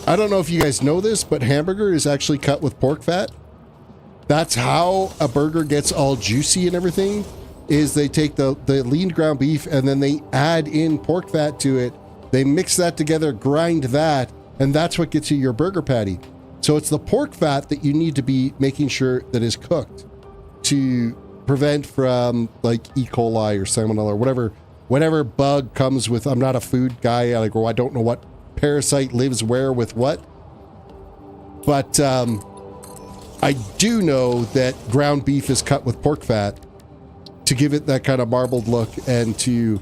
don't know if you guys know this, but hamburger is actually cut with pork fat. That's how a burger gets all juicy and everything. Is they take the lean ground beef and then they add in pork fat to it. They mix that together, grind that, and that's what gets you your burger patty. So it's the pork fat that you need to be making sure that is cooked to prevent from like E. coli or salmonella or whatever bug comes with. I'm not a food guy. I don't know what parasite lives where with what. But I do know that ground beef is cut with pork fat to give it that kind of marbled look and to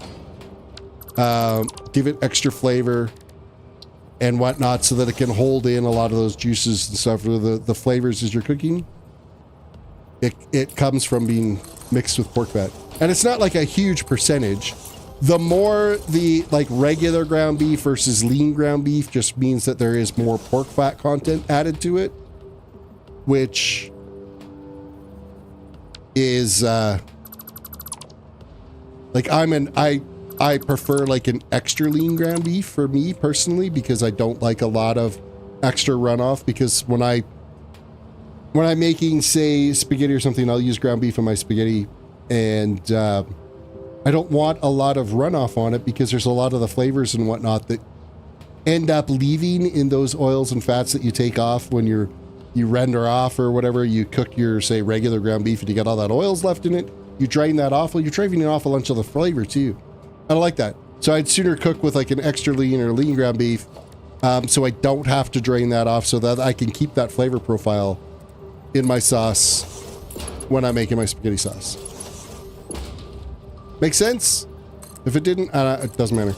give it extra flavor and whatnot so that it can hold in a lot of those juices and stuff for the flavors as you're cooking. It comes from being mixed with pork fat. And it's not like a huge percentage. The more the like regular ground beef versus lean ground beef just means that there is more pork fat content added to it, which is like I prefer like an extra lean ground beef for me personally, because I don't like a lot of extra runoff, because when I'm making, say, spaghetti or something, I'll use ground beef in my spaghetti, and I don't want a lot of runoff on it because there's a lot of the flavors and whatnot that end up leaving in those oils and fats that you take off when you render off or whatever. You cook your, say, regular ground beef and you got all that oils left in it. You drain that off. Well, you're draining off a bunch of the flavor too. I don't like that. So I'd sooner cook with like an extra lean or lean ground beef, so I don't have to drain that off, so that I can keep that flavor profile in my sauce when I'm making my spaghetti sauce. Make sense? If it didn't, it doesn't matter.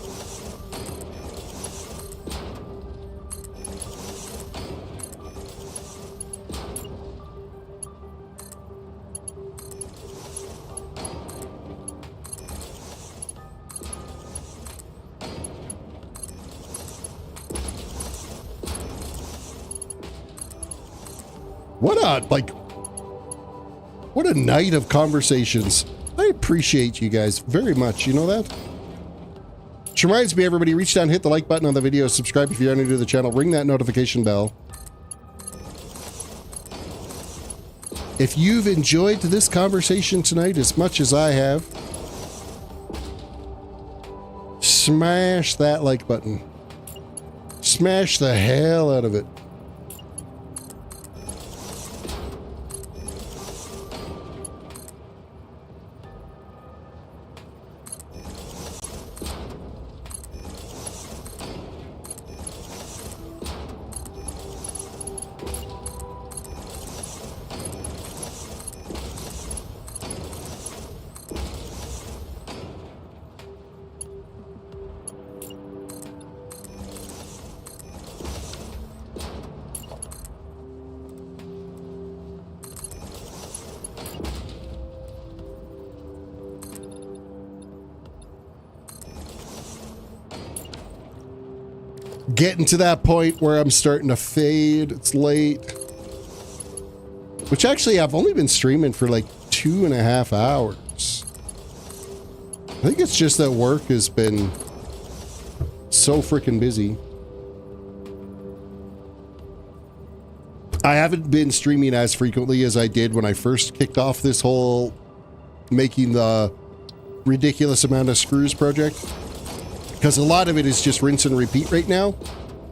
What a night of conversations. I appreciate you guys very much. You know that? Which reminds me, everybody, reach down, hit the like button on the video, subscribe if you're new to the channel, ring that notification bell. If you've enjoyed this conversation tonight as much as I have, smash that like button. Smash the hell out of it. getting to that point where I'm starting to fade. It's late. Which actually, I've only been streaming for like 2.5 hours. I think it's just that work has been so freaking busy. I haven't been streaming as frequently as I did when I first kicked off this whole making the ridiculous amount of screws project, because a lot of it is just rinse and repeat right now.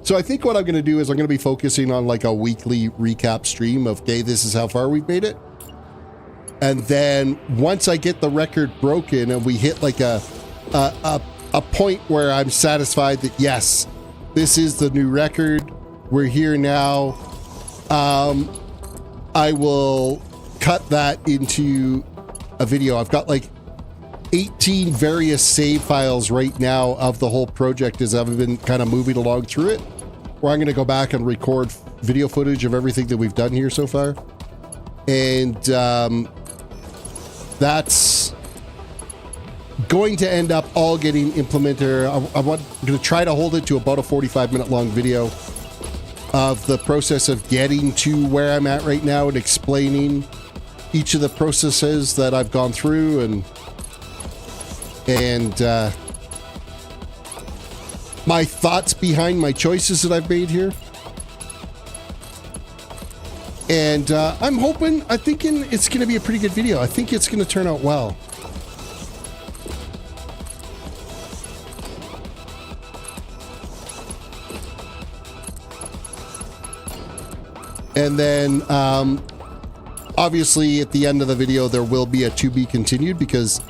So I think what I'm going to do is I'm going to be focusing on like a weekly recap stream of, okay, this is how far we've made it. And then once I get the record broken and we hit like a point where I'm satisfied that, yes, this is the new record, we're here now, I will cut that into a video. I've got like 18 various save files right now of the whole project as I've been kind of moving along through it, where I'm going to go back and record video footage of everything that we've done here so far. And that's going to end up all getting implemented. I'm going to try to hold it to about a 45-minute long video of the process of getting to where I'm at right now and explaining each of the processes that I've gone through and my thoughts behind my choices that I've made here. And I'm thinking it's going to be a pretty good video. I think it's going to turn out well. And then, obviously, at the end of the video, there will be a to be continued, because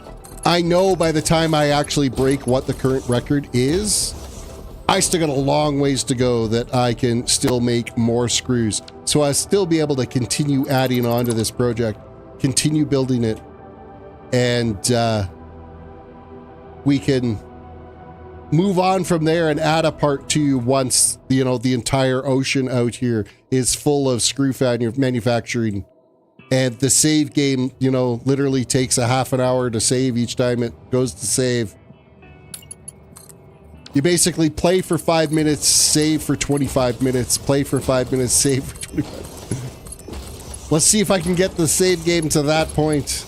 I know by the time I actually break what the current record is, I still got a long ways to go that I can still make more screws. So I'll still be able to continue adding on to this project, continue building it, and we can move on from there and add a part 2 once, you know, the entire ocean out here is full of screw manufacturing. And the save game, you know, literally takes a half an hour to save each time it goes to save. You basically play for 5 minutes, save for 25 minutes, play for 5 minutes, save for 25. Let's see if I can get the save game to that point.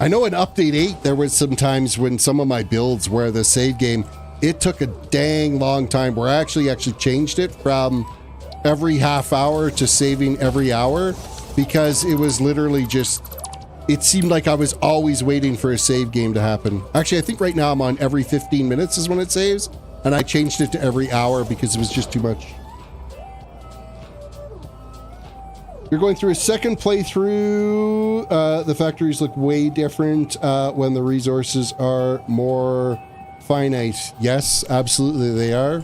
I know in Update 8, there was some times when some of my builds where the save game, it took a dang long time, where I actually changed it from every half hour to saving every hour, because it was literally just, it seemed like I was always waiting for a save game to happen. Actually, I think right now I'm on every 15 minutes is when it saves, and I changed it to every hour because it was just too much. You're going through a second playthrough. The factories look way different when the resources are more finite. Yes, absolutely they are.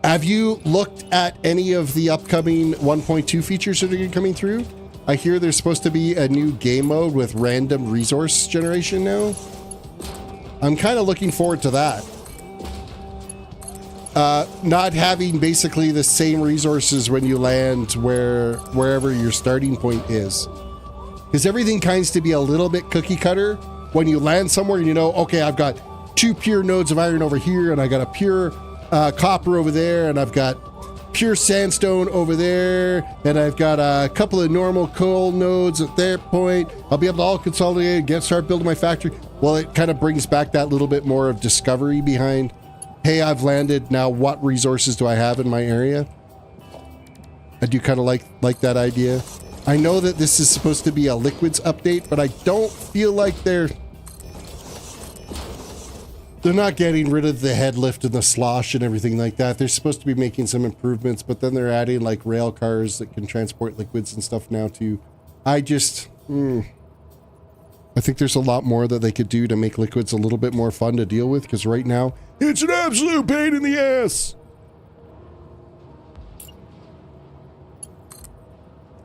Have you looked at any of the upcoming 1.2 features that are coming through? I hear there's supposed to be a new game mode with random resource generation now. I'm kind of looking forward to that. Not having basically the same resources when you land wherever your starting point is. Because everything kinds to be a little bit cookie cutter. When you land somewhere and you know, okay, I've got 2 pure nodes of iron over here, and I got a pure copper over there, and I've got pure sandstone over there, and I've got a couple of normal coal nodes at their point. I'll be able to all consolidate and start building my factory. Well, it kind of brings back that little bit more of discovery behind, hey, I've landed, now what resources do I have in my area? I do kind of like that idea. I know that this is supposed to be a liquids update, but I don't feel like they're not getting rid of the head lift and the slosh and everything like that. They're supposed to be making some improvements, but then they're adding like rail cars that can transport liquids and stuff now too. I think there's a lot more that they could do to make liquids a little bit more fun to deal with, because right now, it's an absolute pain in the ass.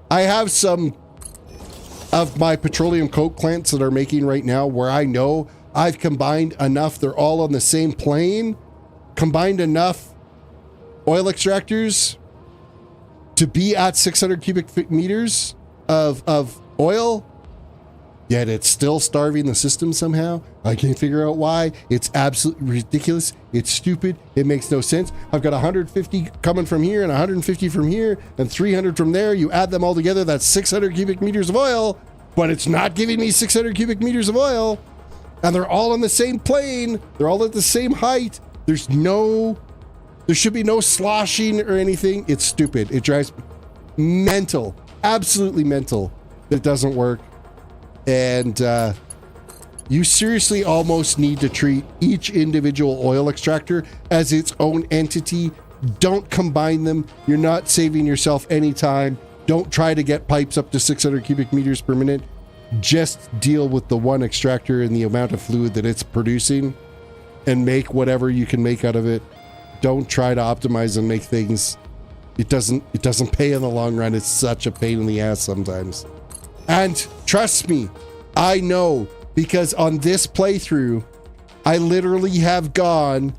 I have some of my petroleum coke plants that are making right now where I know I've combined enough, they're all on the same plane, combined enough oil extractors to be at 600 cubic meters of oil, yet it's still starving the system somehow. I can't figure out why. It's absolutely ridiculous. It's stupid. It makes no sense. I've got 150 coming from here and 150 from here and 300 from there. You add them all together, that's 600 cubic meters of oil, but it's not giving me 600 cubic meters of oil. And they're all on the same plane. They're all at the same height. There should be no sloshing or anything. It's stupid. It drives me mental, absolutely mental. That doesn't work. And you seriously almost need to treat each individual oil extractor as its own entity. Don't combine them. You're not saving yourself any time. Don't try to get pipes up to 600 cubic meters per minute. Just deal with the one extractor and the amount of fluid that it's producing and make whatever you can make out of it. Don't try to optimize and make things. It doesn't pay in the long run. It's such a pain in the ass sometimes. And trust me, I know, because on this playthrough, I literally have gone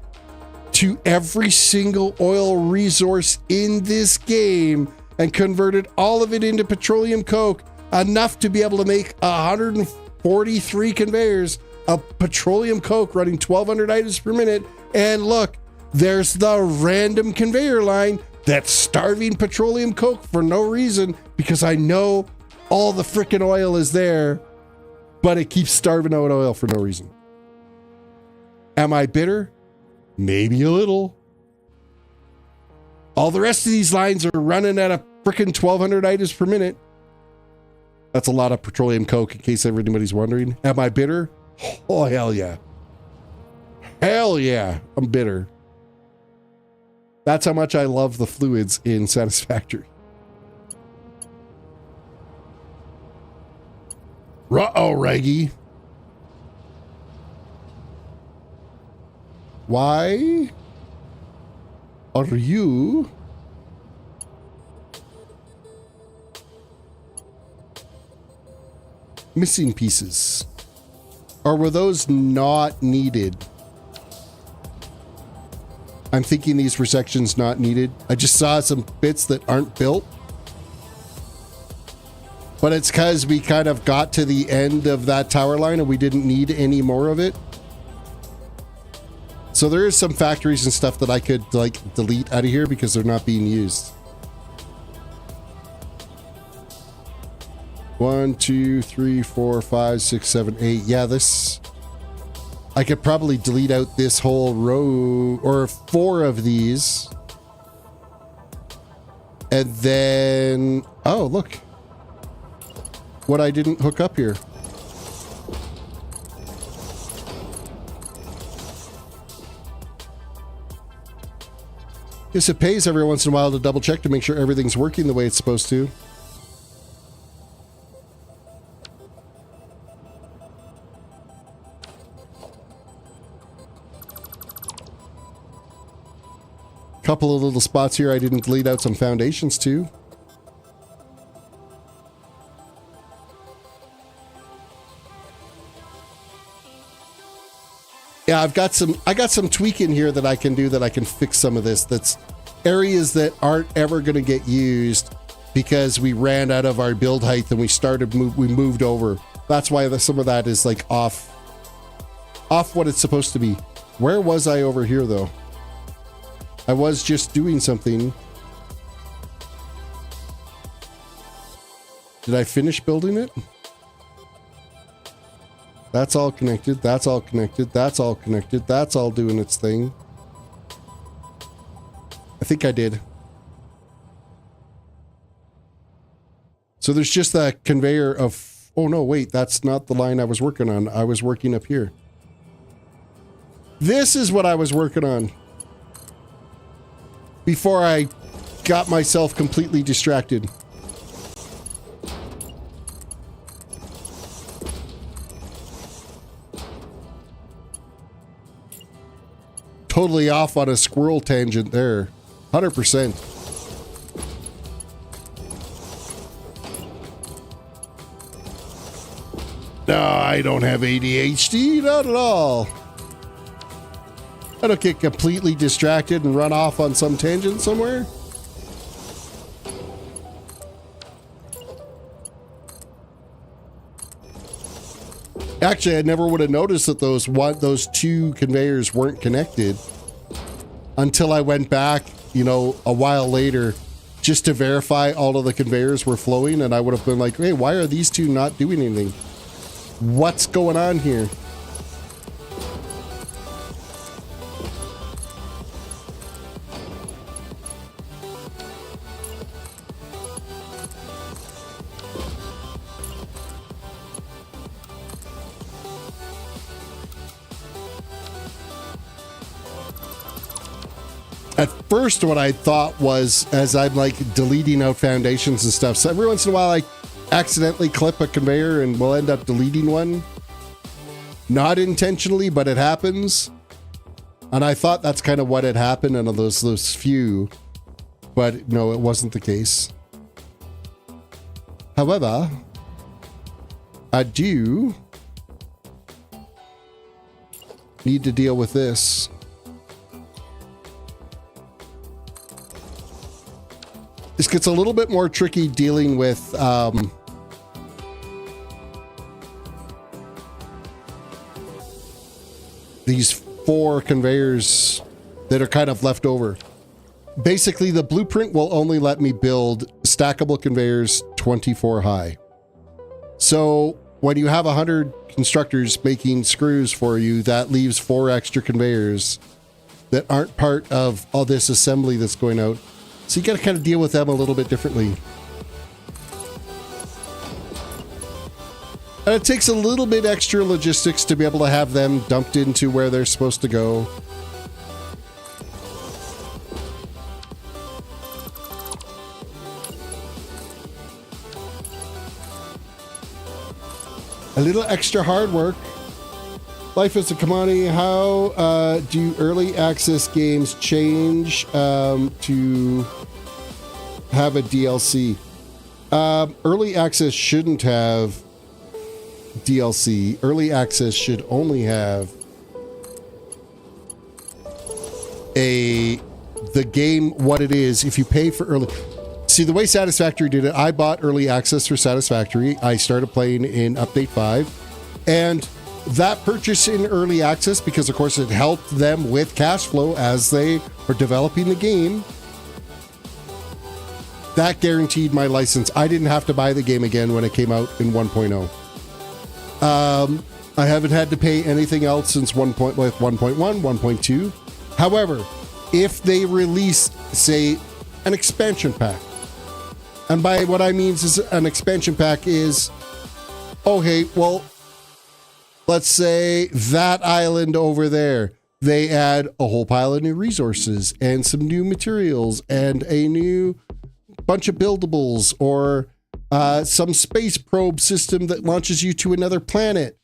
to every single oil resource in this game and converted all of it into petroleum coke, enough to be able to make 143 conveyors of petroleum coke running 1,200 items per minute. And look, there's the random conveyor line that's starving petroleum coke for no reason, because I know all the freaking oil is there, but it keeps starving out oil for no reason. Am I bitter? Maybe a little. All the rest of these lines are running at a freaking 1,200 items per minute. That's a lot of petroleum coke, in case anybody's wondering. Am I bitter? Oh, hell yeah. Hell yeah, I'm bitter. That's how much I love the fluids in Satisfactory. Uh-oh, Reggie. Why are you missing pieces? Or were those not needed? I'm thinking these were sections not needed. I just saw some bits that aren't built. But it's because we kind of got to the end of that tower line and we didn't need any more of it. So there is some factories and stuff that I could like delete out of here because they're not being used. 1, 2, 3, 4, 5, 6, 7, 8. Yeah, this... I could probably delete out this whole row, or 4 of these. And then... Oh, look. What I didn't hook up here. Guess it pays every once in a while to double check to make sure everything's working the way it's supposed to. Couple of little spots here I didn't delete out some foundations to. Yeah, I got some tweaking here that I can do that I can fix some of this. That's areas that aren't ever going to get used because we ran out of our build height and we moved over. That's why some of that is like off what it's supposed to be. Where was I over here though? I was just doing something. Did I finish building it? That's all connected. That's all connected. That's all connected. That's all doing its thing. I think I did. So there's just that conveyor of... Oh no, wait. That's not the line I was working on. I was working up here. This is what I was working on. Before I got myself completely distracted. Totally off on a squirrel tangent there. 100%. No, I don't have ADHD, not at all. I don't get completely distracted and run off on some tangent somewhere. Actually, I never would have noticed that those two conveyors weren't connected until I went back, you know, a while later just to verify all of the conveyors were flowing, and I would have been like, hey, why are these two not doing anything? What's going on here? At first, what I thought was, as I'm like deleting out foundations and stuff, so every once in a while I accidentally clip a conveyor and we'll end up deleting one. Not intentionally, but it happens. And I thought that's kind of what had happened in those few, but no, it wasn't the case. However, I do need to deal with this. This gets a little bit more tricky dealing with these 4 conveyors that are kind of left over. Basically, the blueprint will only let me build stackable conveyors 24 high. So when you have 100 constructors making screws for you, that leaves 4 extra conveyors that aren't part of all this assembly that's going out. So you got to kind of deal with them a little bit differently. And it takes a little bit extra logistics to be able to have them dumped into where they're supposed to go. A little extra hard work. Life is a commodity. How do early access games change to have a DLC? Early access shouldn't have DLC. Early access should only have the game what it is. If you pay for early... See, the way Satisfactory did it, I bought early access for Satisfactory. I started playing in Update 5. And that purchase in early access, because of course it helped them with cash flow as they were developing the game, that guaranteed my license. I didn't have to buy the game again when it came out in 1.0. I haven't had to pay anything else since 1.1, 1.2. However, if they release, say, an expansion pack, and by what I mean is an expansion pack is, okay, well, let's say that island over there, they add a whole pile of new resources and some new materials and a new bunch of buildables, or some space probe system that launches you to another planet,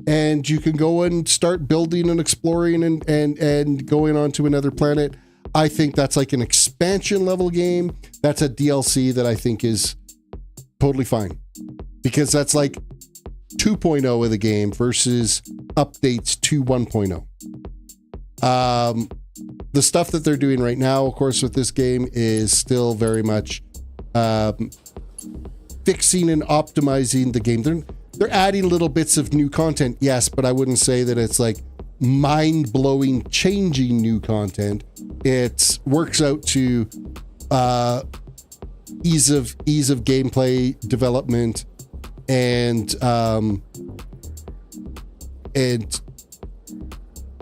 and you can go and start building and exploring and going on to another planet. I think that's like an expansion level game. That's a DLC that I think is totally fine, because that's like 2.0 of the game versus updates to 1.0. The stuff that they're doing right now, of course, with this game is still very much fixing and optimizing the game. They're adding little bits of new content, yes, but I wouldn't say that it's like mind-blowing, changing new content. It works out to ease of gameplay development and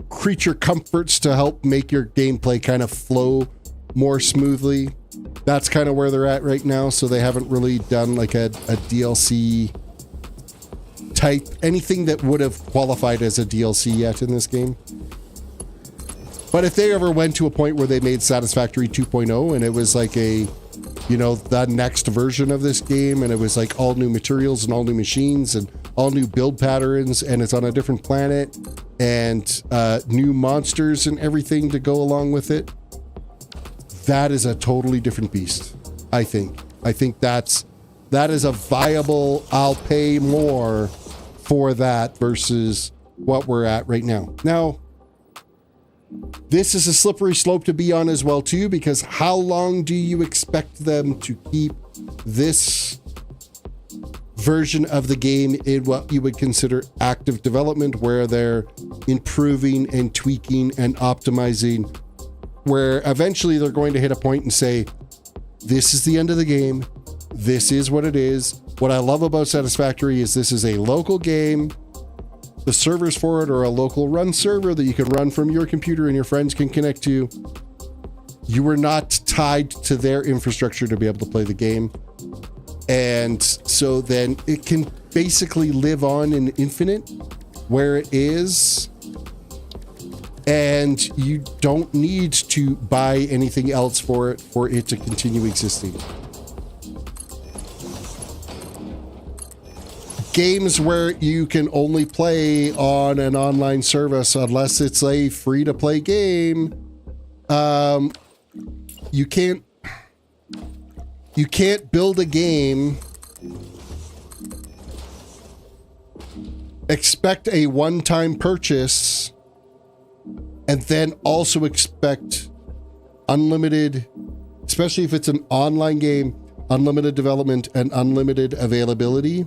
creature comforts to help make your gameplay kind of flow more smoothly. That's kind of where they're at right now. So they haven't really done like a DLC type, anything that would have qualified as a DLC yet in this game. But if they ever went to a point where they made Satisfactory 2.0 and it was like a, you know, the next version of this game, and it was like all new materials and all new machines and all new build patterns, and it's on a different planet, and new monsters and everything to go along with it, that is a totally different beast. I think that is a viable, I'll pay more for that versus what we're at right now. Now, this is a slippery slope to be on as well too, because how long do you expect them to keep this version of the game in what you would consider active development, where they're improving and tweaking and optimizing, where eventually they're going to hit a point and say, this is the end of the game. This is what it is. What I love about Satisfactory is this is a local game. The servers for it are a local run server that you can run from your computer and your friends can connect to. You are not tied to their infrastructure to be able to play the game. And so then it can basically live on in infinite where it is. And you don't need to buy anything else for it to continue existing. Games where you can only play on an online service unless it's a free-to-play game, you can't build a game, expect a one-time purchase, and then also expect unlimited, especially if it's an online game, unlimited development and unlimited availability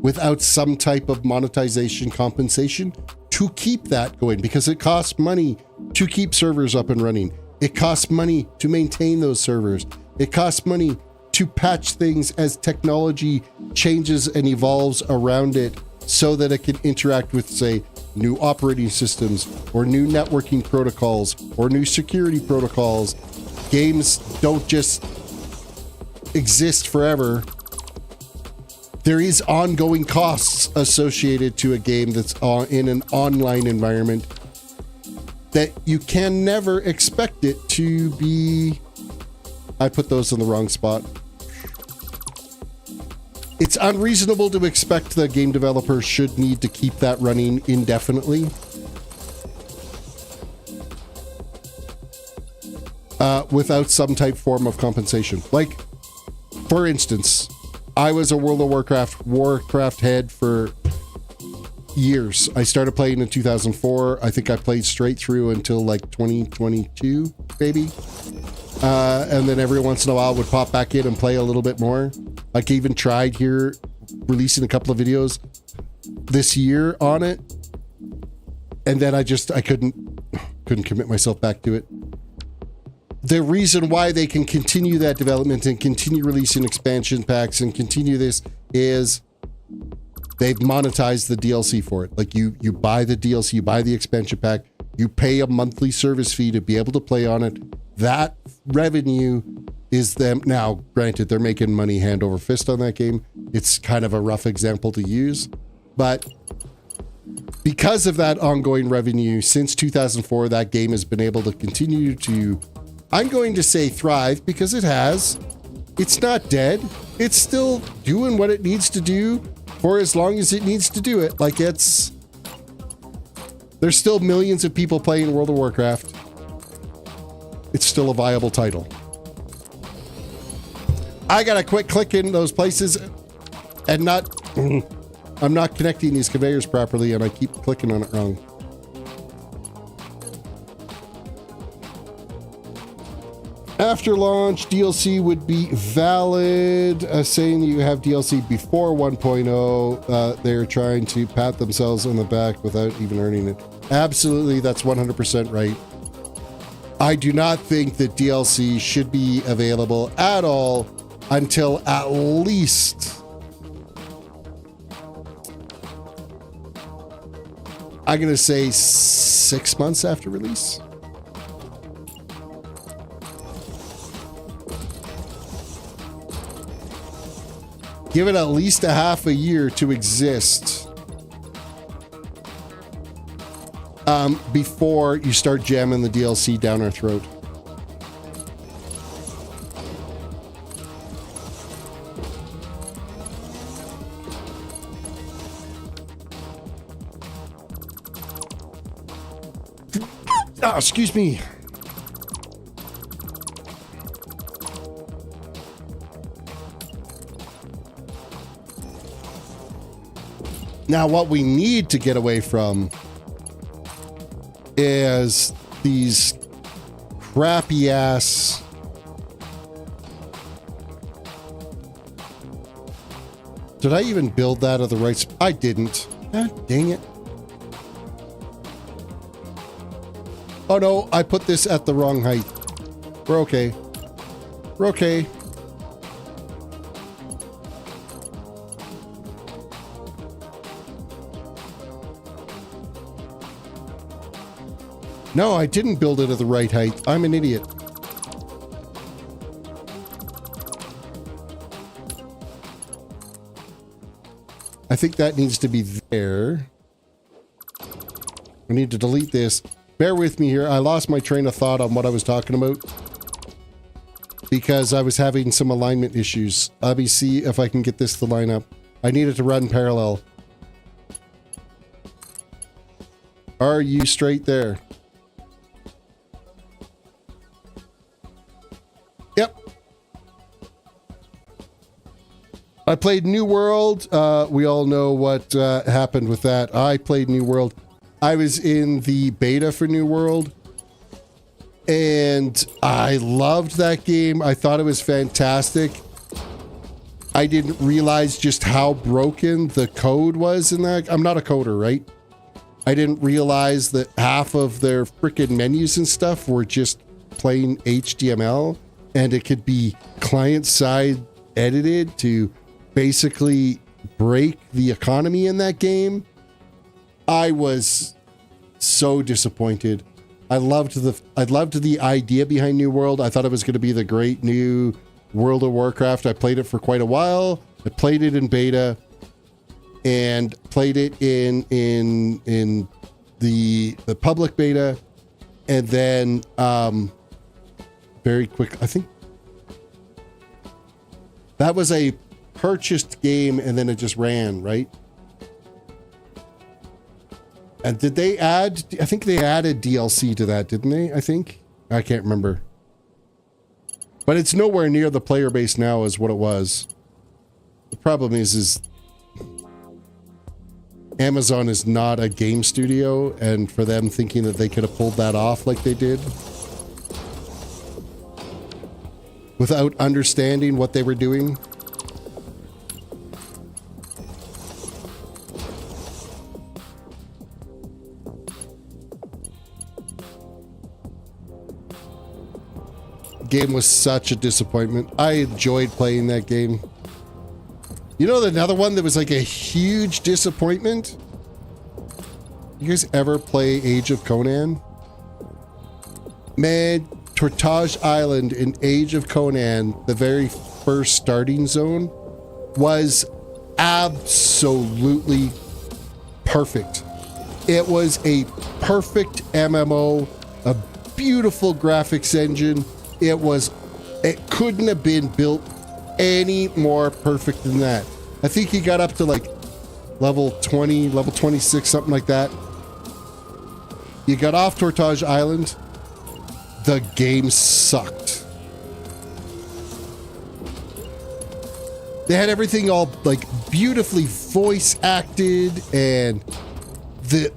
without some type of monetization compensation to keep that going, because it costs money to keep servers up and running. It costs money to maintain those servers. It costs money to patch things as technology changes and evolves around it so that it can interact with, say, new operating systems or new networking protocols or new security protocols. Games don't just exist forever. There is ongoing costs associated to a game that's in an online environment that you can never expect it to be. I put those in the wrong spot. It's unreasonable to expect the game developer should need to keep that running indefinitely. Without some type form of compensation. Like, for instance, I was a World of Warcraft head for years. I started playing in 2004. I think I played straight through until like 2022, maybe. And then every once in a while would pop back in and play a little bit more. Like, even tried here releasing a couple of videos this year on it. And then I couldn't commit myself back to it. The reason why they can continue that development and continue releasing expansion packs and continue this is they've monetized the DLC for it. Like, you buy the DLC, you buy the expansion pack, you pay a monthly service fee to be able to play on it. That revenue is them. Now, granted, they're making money hand over fist on that game. It's kind of a rough example to use, but because of that ongoing revenue since 2004, that game has been able to continue to, I'm going to say, thrive, because it has. It's not dead. It's still doing what it needs to do for as long as it needs to do it. Like, there's still millions of people playing World of Warcraft. It's still a viable title. I gotta quit clicking those places and I'm not connecting these conveyors properly and I keep clicking on it wrong. After launch, DLC would be valid. Saying you have DLC before 1.0, they're trying to pat themselves on the back without even earning it. Absolutely, that's 100% right. I do not think that DLC should be available at all until at least, I'm going to say 6 months after release. Give it at least a half a year to exist before you start jamming the DLC down our throat. Oh, excuse me. Now, what we need to get away from is these crappy ass Did I even build that at the right spot? I didn't. Ah, dang it. Oh no, I put this at the wrong height. We're okay. We're okay. No, I didn't build it at the right height. I'm an idiot. I think that needs to be there. I need to delete this. Bear with me here. I lost my train of thought on what I was talking about because I was having some alignment issues. Let me see if I can get this to line up. I need it to run parallel. Are you straight there? Yep. I played New World. We all know what happened with that. I played New World. I was in the beta for New World. And I loved that game. I thought it was fantastic. I didn't realize just how broken the code was in that. I'm not a coder, right? I didn't realize that half of their freaking menus and stuff were just plain HTML. And it could be client-side edited to basically break the economy in that game. I was so disappointed. I loved the idea behind New World. I thought it was going to be the great new World of Warcraft. I played it for quite a while. I played it in beta and played it in the public beta, and then very quick. I think that was a purchased game, and then it just ran, right? And did they add, I think they added DLC to that, didn't they? I think. I can't remember. But it's nowhere near the player base now as what it was. The problem is Amazon is not a game studio, and for them thinking that they could have pulled that off like they did without understanding what they were doing. Game was such a disappointment. I enjoyed playing that game. You know, another one that was like a huge disappointment? You guys ever play Age of Conan? Man, Tortage Island in Age of Conan, the very first starting zone, was absolutely perfect. It was a perfect MMO, a beautiful graphics engine. It couldn't have been built any more perfect than that. I think he got up to like level 20, level 26, something like that. You got off Tortage Island, the game sucked. They had everything all like beautifully voice acted, and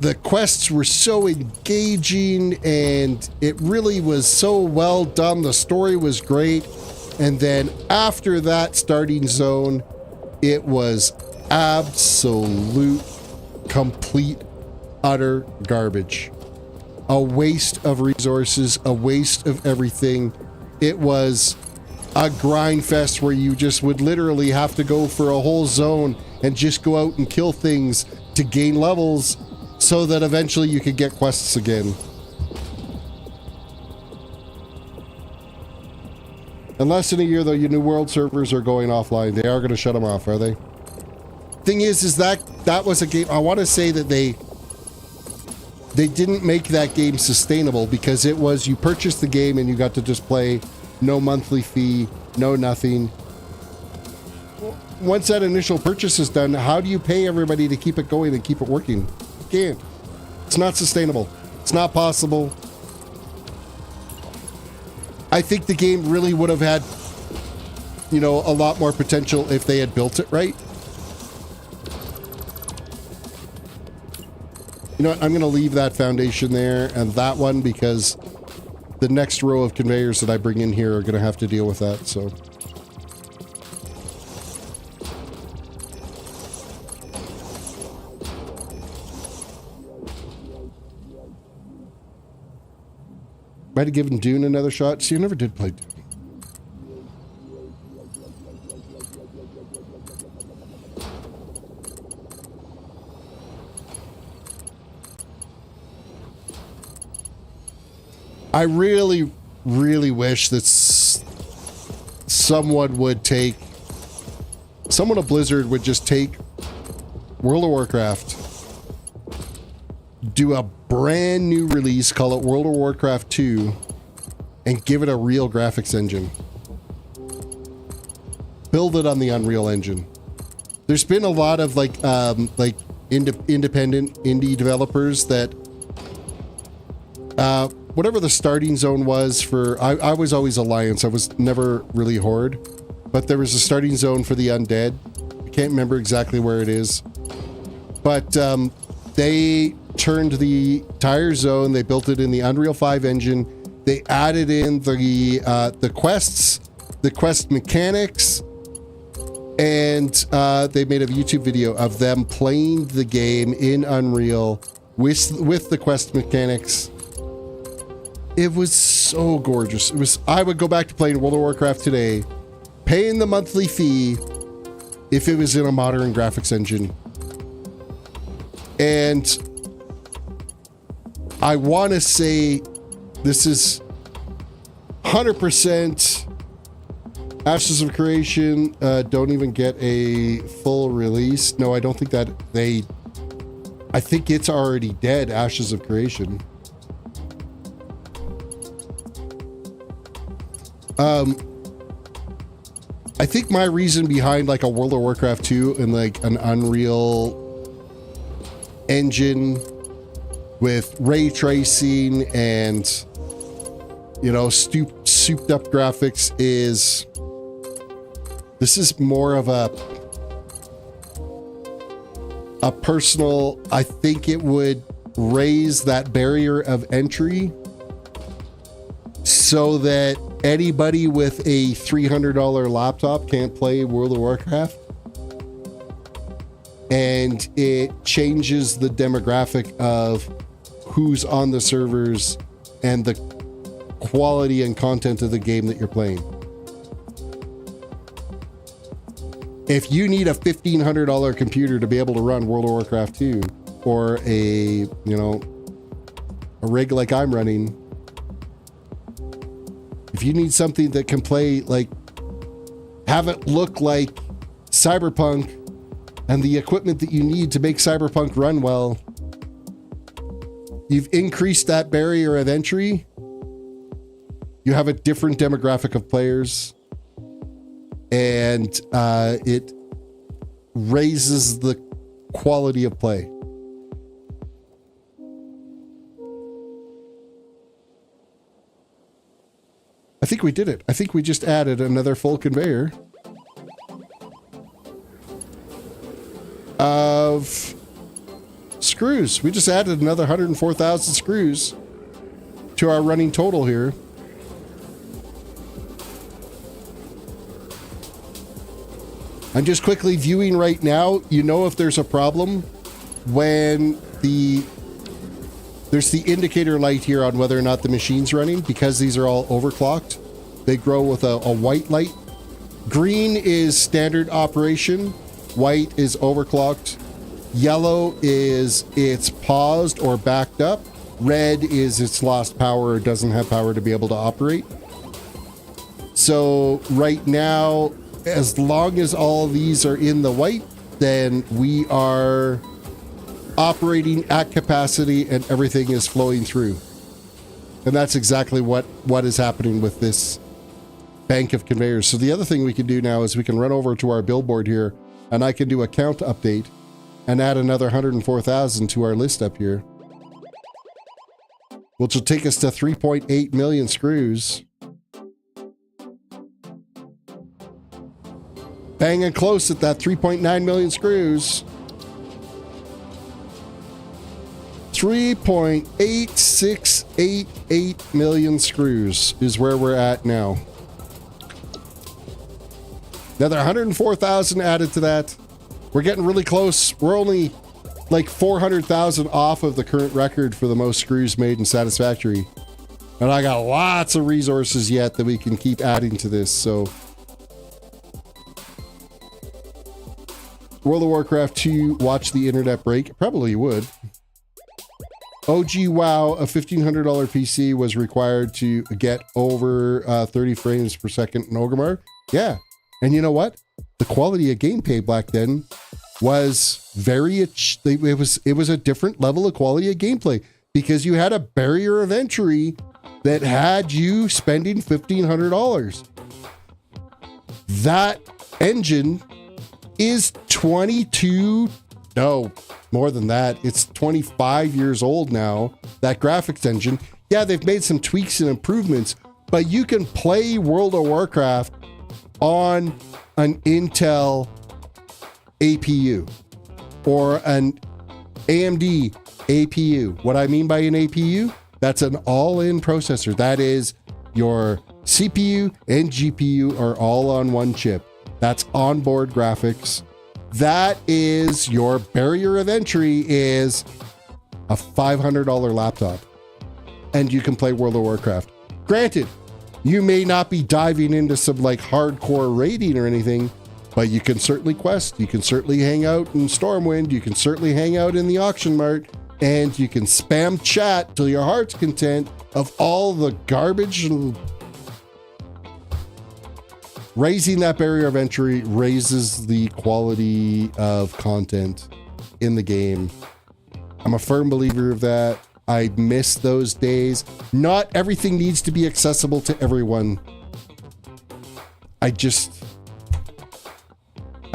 the quests were so engaging, and it really was so well done. The story was great. And then after that starting zone, it was absolute, complete, utter garbage. A waste of resources, a waste of everything. It was a grind fest where you just would literally have to go for a whole zone and just go out and kill things to gain levels so that eventually you could get quests again. In less than a year, though, your New World servers are going offline. They are going to shut them off, are they? Thing is that was a game. I want to say that they didn't make that game sustainable, because it was, you purchased the game and you got to just play, no monthly fee, no nothing. Once that initial purchase is done, how do you pay everybody to keep it going and keep it working? You can't. It's not sustainable. It's not possible. I think the game really would have had, you know, a lot more potential if they had built it right. You know what? I'm going to leave that foundation there and that one, because the next row of conveyors that I bring in here are going to have to deal with that, so. Might have given Dune another shot. See, I never did play Dune. I really, really wish that someone at Blizzard would just take World of Warcraft, do a brand new release, call it World of Warcraft 2, and give it a real graphics engine. Build it on the Unreal Engine. There's been a lot of independent indie developers that whatever the starting zone was for, I was always Alliance. I was never really Horde, but there was a starting zone for the Undead. I can't remember exactly where it is, but they turned the entire zone. They built it in the Unreal 5 engine. They added in the quests, the quest mechanics, and they made a YouTube video of them playing the game in Unreal with the quest mechanics. It was so gorgeous. I would go back to playing World of Warcraft today, paying the monthly fee if it was in a modern graphics engine. And I want to say this is 100% Ashes of Creation. Don't even get a full release. No, I don't think that I think it's already dead, Ashes of Creation. I think my reason behind like a World of Warcraft 2 and like an Unreal engine with ray tracing and, you know, souped up graphics is this is more of a personal, I think it would raise that barrier of entry so that anybody with a $300 laptop can't play World of Warcraft. And it changes the demographic of who's on the servers and the quality and content of the game that you're playing. If you need a $1,500 computer to be able to run World of Warcraft 2 or a rig like I'm running, if you need something that can play, like, have it look like Cyberpunk and the equipment that you need to make Cyberpunk run well, you've increased that barrier of entry. You have a different demographic of players, and it raises the quality of play. I think we did it. I think we just added another full conveyor of screws. We just added another 104,000 screws to our running total here. I'm just quickly viewing right now. You know, if there's a problem when there's the indicator light here on whether or not the machine's running, because these are all overclocked. They grow with a white light. Green is standard operation. White is overclocked. Yellow is it's paused or backed up. Red is it's lost power or doesn't have power to be able to operate. So right now, as long as all these are in the white, then we are operating at capacity and everything is flowing through. And that's exactly what is happening with this bank of conveyors. So the other thing we can do now is we can run over to our billboard here and I can do a count update and add another 104,000 to our list up here, which will take us to 3.8 million screws. Banging close at that 3.9 million screws. 3.8688 million screws is where we're at now. Another 104,000 added to that. We're getting really close. We're only like 400,000 off of the current record for the most screws made in Satisfactory. And I got lots of resources yet that we can keep adding to this, so. World of Warcraft 2, watch the internet break. Probably would. OG WoW, a $1,500 PC was required to get over 30 frames per second in Orgrimmar. Yeah. And you know what? The quality of gameplay back then was it was a different level of quality of gameplay because you had a barrier of entry that had you spending $1,500. That engine is 22, no, more than that. It's 25 years old now, that graphics engine. Yeah, they've made some tweaks and improvements, but you can play World of Warcraft on an Intel APU or an AMD APU. What I mean by an APU, that's an all-in processor. That is your CPU and GPU are all on one chip. That's onboard graphics. That is your barrier of entry is a $500 laptop. And you can play World of Warcraft. Granted, you may not be diving into some like hardcore raiding or anything, but you can certainly quest. You can certainly hang out in Stormwind. You can certainly hang out in the auction mart. And you can spam chat till your heart's content of all the garbage. And raising that barrier of entry raises the quality of content in the game. I'm a firm believer of that. I miss those days. Not everything needs to be accessible to everyone. At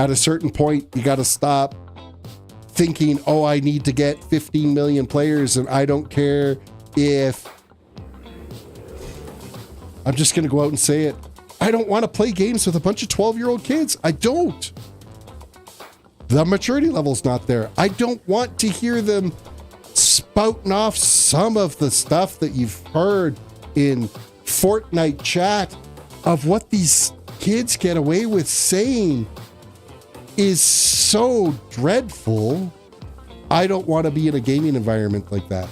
a certain point, you got to stop thinking, oh, I need to get 15 million players and I don't care if... I'm just going to go out and say it. I don't want to play games with a bunch of 12-year-old kids. I don't. The maturity level's not there. I don't want to hear them spouting off some of the stuff that you've heard in Fortnite chat of what these kids get away with saying is so dreadful. I don't want to be in a gaming environment like that.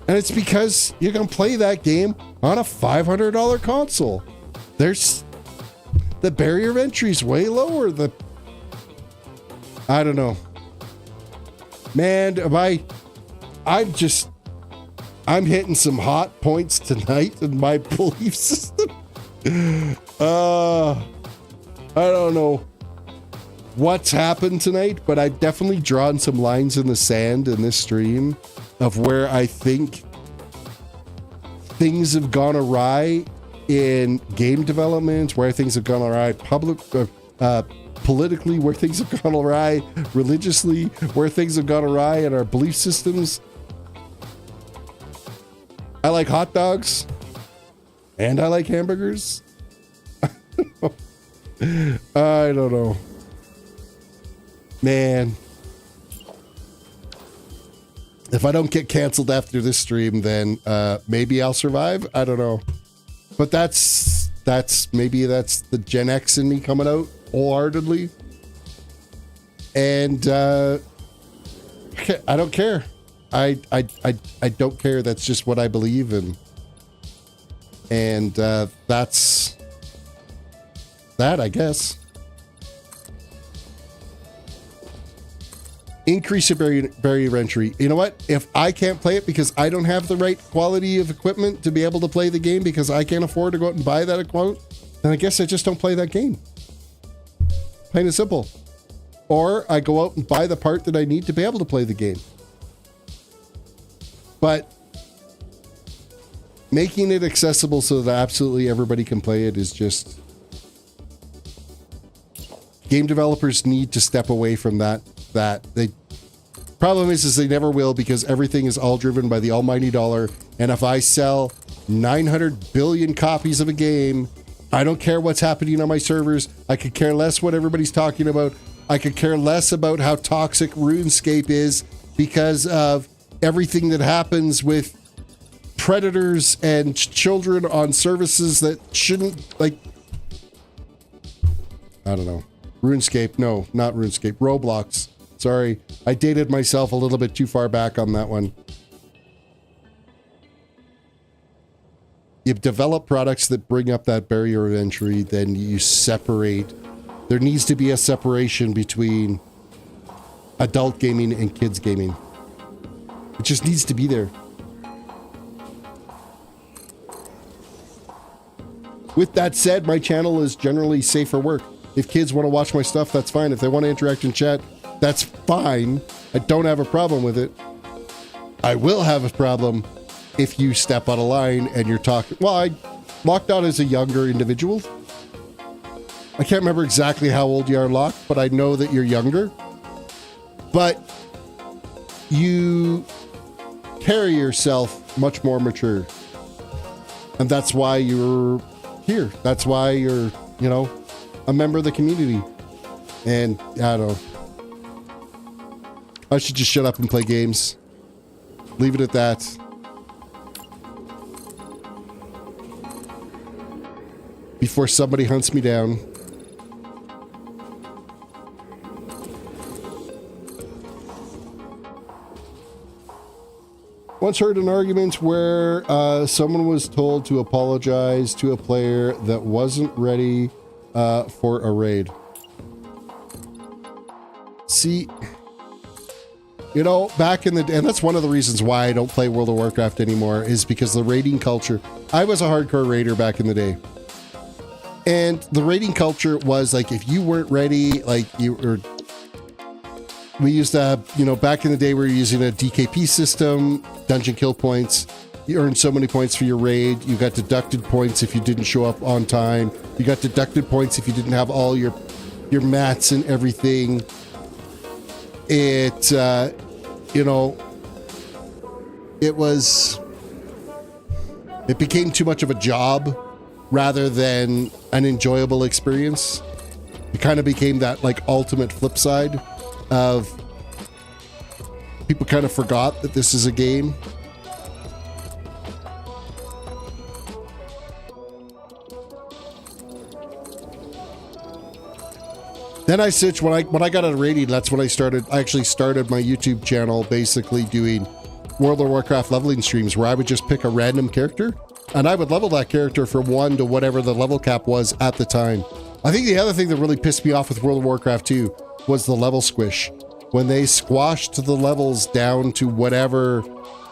And it's because you're going to play that game on a $500 console. There's the barrier of entry is way lower. I don't know. Man, I'm hitting some hot points tonight in my belief system. I don't know what's happened tonight, but I've definitely drawn some lines in the sand in this stream of where I think things have gone awry in game development, where things have gone awry politically, where things have gone awry religiously, where things have gone awry in our belief systems. I like hot dogs and I like hamburgers. I don't know. Man. If I don't get canceled after this stream, then maybe I'll survive. I don't know. But that's the Gen X in me coming out wholeheartedly. And I don't care. I don't care. That's just what I believe in. And that's that, I guess. Increase your barrier of entry. You know what? If I can't play it because I don't have the right quality of equipment to be able to play the game because I can't afford to go out and buy that equipment, then I guess I just don't play that game. Plain and simple. Or I go out and buy the part that I need to be able to play the game. But making it accessible so that absolutely everybody can play it is just... Game developers need to step away from that. The problem is they never will, because everything is all driven by the almighty dollar. And if I sell 900 billion copies of a game, I don't care what's happening on my servers. I could care less what everybody's talking about. I could care less about how toxic RuneScape is because of everything that happens with predators and children on services that shouldn't, like, I don't know. RuneScape, no, not RuneScape, Roblox. Sorry, I dated myself a little bit too far back on that one. you develop products that bring up that barrier of entry, then you separate. There needs to be a separation between adult gaming and kids gaming. It just needs to be there. With that said, my channel is generally safe for work. If kids want to watch my stuff, that's fine. If they want to interact in chat, that's fine. I don't have a problem with it. I will have a problem if you step out of line and you're talking. Well, I locked out as a younger individual. I can't remember exactly how old you are, Locke, but I know that you're younger. But you carry yourself much more mature. And that's why you're here. That's why you're, you know, a member of the community. And I don't know. I should just shut up and play games. Leave it at that. Before somebody hunts me down. Once heard an argument where someone was told to apologize to a player that wasn't ready for a raid. See, you know, back in the day, and that's one of the reasons why I don't play World of Warcraft anymore, is because the raiding culture. I was a hardcore raider back in the day. And the raiding culture was like, if you weren't ready, like you were, we used to have, you know, back in the day, we were using a DKP system, dungeon kill points. You earned so many points for your raid. You got deducted points if you didn't show up on time. You got deducted points if you didn't have all your mats and everything. It, you know, it became too much of a job rather than an enjoyable experience. It kind of became that like ultimate flip side of people kind of forgot that this is a game. Then I switched when I got out of raiding. That's when I actually started my YouTube channel, basically doing World of Warcraft leveling streams where I would just pick a random character and I would level that character from 1 to whatever the level cap was at the time. I think the other thing that really pissed me off with World of Warcraft 2 was the level squish. When they squashed the levels down to whatever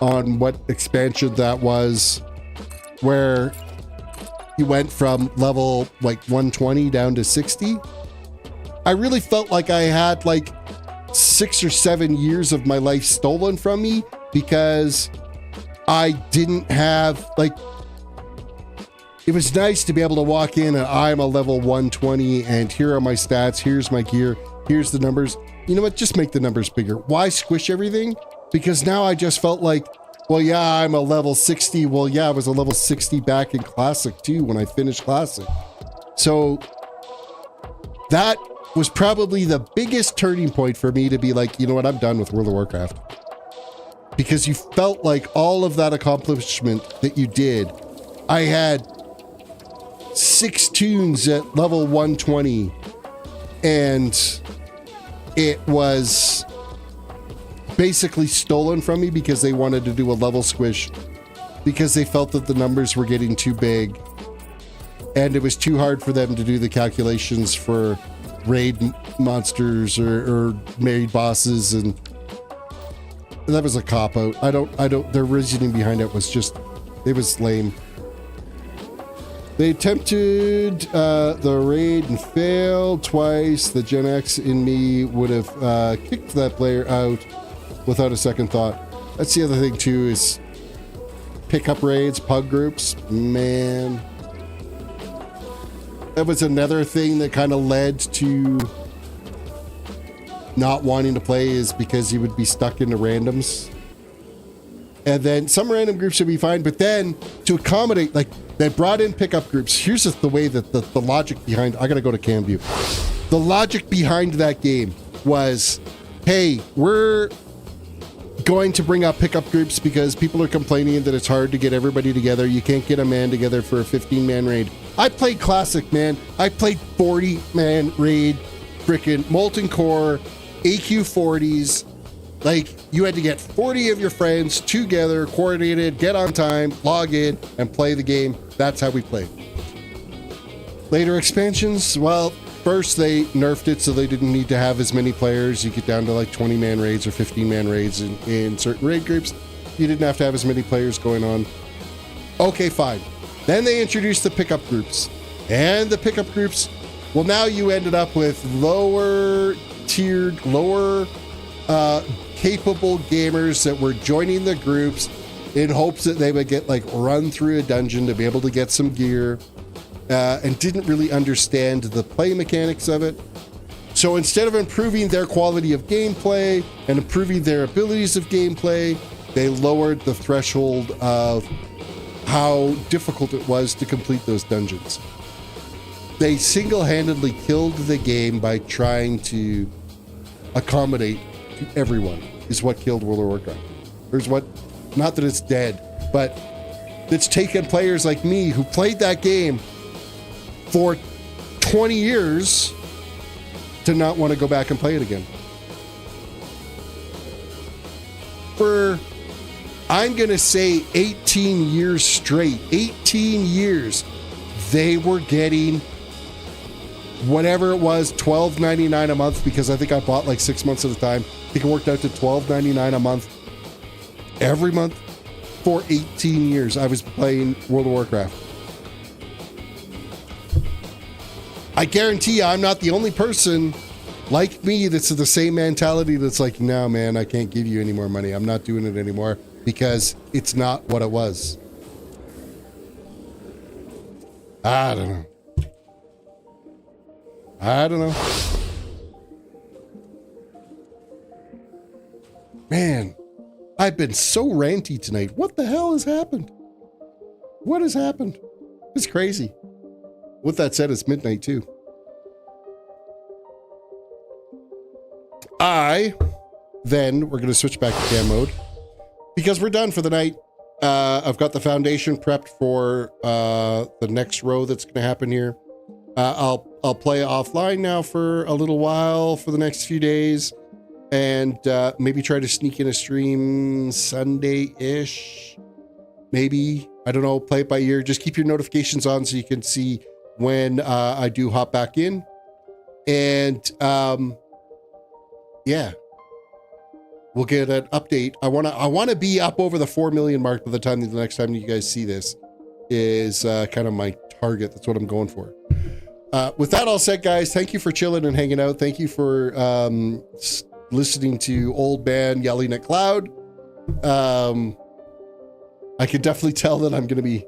on what expansion that was, where you went from level like 120 down to 60. I really felt like I had like 6 or 7 years of my life stolen from me because I didn't have like, it was nice to be able to walk in and I'm a level 120 and here are my stats, here's my gear, here's the numbers. You know what? Just make the numbers bigger. Why squish everything? Because now I just felt like, well, yeah, I'm a level 60. Well, yeah, I was a level 60 back in Classic too when I finished Classic. So that was probably the biggest turning point for me to be like, you know what? I'm done with World of Warcraft. Because you felt like all of that accomplishment that you did. I had 6 tunes at level 120 and it was basically stolen from me because they wanted to do a level squish because they felt that the numbers were getting too big and it was too hard for them to do the calculations for raid monsters or raid bosses, and that was a cop-out. I don't their reasoning behind it was just, it was lame. They attempted the raid and failed twice. The Gen X in me would have kicked that player out without a second thought. That's the other thing too, is pickup raids, pug groups. Man, that was another thing that kind of led to not wanting to play, is because you would be stuck into randoms. And then some random groups would be fine, but then to accommodate, like, they brought in pickup groups. Here's just the way that the logic behind, I gotta go to Camview. The logic behind that game was, hey, we're going to bring up pickup groups because people are complaining that it's hard to get everybody together. You can't get a man together for a 15-man raid. I played Classic, man. I played 40-man raid, frickin' Molten Core, AQ40s, Like, you had to get 40 of your friends together, coordinated, get on time, log in, and play the game. That's how we played. Later expansions, well, first they nerfed it so they didn't need to have as many players. You get down to like 20-man raids or 15-man raids in certain raid groups. You didn't have to have as many players going on. Okay, fine. Then they introduced the pickup groups. And the pickup groups, well, now you ended up with lower tiered, lower capable gamers that were joining the groups in hopes that they would get like run through a dungeon to be able to get some gear, and didn't really understand the play mechanics of it. So instead of improving their quality of gameplay and improving their abilities of gameplay, they lowered the threshold of how difficult it was to complete those dungeons. They single-handedly killed the game by trying to accommodate to everyone, is what killed World of Warcraft. There's what, not that it's dead, but it's taken players like me who played that game for 20 years to not want to go back and play it again. For, I'm going to say 18 years straight, 18 years, they were getting whatever it was, $12.99 a month, because I think I bought like 6 months at a time. I think it worked out to $12.99 a month every month for 18 years. I was playing World of Warcraft. I guarantee you, I'm not the only person like me that's the same mentality that's like, no, man, I can't give you any more money. I'm not doing it anymore because it's not what it was. I don't know. Man, I've been so ranty tonight. What the hell has happened? What has happened? It's crazy. With that said, it's midnight too. We're going to switch back to cam mode because we're done for the night. I've got the foundation prepped for the next row that's going to happen here. I'll play offline now for a little while for the next few days, and maybe try to sneak in a stream Sunday-ish. Maybe, I don't know, play it by ear. Just keep your notifications on so you can see when I do hop back in. And yeah, we'll get an update. I want to be up over the 4 million mark by the time the next time you guys see this is kind of my target. That's what I'm going for. With that all said, guys, thank you for chilling and hanging out. Thank you for listening to Old Man Yelling at Cloud. I can definitely tell that I'm going to be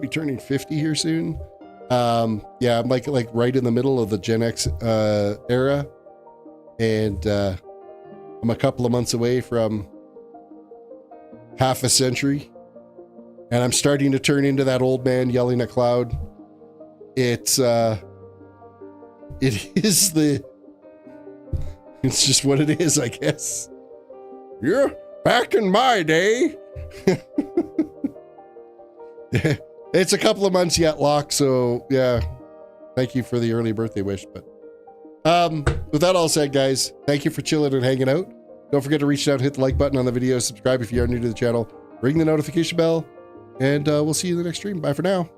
turning 50 here soon. Yeah, I'm like right in the middle of the Gen X era, and I'm a couple of months away from half a century, and I'm starting to turn into that old man yelling at cloud. It's just what it is, I guess. Yeah, back in my day. It's a couple of months yet, Locke, so yeah, thank you for the early birthday wish. But with that all said, guys, thank you for chilling and hanging out. Don't forget to reach out, hit the like button on the video, subscribe if you are new to the channel, ring the notification bell, and we'll see you in the next stream. Bye for now.